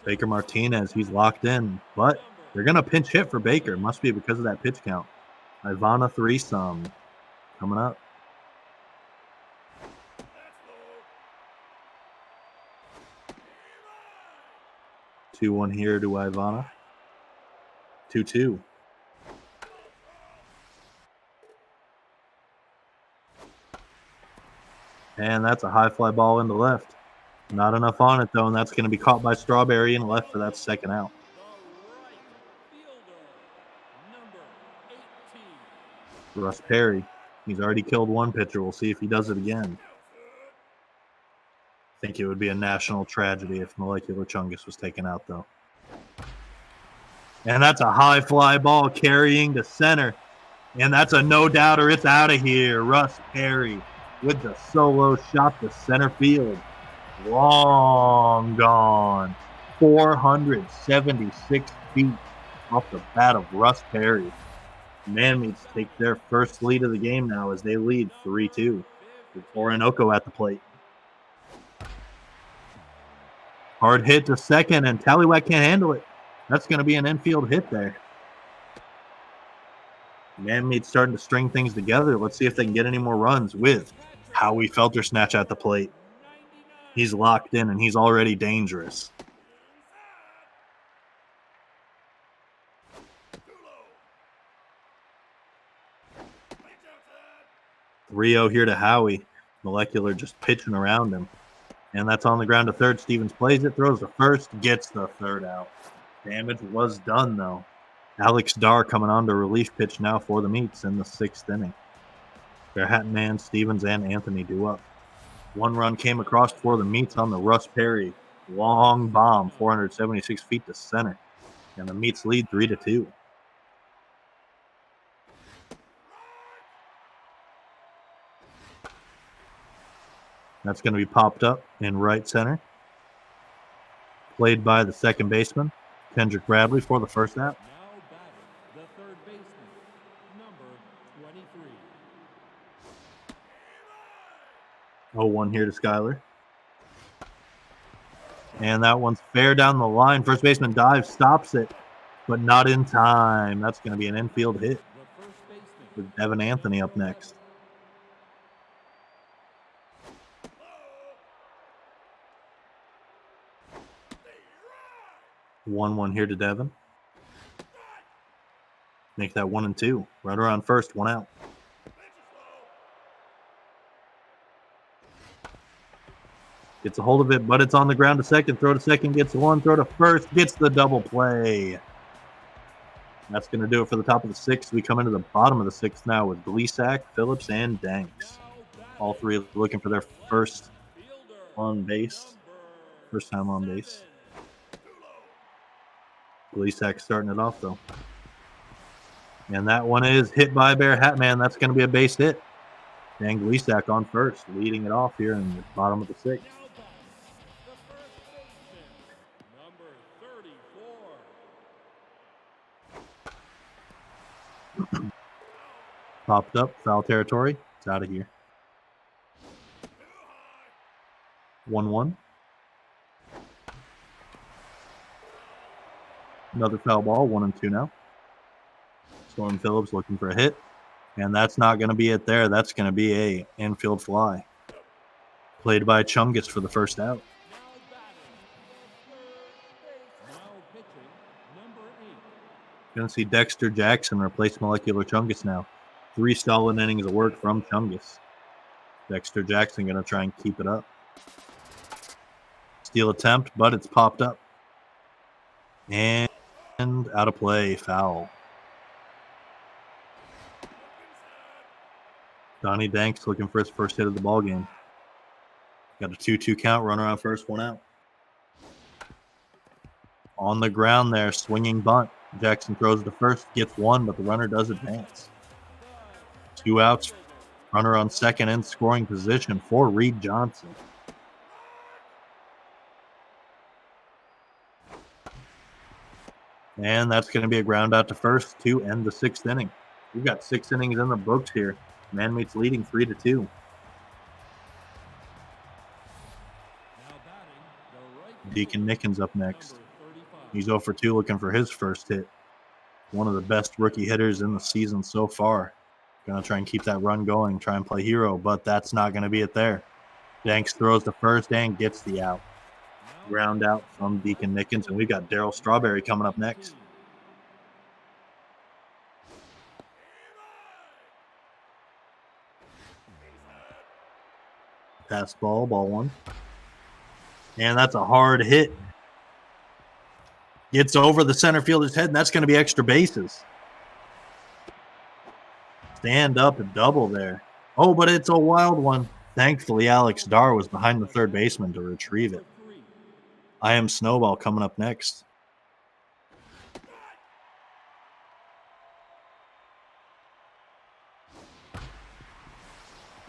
Baker Martinez, he's locked in, but they're going to pinch hit for Baker. Must be because of that pitch count. Ivana threesome coming up. Two-one here to Ivana. 2-2. And that's a high fly ball into left. Not enough on it, though, and that's going to be caught by Strawberry in left for that second out. Russ Perry. He's already killed one pitcher. We'll see if he does it again. I think it would be a national tragedy if Molecular Chungus was taken out, though. And that's a high fly ball carrying to center. And that's a no-doubter. It's out of here. Russ Perry with the solo shot to center field. Long gone. 476 feet off the bat of Russ Perry. Manmeats take their first lead of the game now as they lead 3-2 with Orinoco at the plate. Hard hit to second, and Tallywhack can't handle it. That's going to be an infield hit there. Manmeats starting to string things together. Let's see if they can get any more runs with Howie Feltersnatch at the plate. He's locked in, and he's already dangerous. Rio here to Howie. Molecular just pitching around him. And that's on the ground to third. Stevens plays it, throws to first, gets the third out. Damage was done, though. Alex Dar coming on to relief pitch now for the Meats in the 6th inning. Man, Stevens, and Anthony do up. One run came across for the Meats on the Russ Perry Long bomb, 476 feet to center. And the Meats lead 3-2. That's going to be popped up in right center. Played by the second baseman, Kendrick Bradley, for the first out. Now batting, the third baseman, number 23. 0-1 here to Skyler. And that one's fair down the line. First baseman dives, stops it, but not in time. That's going to be an infield hit The first baseman, with Devin Anthony up next. 1-1 here to Devin. Make that 1-2. Right around first, one out. Gets a hold of it, but it's on the ground to second. Throw to second, gets one. Throw to first, gets the double play. That's going to do it for the top of the sixth. We come into the bottom of the sixth now with Gleasack, Phillips, and Danks. All three looking for their first on base. First time on base. Gleasack starting it off, though. And that one is hit by Bear Hatman. That's going to be a base hit. Dan Gleasack on first, leading it off here in the bottom of the sixth. Popped up, foul territory. It's out of here. 1-1. Another foul ball, 1-2 now. Storm Phillips looking for a hit. And that's not going to be it there. That's going to be a infield fly. Played by Chungus for the first out. Going to see Dexter Jackson replace Molecular Chungus now. 3 solid innings of work from Chungus. Dexter Jackson going to try and keep it up. Steal attempt, but it's popped up. And out of play, foul. Donnie Danks looking for his first hit of the ball game. Got a 2-2 count, runner on first, one out. On the ground there, swinging bunt. Jackson throws to first, gets one, but the runner does advance. 2 outs, runner on second in scoring position for Reed Johnson. And that's going to be a ground out to first to end the 6th inning. We've got 6 innings in the books here. Man Meats leading 3-2. Deacon Nickens up next. He's 0 for 2 looking for his first hit. One of the best rookie hitters in the season so far. Going to try and keep that run going, try and play hero, but that's not going to be it there. Danks throws to first and gets the out. Ground out from Deacon Nickens, and we've got Darryl Strawberry coming up next. Pass ball, ball one. And that's a hard hit. Gets over the center fielder's head, and that's going to be extra bases. Stand up and double there. Oh, but it's a wild one. Thankfully, Alex Dar was behind the third baseman to retrieve it. I Am Snowball coming up next.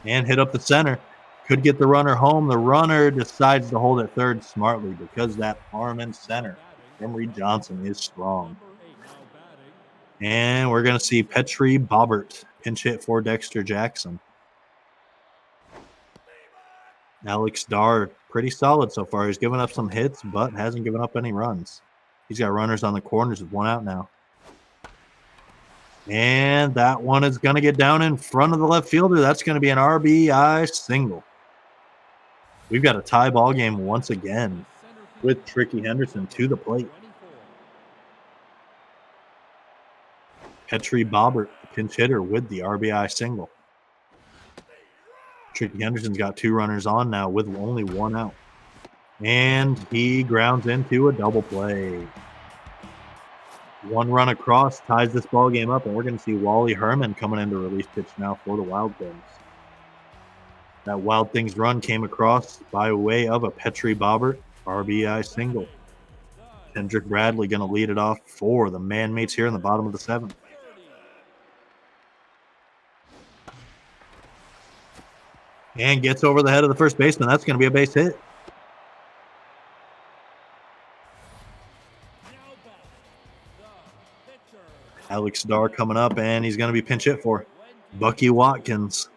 And hit up the center. Could get the runner home. The runner decides to hold it third smartly because that arm in center from Reed Johnson is strong. And we're going to see Petri Bobbert pinch hit for Dexter Jackson. Alex Dar, pretty solid so far. He's given up some hits, but hasn't given up any runs. He's got runners on the corners with 1 out now. And that one is going to get down in front of the left fielder. That's going to be an RBI single. We've got a tie ball game once again with Tricky Henderson to the plate. Petri Bobbert, pinch hitter, with the RBI single. Tricky Henderson's got 2 runners on now with only 1 out. And he grounds into a double play. 1 run across ties this ball game up, and we're going to see Wally Herrmann coming into relief pitch now for the Wild Things. That Wild Things run came across by way of a Petri Bobbert RBI single. Kendrick Bradley going to lead it off for the man-mates here in the bottom of the 7th. And gets over the head of the first baseman. That's going to be a base hit. Alex Starr coming up, and he's going to be pinch hit for Bucky Watkins.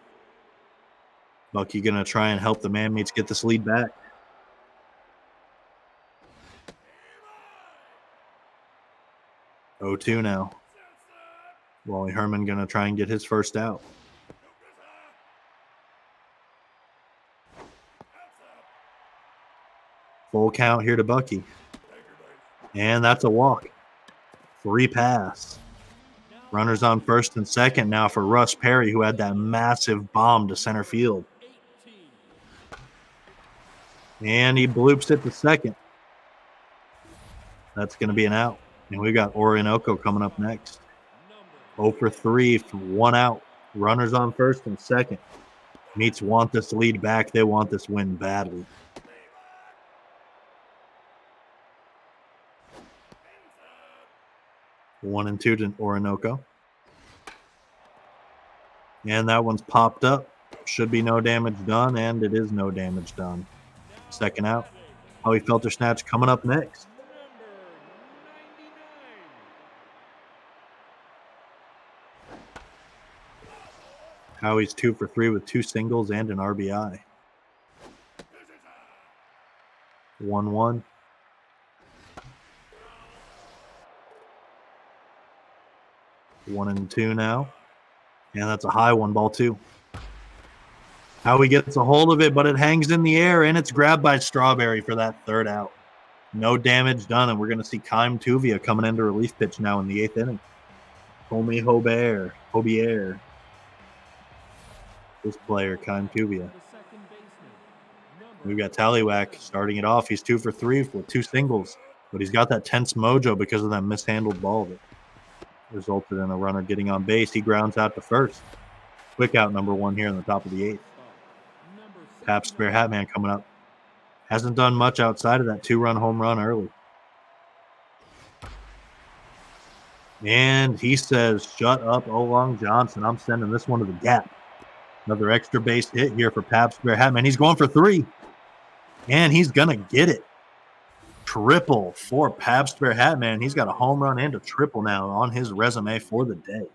Bucky going to try and help the man-mates get this lead back. 0-2 now. Wally Herrmann going to try and get his first out. Full count here to Bucky. And that's a walk. Free pass. Runners on first and second now for Russ Perry, who had that massive bomb to center field. And he bloops it to second. That's going to be an out. And we've got Orinoco coming up next. 0 for 3 for 1 out. Runners on first and second. Meets want this lead back. They want this win badly. 1-2 to Orinoco. And that one's popped up. Should be no damage done, and it is no damage done. Second out. Howie Felter Snatch coming up next. Howie's 2 for 3 with 2 singles and an RBI. 1-1. 1-2 now. And that's a high one, ball 2. Howie gets a hold of it, but it hangs in the air, and it's grabbed by Strawberry for that third out. No damage done, and we're going to see Kime Tuvia coming into relief pitch now in the 8th inning. Homie Hobier. This player, Kime Tuvia. We've got Tallywhack starting it off. He's 2 for 3 with 2 singles, but he's got that tense mojo because of that mishandled ball that resulted in a runner getting on base. He grounds out to first. Quick out number 1 here in the top of the 8th. Pabst Bear Hatman coming up. Hasn't done much outside of that 2-run home run early. And he says, shut up, Olong Johnson. I'm sending this one to the gap. Another extra base hit here for Pabst Bear Hatman. He's going for 3. And he's going to get it. Triple for Pabst Bear Hatman. He's got a home run and a triple now on his resume for the day.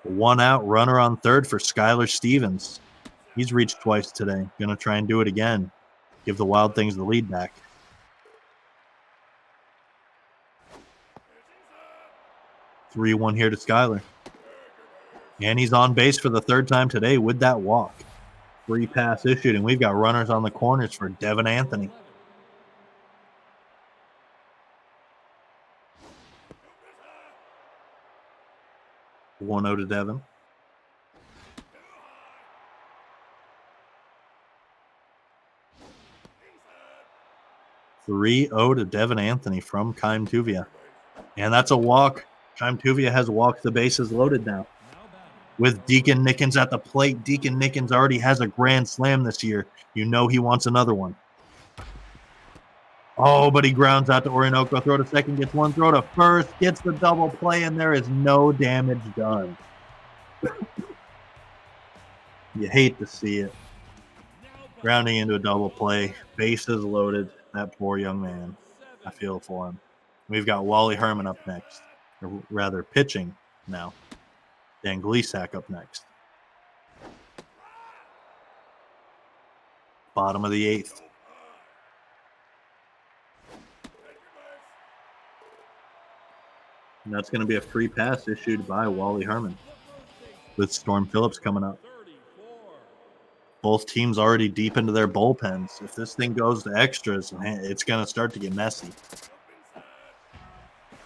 1 out, runner on third for Skyler Stevens. He's reached twice today. Going to try and do it again. Give the Wild Things the lead back. 3-1 here to Skyler. And he's on base for the 3rd time today with that walk. Free pass issued, and we've got runners on the corners for Devin Anthony. One 0 to Devin. 3-0 to Devin Anthony from Kime Tuvia. And that's a walk. Kime Tuvia has walked the bases loaded now. With Deacon Nickens at the plate, Deacon Nickens already has a grand slam this year. You know he wants another one. Oh, but he grounds out to Orinoco. Throw to second, gets one throw to first, gets the double play, and there is no damage done. You hate to see it. Grounding into a double play. Bases loaded. That poor young man. I feel for him. We've got Wally Herrmann up next. Or rather, pitching now. Dan Gleasack up next. Bottom of the 8th. And that's going to be a free pass issued by Wally Herrmann. With Storm Phillips coming up. Both teams already deep into their bullpens. If this thing goes to extras, it's going to start to get messy.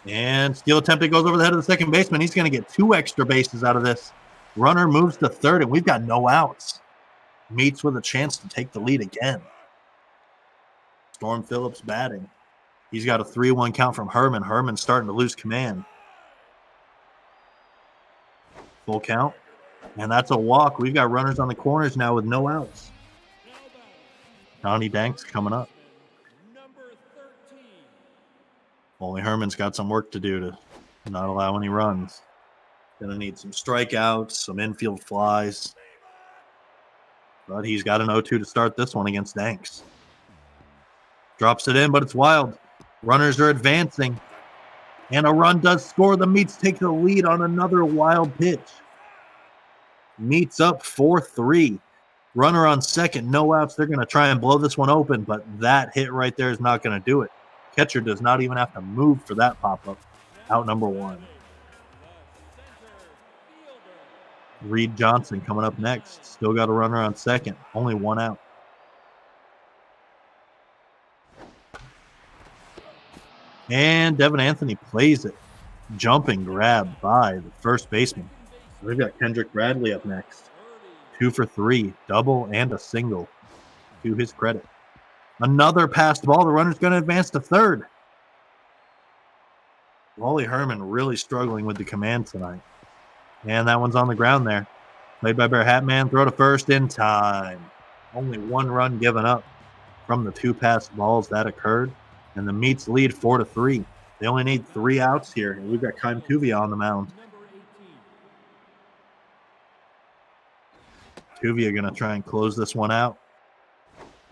And steal attempted goes over the head of the second baseman. He's going to get 2 extra bases out of this. Runner moves to third, and we've got no outs. Meets with a chance to take the lead again. Storm Phillips batting. He's got a 3-1 count from Herrmann. Herrmann's starting to lose command. Full count. And that's a walk. We've got runners on the corners now with no outs. Donnie Danks coming up. Number 13. Wally Herrmann's got some work to do to not allow any runs. Gonna need some strikeouts, some infield flies. But he's got an 0-2 to start this one against Danks. Drops it in, but it's wild. Runners are advancing. And a run does score. The Meats take the lead on another wild pitch. Meats up 4-3. Runner on second, no outs. They're going to try and blow this one open, but that hit right there is not going to do it. Catcher does not even have to move for that pop-up. Out number one. Reed Johnson coming up next. Still got a runner on second. Only one out. And Devin Anthony plays it. Jumping grab by the first baseman. We've got Kendrick Bradley up next. 2 for 3. Double and a single. To his credit. Another passed ball. The runner's going to advance to third. Wally Herrmann really struggling with the command tonight. And that one's on the ground there. Played by Bear Hatman. Throw to first in time. Only one run given up from the two passed balls that occurred. And the Meats lead 4-3. They only need 3 outs here. And we've got Kime Tuvia on the mound. Tuvia going to try and close this one out.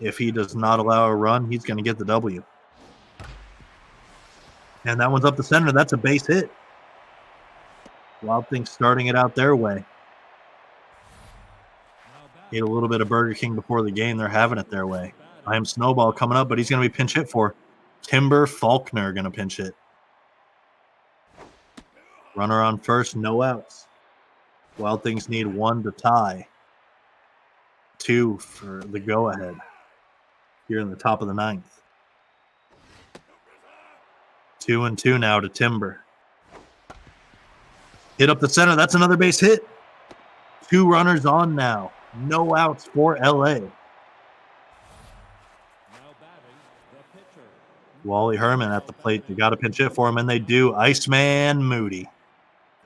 If he does not allow a run, he's going to get the W. And that one's up the center. That's a base hit. Wild Things starting it out their way. Ate a little bit of Burger King before the game. They're having it their way. I am Snowball coming up, but he's going to be pinch hit for. Timber Faulkner going to pinch hit. Runner on first, no outs. Wild Things need 1 to tie. 2 for the go-ahead here in the top of the 9th. 2-2 now to Timber. Hit up the center. That's another base hit. 2 runners on now. No outs for LA. Wally Herrmann at the plate. They got to pinch hit for him, and they do. Iceman Moody.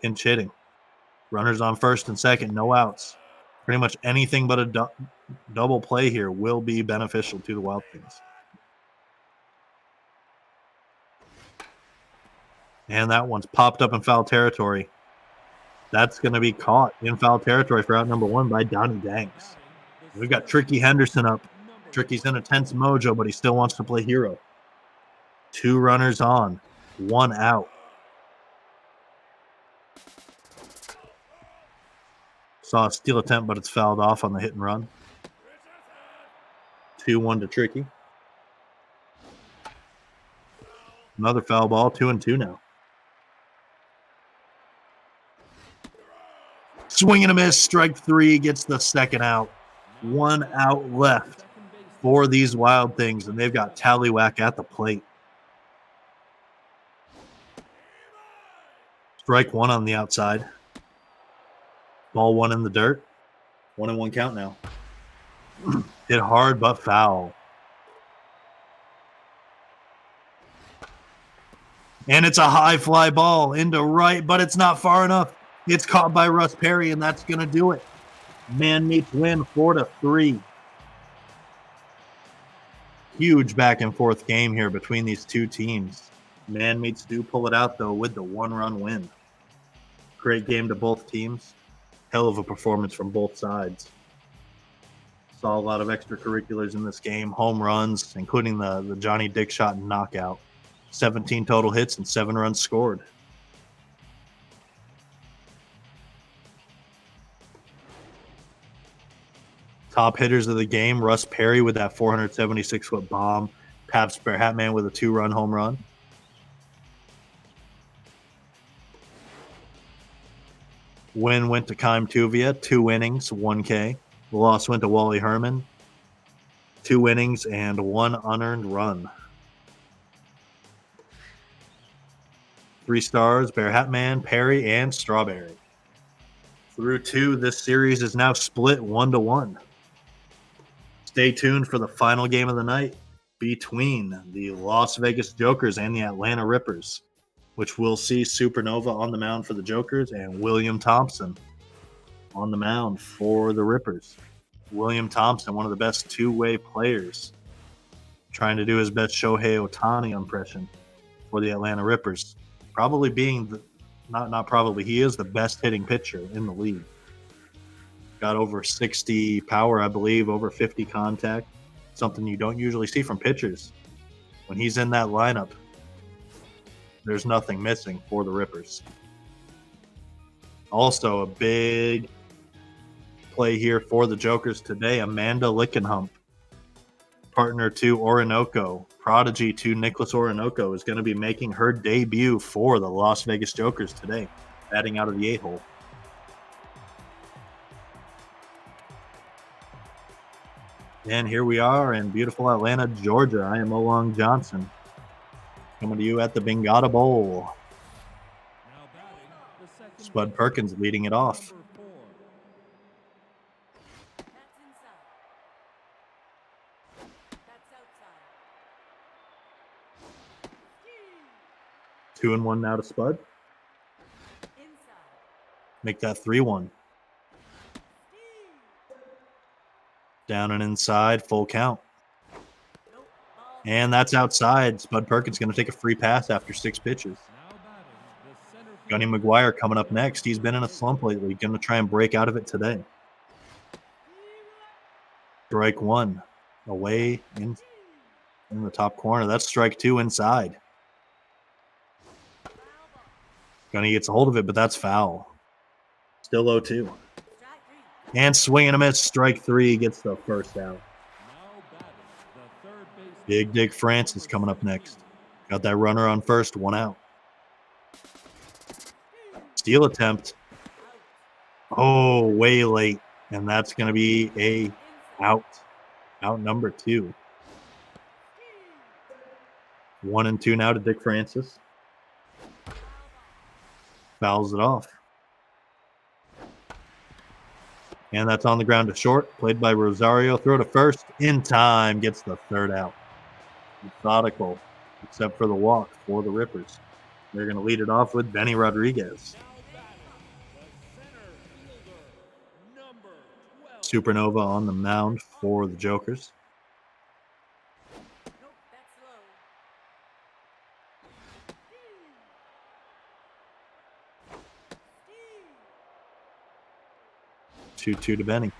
Pinch hitting. Runners on first and second. No outs. Pretty much anything but a double play here will be beneficial to the Wild Things. And that one's popped up in foul territory. That's going to be caught in foul territory for out number 1 by Donnie Danks. We've got Tricky Henderson up. Tricky's in a tense mojo, but he still wants to play hero. 2 runners on, 1 out. Saw a steal attempt, but it's fouled off on the hit and run. 2-1 to Tricky. Another foul ball, 2-2 now. Swing and a miss, strike 3, gets the second out. 1 out left for these Wild Things, and they've got Tallywhack at the plate. Strike 1 on the outside. Ball 1 in the dirt. 1-1 count now. Hit hard but foul. And it's a high fly ball into right, but it's not far enough. It's caught by Russ Perry, and that's going to do it. Man Meats win 4-3. Huge back and forth game here between these two teams. Man Meats do pull it out, though, with the 1-run win. Great game to both teams. Hell of a performance from both sides. Saw a lot of extracurriculars in this game. Home runs, including the Johnny Dick shot knockout. 17 total hits and 7 runs scored. Top hitters of the game, Russ Perry with that 476-foot bomb. Pabst Bear Hatman with a 2-run home run. Win went to Kime Tuvia, 2 innings, 1 K. The loss went to Wally Herrmann, 2 innings and 1 unearned run. 3 stars, Bear Hatman, Perry, and Strawberry. Through 2, this series is now split 1-1. Stay tuned for the final game of the night between the Las Vegas Jokers and the Atlanta Rippers, which will see Supernova on the mound for the Jokers and William Thompson on the mound for the Rippers. William Thompson, one of the best 2-way players Trying to do his best Shohei Ohtani impression for the Atlanta Rippers. Probably being not probably, he is the best hitting pitcher in the league. Got over 60 power, I believe, over 50 contact. Something you don't usually see from pitchers. When he's in that lineup, there's nothing missing for the Rippers. Also, a big play here for the Jokers today. Amanda Lickenhump, partner to Orinoco, prodigy to Nicholas Orinoco, is going to be making her debut for the Las Vegas Jokers today, batting out of the 8-hole. And here we are in beautiful Atlanta, Georgia. I am Olong Johnson, coming to you at the Bingata Bowl. Spud Perkins leading it off. Two and one now to Spud. Make that 3-1. Down and inside, full count. And that's outside. Spud Perkins going to take a free pass after 6 pitches. Gunny Mcguire coming up next. He's been in a slump lately. Going to try and break out of it today. Strike 1. Away in the top corner. That's strike 2 inside. Gunny gets a hold of it, but that's foul. Still 0-2. And swing and a miss. Strike 3 gets the first out. Big Dick Francis coming up next. Got that runner on first, 1 out. Steal attempt. Oh, way late. And that's going to be a out. Out number 2. 1 and 2 now to Dick Francis. Fouls it off. And that's on the ground to short. Played by Rosario. Throw to first. In time. Gets the 3rd out. Methodical. Except for the walk for the Rippers. They're going to lead it off with Benny Rodriguez. Supernova on the mound for the Jokers. Two to Benny.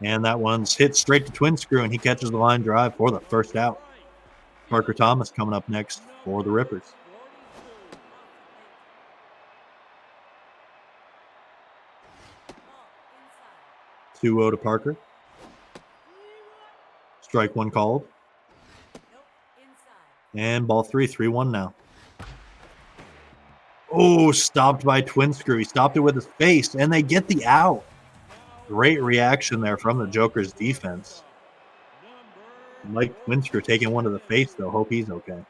And that one's hit straight to Twin Screw, and he catches the line drive for the first out. Parker Thomas coming up next for the Rippers. Two 2-0 to Parker. Strike 1 called. And ball 3, 3-1 now. Oh, stopped by Twin Screw. He stopped it with his face, and they get the out. Great reaction there from the Jokers' defense. Mike Twin Screw taking one to the face, though. Hope he's okay.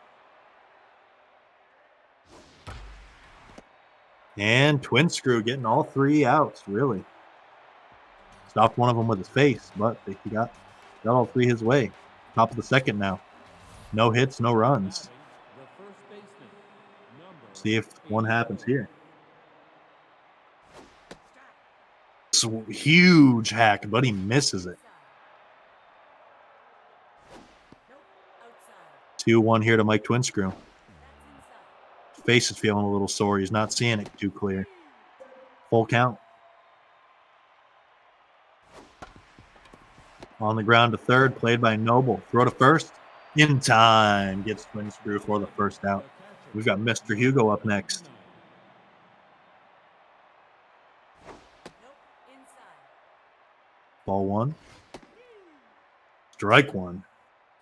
And Twin Screw getting all 3 outs, really. Stopped one of them with his face, but he got all 3 his way. Top of the 2nd now. No hits, no runs. See if one happens here. Huge hack, but he misses it. 2-1 here to Mike Twin Screw. His face is feeling a little sore. He's not seeing it too clear. Full count. On the ground to 3rd, played by Noble. Throw to first. In time. Gets Twin Screw for the first out. We've got Mr. Hugo up next. Ball 1. Strike 1.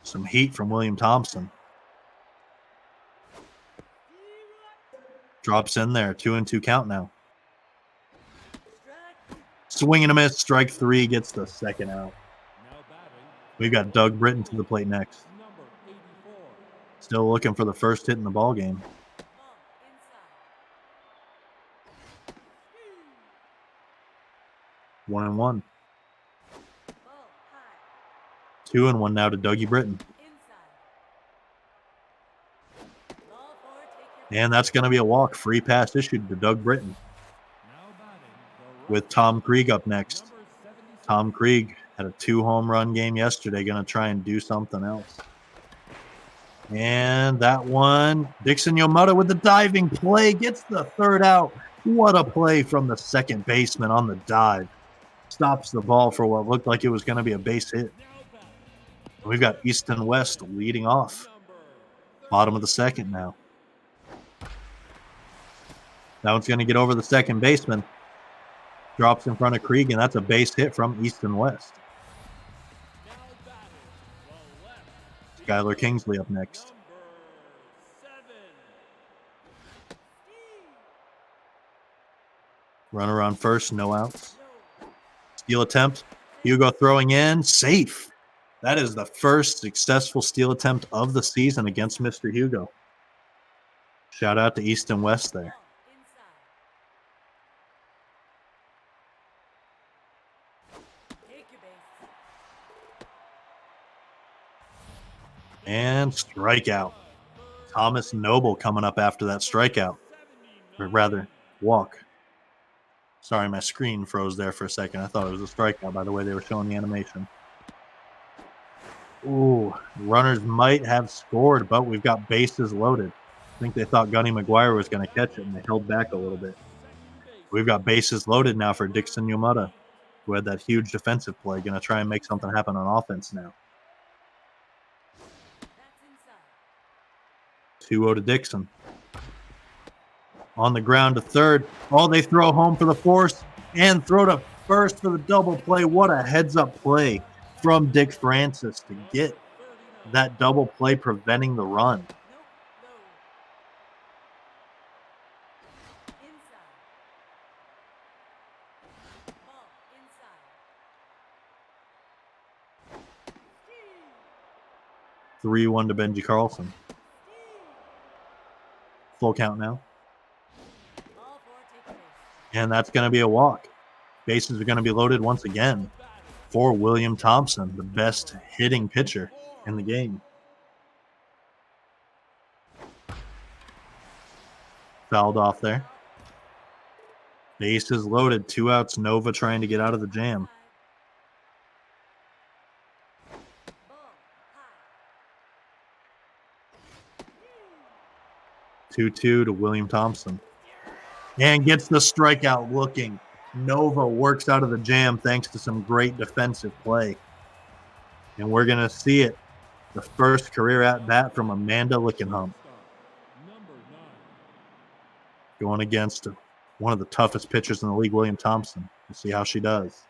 Some heat from William Thompson. Drops in there. 2-2 count now. Swing and a miss. Strike 3 gets the 2nd out. We've got Doug Britton to the plate next. Still looking for the first hit in the ball game. One and one. 2-1 now to Dougie Britton. And that's going to be a walk. Free pass issued to Doug Britton. With Tom Krieg up next. Tom Krieg had a 2-home run game yesterday. Going to try and do something else. And that one, Dixon Yamada with the diving play gets the third out. What a play from the second baseman on the dive. Stops the ball for what looked like it was going to be a base hit. We've got East and West leading off. Bottom of the second now. That one's going to get over the second baseman. Drops in front of Krieg, and that's a base hit from East and West. Skyler Kingsley up next. Runner on first, no outs. Steal attempt. Hugo throwing in, safe. That is the first successful steal attempt of the season against Mr. Hugo. Shout out to East and West there. And strikeout. Thomas Noble coming up after that strikeout. Or rather, walk. Sorry, my screen froze there for a second. I thought it was a strikeout by the way they were showing the animation. Ooh, runners might have scored, but we've got bases loaded. I think they thought Gunny Mcguire was going to catch it, and they held back a little bit. We've got bases loaded now for Dixon Yamada, who had that huge defensive play, going to try and make something happen on offense now. 2-0 to Dixon. On the ground to third. Oh, they throw home for the force and throw to first for the double play. What a heads-up play from Dick Francis to get that double play preventing the run. Inside. 3-1 to Benji Carlson. Full count now. And that's going to be a walk. Bases are going to be loaded once again for William Thompson, the best hitting pitcher in the game. Fouled off there. Bases loaded. 2 outs. Nova trying to get out of the jam. Two-two to William Thompson. And gets the strikeout looking. Nova works out of the jam thanks to some great defensive play. And we're going to see it. The first career at-bat from Amanda Lickenhump. Going against one of the toughest pitchers in the league, William Thompson. We'll see how she does.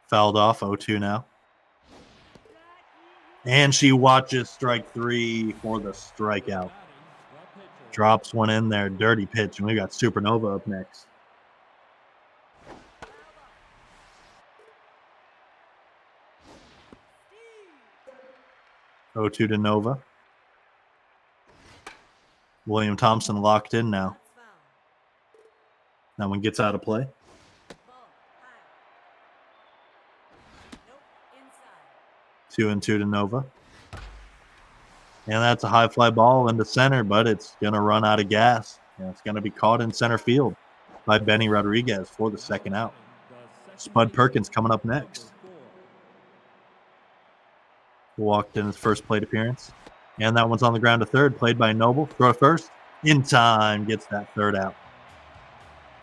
Fouled off, 0-2 now. And she watches strike 3 for the strikeout. Drops one in there. Dirty pitch. And we got Supernova up next. Oh, 2 to Nova. William Thompson locked in now. That one gets out of play. 2-2 to Nova. And that's a high fly ball into center, but it's going to run out of gas. And it's going to be caught in center field by Benny Rodriguez for the second out. Spud Perkins coming up next. Walked in his first plate appearance. And that one's on the ground to third, played by Noble. Throw to first. In time, gets that third out.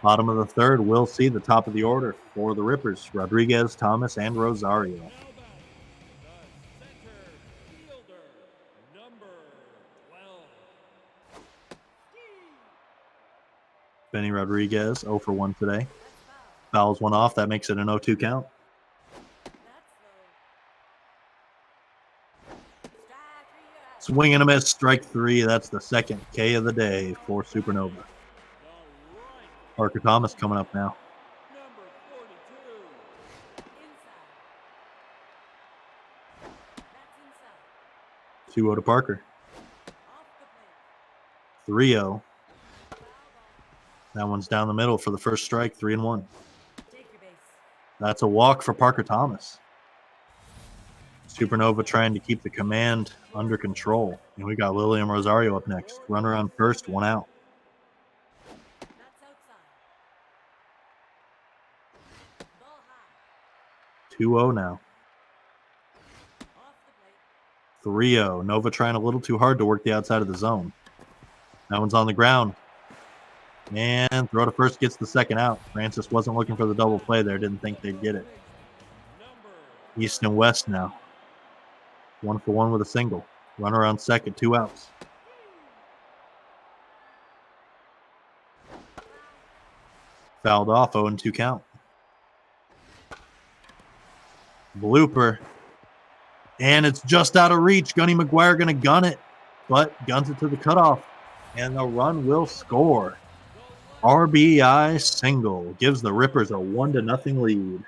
Bottom of the third, we'll see the top of the order for the Rippers. Rodriguez, Thomas, and Rosario. Benny Rodriguez, 0 for 1 today. Fouls one off. That makes it an 0-2 count. Swing and a miss, strike 3. That's the second K of the day for Supernova. Parker Thomas coming up now. Inside. 2-0 to Parker. 3-0. That one's down the middle for the first strike, 3-1. That's a walk for Parker Thomas. Supernova trying to keep the command under control. And we got Lillian Rosario up next. Runner on first, 1 out. 2-0 now. 3-0. Nova trying a little too hard to work the outside of the zone. That one's on the ground. And throw to first gets the second out. Francis wasn't looking for the double play there. Didn't think they'd get it. East and West now. 1-for-1 with a single. Runner on second, 2 outs. Fouled off, 0-2 count. Blooper. And it's just out of reach. Gunny Mcguire going to gun it, but guns it to the cutoff. And the run will score. RBI single gives the Rippers a 1-0 lead.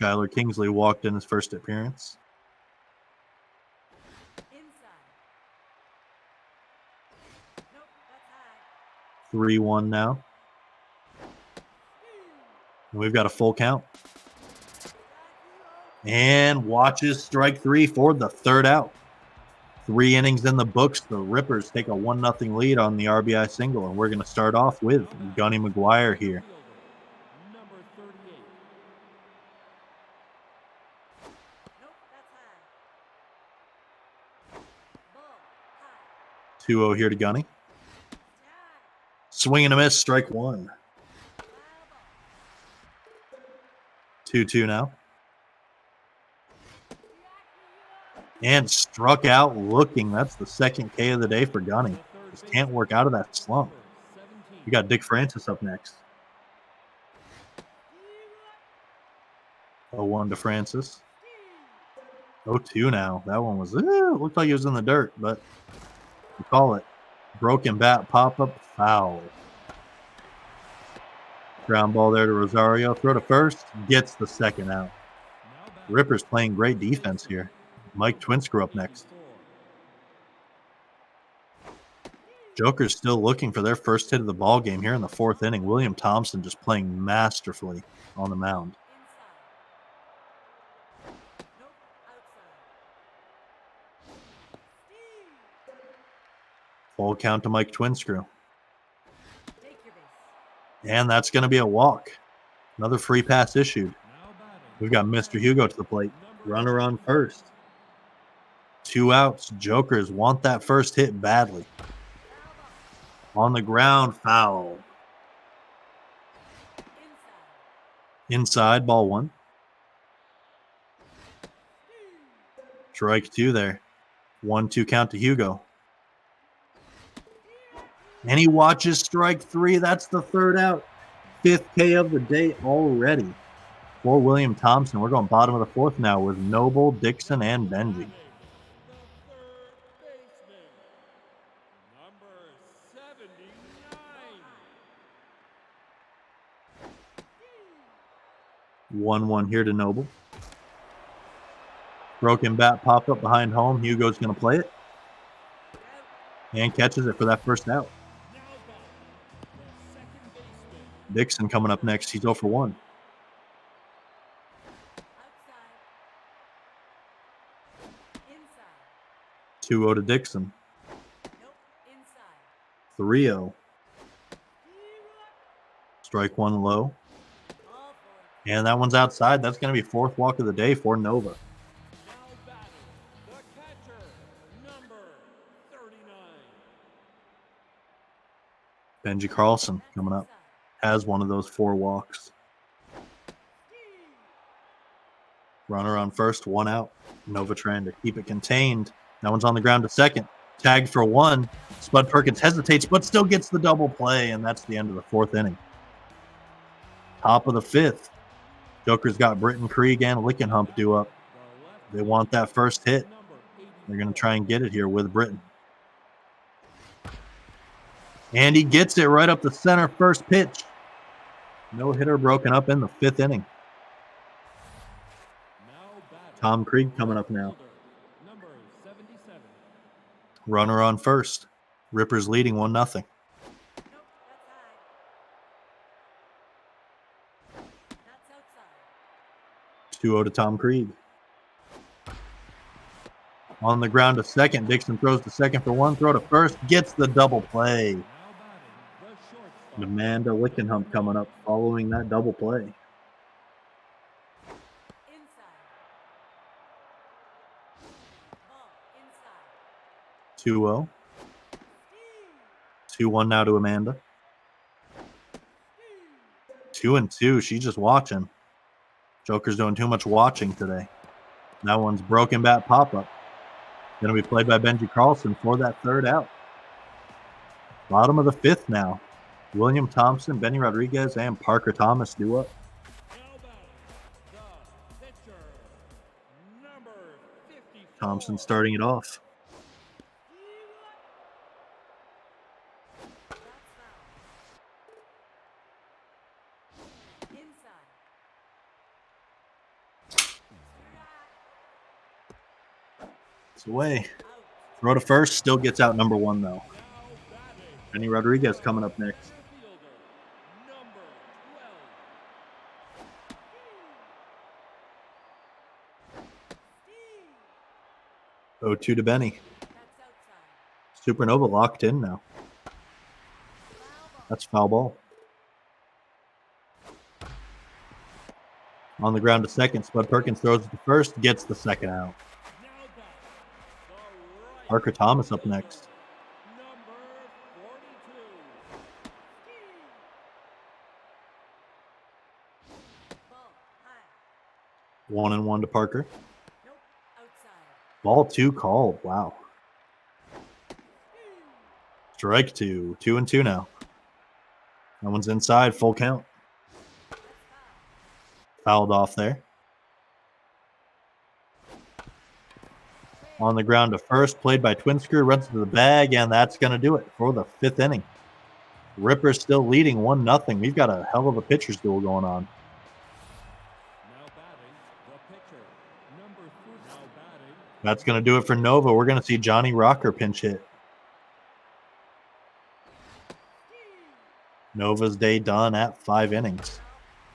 Skyler Kingsley walked in his first appearance. 3-1 now. And we've got a full count. And watches strike 3 for the third out. 3 innings in the books. The Rippers take a 1-0 lead on the RBI single. And we're going to start off with Gunny Mcguire here. Number 38. 2-0 here to Gunny. Swing and a miss, strike 1. 2-2 now. And struck out looking. That's the second K of the day for Gunny. Just can't work out of that slump. We got Dick Francis up next. 0-1 to Francis. 0-2 now. That one was, looked like he was in the dirt, but we call it. Broken bat, pop-up, foul. Ground ball there to Rosario. Throw to first. Gets the second out. Rippers playing great defense here. Mike Twinscrew up next. Joker's still looking for their first hit of the ball game here in the 4th inning. William Thompson just playing masterfully on the mound. Full count to Mike Twinscrew. And that's going to be a walk. Another free pass issued. We've got Mr. Hugo to the plate. Runner on first. 2 outs. Jokers want that first hit badly. On the ground, foul. Inside, ball 1. Strike 2 there. 1-2 count to Hugo. And he watches strike 3. That's the third out. 5th K of the day already for William Thompson. We're going bottom of the 4th now with Noble, Dixon, and Benji. 1-1 here to Noble. Broken bat pop up behind home. Hugo's going to play it. And catches it for that first out. Dixon coming up next. He's 0 for 1. Inside. 2-0 to Dixon. 3-0. Strike 1 low. And that one's outside. That's going to be 4th walk of the day for Nova. Benji Carlson coming up. Has one of those 4 walks. Runner on first, 1 out. Nova trying to keep it contained. That one's on the ground to second. Tagged for 1. Spud Perkins hesitates, but still gets the double play, and that's the end of the 4th inning. Top of the 5th. Joker's got Britton, Krieg, and Lickenhump due up. They want that first hit. They're going to try and get it here with Britton. And he gets it right up the center, first pitch. No hitter broken up in the 5th inning. Tom Krieg coming up now. Runner on first. Rippers leading 1-0. 2-0 to Tom Krieg. On the ground to second. Dixon throws to second for 1. Throw to first. Gets the double play. Amanda Lickenhump coming up following that double play. Inside. Ball inside. 2-0. 2-1 now to Amanda. 2-2. She's just watching. Joker's doing too much watching today. That one's broken bat pop-up. Going to be played by Benji Carlson for that third out. Bottom of the fifth now. William Thompson, Benny Rodriguez, and Parker Thomas due up. The pitcher, number 54. Thompson starting it off. That's foul. Inside. It's away. Throw to first, still gets out number 1 though. Benny Rodriguez coming up next. Number 12. 0-2 to Benny. That's outside. Supernova locked in now. That's foul ball. On the ground to second. Spud Perkins throws it to first, gets the second out. Parker Thomas up next. Number 42. Ball high. 1-1 to Parker. Nope. Outside. Ball 2 called. Wow. Strike 2. 2-2 now. That one's inside. Full count. That's foul. Fouled off there. On the ground to first, played by Twin Screw, runs to the bag, and that's going to do it for the 5th inning. Ripper's still leading 1-0. We've got a hell of a pitcher's duel going on. Now batting, the pitcher, number 3. Now batting, That's going to do it for Nova. We're going to see Johnny Rocker pinch hit. Nova's day done at 5 innings.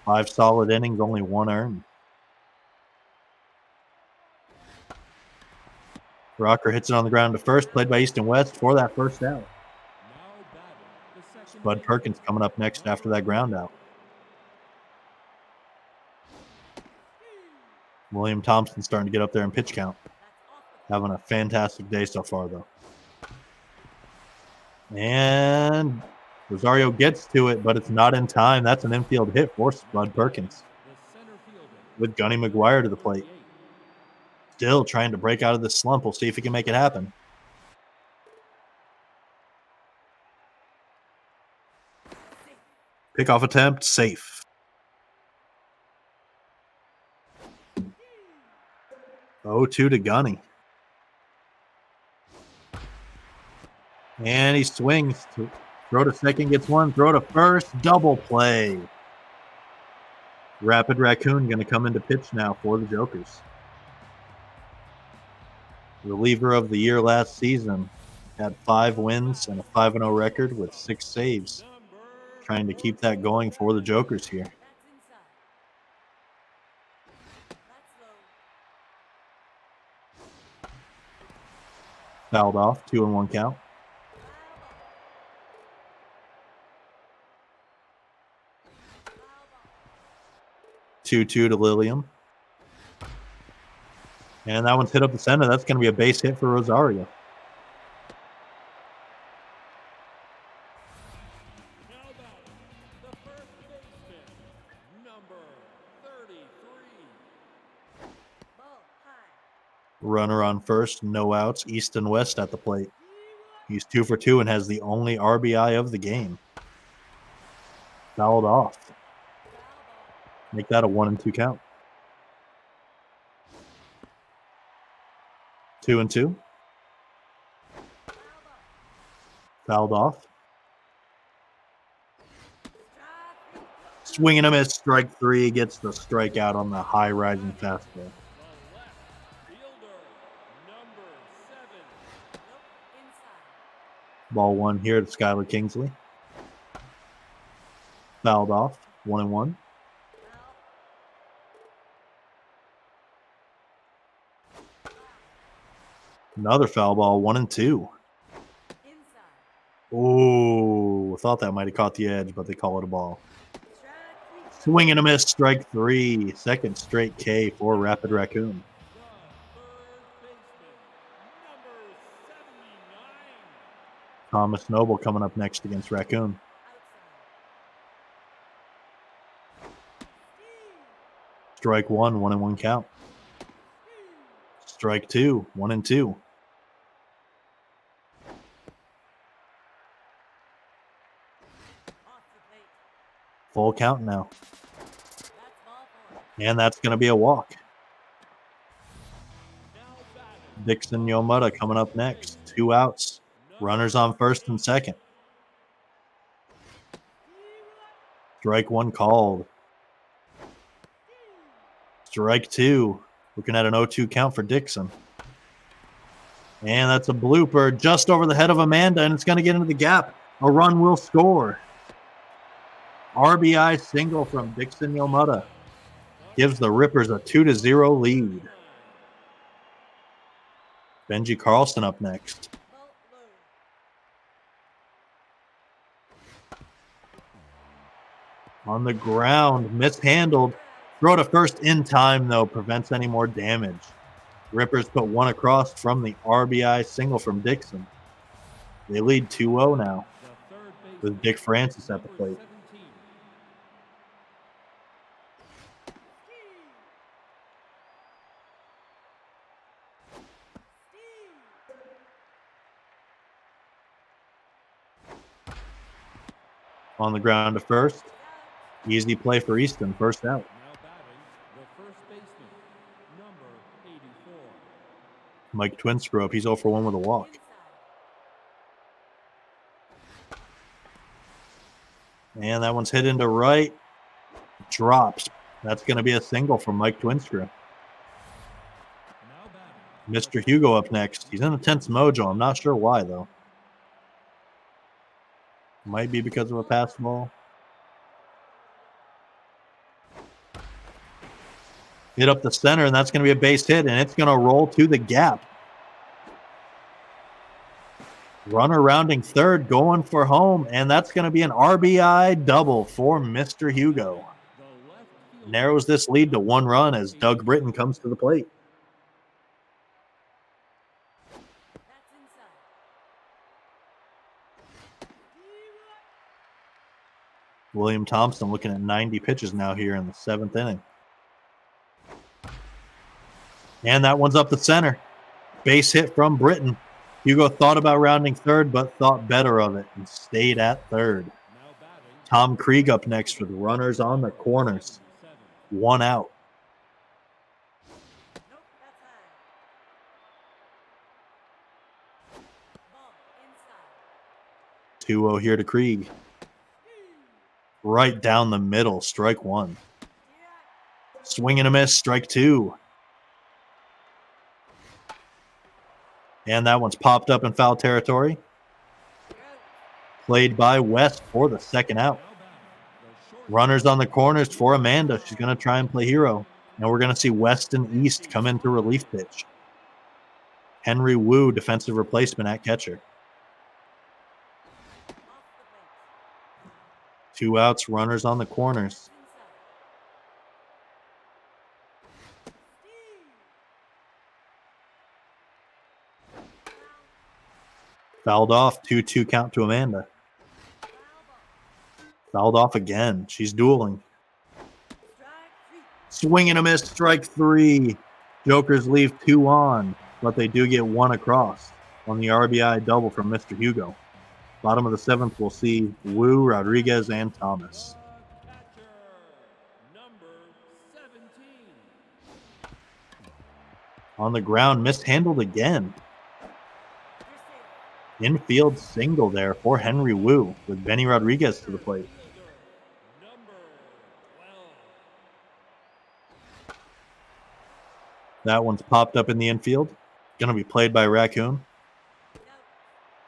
5 solid innings, only 1 earned. Rocker hits it on the ground to first, played by Easton West for that first out. now batting, the second. Bud Perkins coming up next after that ground out. William Thompson starting to get up there in pitch count. Having a fantastic day so far, though. And Rosario gets to it, but it's not in time. That's an infield hit for Bud Perkins The center fielder, with Gunny Mcguire to the plate. Still trying to break out of this slump. We'll see if he can make it happen. Pickoff attempt, safe. 0-2 to Gunny. And he swings. Throw to second, gets one. Throw to first, double play. Rapid Raccoon going to come into pitch now for the Jokers. Reliever of the year last season. Had 5 wins and a 5-0 record with 6 saves. Trying to keep that going for the Jokers here. That's inside. That's low. Fouled off, 2-1 count. 2-2 to Lilium. And that one's hit up the center. That's going to be a base hit for Rosario. now batting, the first baseman, number 33. Ball high. Runner on first, no outs. Easton West at the plate. He's 2 for 2 and has the only RBI of the game. Fouled off. Foul ball. Make that a 1-2 count. 2-2. Foul ball. Fouled off. Strike. Swing and a miss. Strike 3 gets the strikeout on the high rising fastball. The left fielder, number 7. Nope. Inside. Ball 1 here to Skyler Kingsley. Fouled off. 1-1. Foul. Another foul ball. 1-2. Inside. Ooh, thought that might have caught the edge, but they call it a ball. Strike 3. Swing and a miss, strike 3. Second straight K for Rapid Raccoon. The third baseman, number 79. Thomas Noble coming up next against Raccoon. Outside. Strike 1, 1-1 count. Strike 2, 1-2. Off the plate. Full count now. That's ball 4. And that's going to be a walk. Now batting, Dixon Yamada coming up next. 2 outs. Runners on first and second. Strike 1 called. Strike 2. Looking at an 0-2 count for Dixon. And that's a blooper just over the head of Amanda, and it's going to get into the gap. A run will score. RBI single from Dixon Yamada. Gives the Rippers a 2-0 lead. Benji Carlson up next. Ball low. On the ground, mishandled. Throw to first in time, though, prevents any more damage. Rippers put 1 across from the RBI single from Dixon. They lead 2-0 now the third baseman, with Dick Francis at the number plate. 17. On the ground to first. Easy play for Easton, first out. Now batting, the first baseman, number 84. Mike Twinscrew up. He's 0 for 1 with a walk. Inside. And that one's hit into right. Drops. That's going to be a single from Mike Twinscrew. Now batting, Mr. Hugo up next. He's in a tense mojo. I'm not sure why, though. Might be because of a pass ball. Hit up the center, and that's going to be a base hit, and it's going to roll to the gap. Runner rounding third, going for home, and that's going to be an RBI double for Mr. Hugo. the left field Narrows this lead to 1 run as Doug Britton comes to the plate. That's inside. William Thompson looking at 90 pitches now here in the 7th inning. And that one's up the center. Base hit from Britton. Hugo thought about rounding third, but thought better of it and stayed at third. now batting, Tom Krieg up next with runners on the corners. 7. 1 out. Nope, that's high. Ball inside. 2-0 here to Krieg. Right down the middle, strike 1. Swing and a miss, strike 2. And that one's popped up in foul territory. Played by West for the second out. Now batting, the short Runners on the corners for Amanda. She's going to try and play hero. And we're going to see West and East come into relief pitch. Henry Wu, defensive replacement at catcher. Off the plate. 2 outs, runners on the corners. Fouled off, 2-2 count to Amanda. Fouled off again. She's dueling. Swing and a miss, strike 3. Jokers leave 2 on, but they do get 1 across on the RBI double from Mr. Hugo. Bottom of the 7th, we'll see Wu, Rodriguez, and Thomas. catcher, number 17. On the ground, mishandled again. Infield single there for Henry Wu with Benny Rodriguez to the plate. Number 12. That one's popped up in the infield. Going to be played by Raccoon.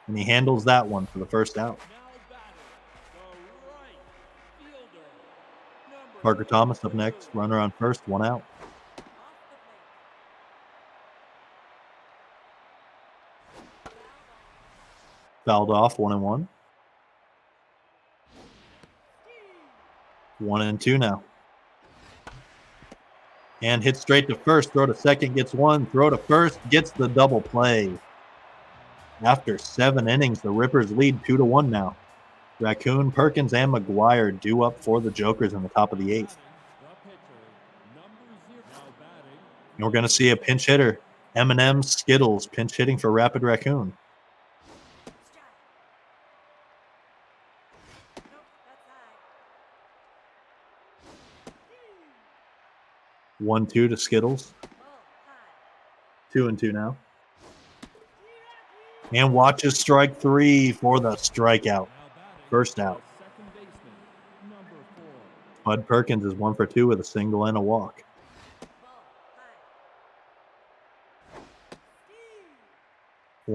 And he handles that one for the first out. Now batting, the right fielder, number Parker Thomas up next. Runner on first, 1 out. Fouled off, 1-1. 1-2 now. And hit straight to first. Throw to second, gets one. Throw to first, gets the double play. After 7 innings, the Rippers lead 2-1 now. Raccoon, Perkins, and McGuire due up for the Jokers in the top of the 8th. And we're going to see a pinch hitter, M&M Skittles, pinch hitting for Rapid Raccoon. Nope, that's high. 1-2 to Skittles. Ball, high. 2-2 now. And watches strike 3 for the strikeout. First out. Bud Perkins is 1 for 2 with a single and a walk. Ball,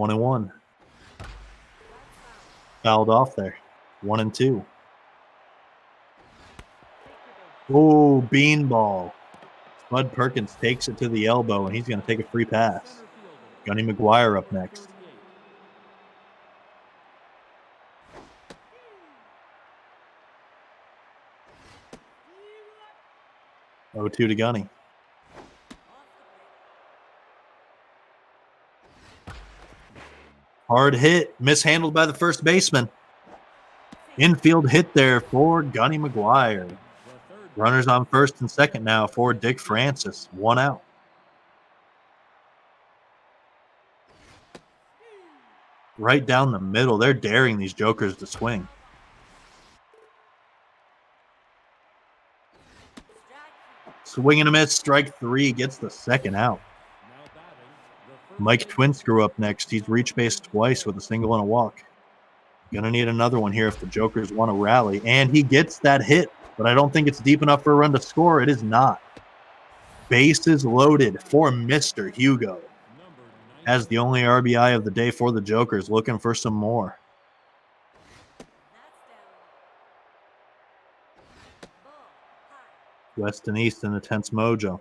high. 1-1. Fouled off there. 1-2. Oh, beanball. Bud Perkins takes it to the elbow, and he's going to take a free pass. Gunny Mcguire up next. 0-2 to Gunny. Hard hit, mishandled by the first baseman. Infield hit there for Gunny Mcguire. Runners on first and second now for Dick Francis. 1 out. Right down the middle. They're daring these Jokers to swing. Swing and a miss. Strike 3 gets the second out. Mike Twinscrew up next. He's reached base twice with a single and a walk. Gonna need another one here if the Jokers want to rally. And he gets that hit, but I don't think it's deep enough for a run to score. It is not. Bases loaded for Mr. Hugo. Has the only RBI of the day for the Jokers, looking for some more. West and East in a tense mojo.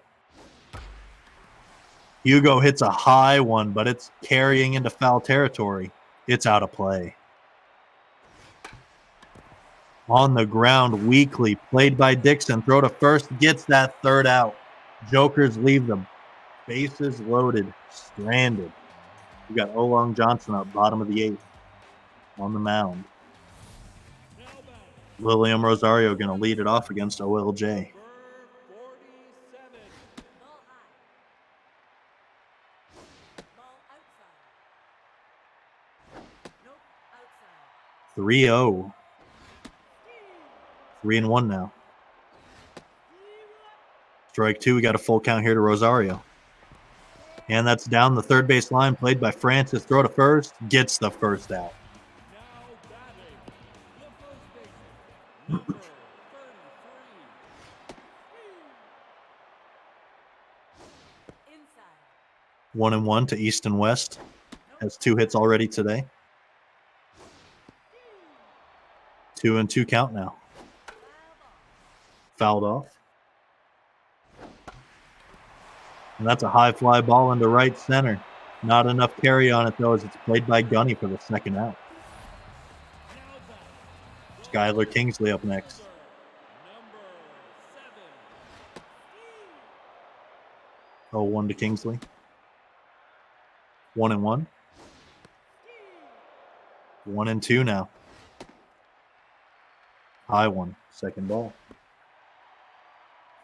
Hugo hits a high one, but it's carrying into foul territory. It's out of play. On the ground, Weekly, played by Dixon. Throw to first, gets that third out. Jokers leave the bases loaded, stranded. We got Olong Johnson up, bottom of the 8th, on the mound. Lilium Rosario going to lead it off against OLJ. Nope, outside. 3-0. 3-1 now. Strike 2. We got a full count here to Rosario. And that's down the third base line, played by Francis. Throw to first. Gets the first out. Inside. 1-1 to East and West. Has 2 hits already today. 2-2 count now. Fouled off. And that's a high fly ball into right center. Not enough carry on it, though, as it's played by Gunny for the second out. Skyler Kingsley up next. Oh, 1 to Kingsley. 1-1. 1-2 now. High one. Second ball.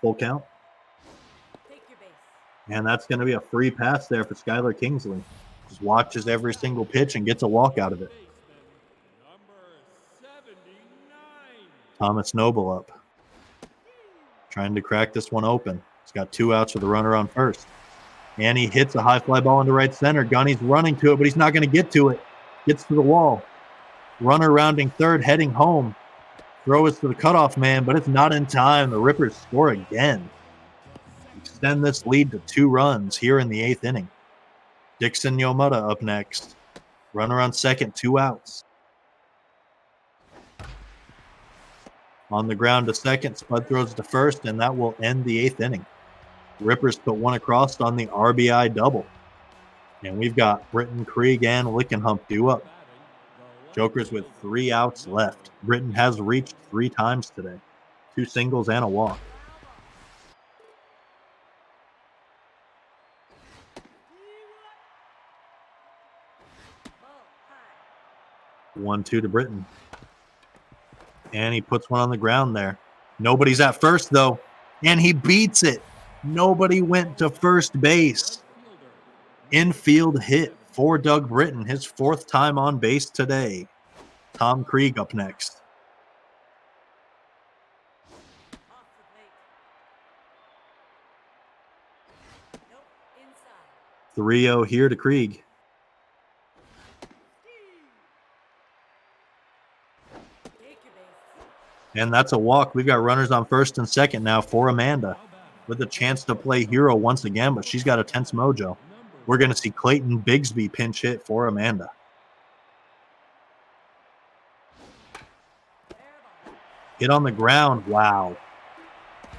Full count. Take your base. And that's going to be a free pass there for Skyler Kingsley. Just watches every single pitch and gets a walk out of it. Thomas Noble up. Trying to crack this one open. He's got 2 outs with a runner on first. And he hits a high fly ball into right center. Gunny's running to it, but he's not going to get to it. Gets to the wall. Runner rounding third, heading home. Throw is to the cutoff man, but it's not in time. The Rippers score again. Extend this lead to 2 runs here in the 8th inning. Dixon Yamada up next. Runner on second, 2 outs. On the ground to second, Spud throws to first, and that will end the 8th inning. Rippers put 1 across on the RBI double. And we've got Britton, Krieg, and Lickenhump due up. Jokers with 3 outs left. Britton has reached 3 times today. 2 singles and a walk. Ball 1-2 to Britton. And he puts one on the ground there. Nobody's at first, though. And he beats it. Nobody went to first base. Infield hit for Doug Britton, his 4th time on base today. Tom Krieg up next. high. Off the plate. Nope. Inside. 3-0 here to Krieg. Take your base. And that's a walk. We've got runners on first and second now for Amanda, with a chance to play hero once again, but she's got a tense mojo. We're going to see Clayton Bigsby pinch hit for Amanda. Hit on the ground. Wow.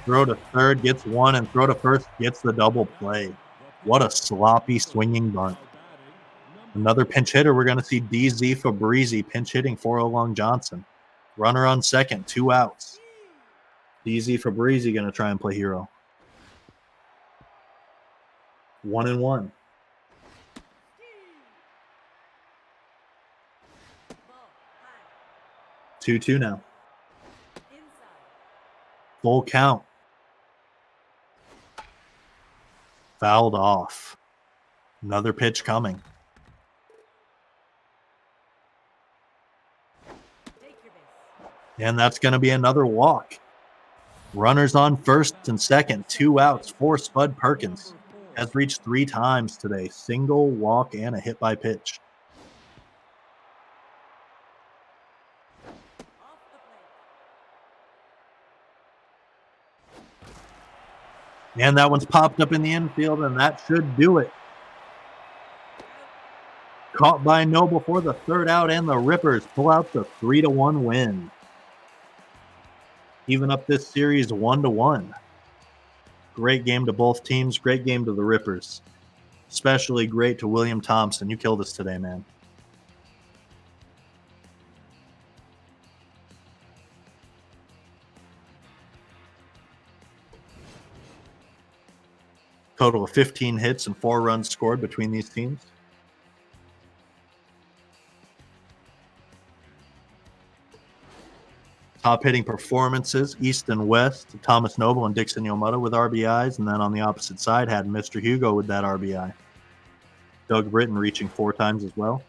Throw to third, gets one, and throw to first, gets the double play. What a sloppy swinging bunt. Another pinch hitter. We're going to see DZ Fabrizi pinch hitting for Olong Johnson. Runner on second, 2 outs. DZ Fabrizi going to try and play hero. 1-1. Ball high. 2-2 now. Inside. Full count. Fouled off. Another pitch coming. Take your base. And that's going to be another walk. Runners on first and second, 2 outs for Spud Perkins. Has reached 3 times today. Single, walk, and a hit by pitch. Off the plate. And that one's popped up in the infield, and that should do it. Caught by Noble for the 3rd out, and the Rippers pull out the 3-1 win. Even up this series 1-1. Great game to both teams. Great game to the Rippers. Especially great to William Thompson. You killed us today, man. Total of 15 hits and 4 runs scored between these teams. Top hitting performances, East and West, Thomas Noble and Dixon Yamada with RBIs, and then on the opposite side had Mr. Hugo with that RBI. Doug Britton reaching 4 times as well.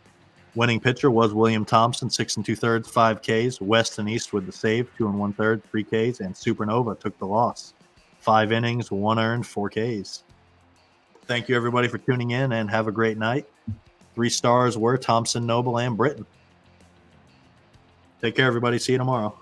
Winning pitcher was William Thompson, 6 2/3, 5 Ks. West and East with the save, 2 1/3, 3 Ks, and Supernova took the loss. 5 innings, 1 earned, 4 Ks. Thank you everybody for tuning in, and have a great night. 3 stars were Thompson, Noble, and Britton. Take care, everybody. See you tomorrow.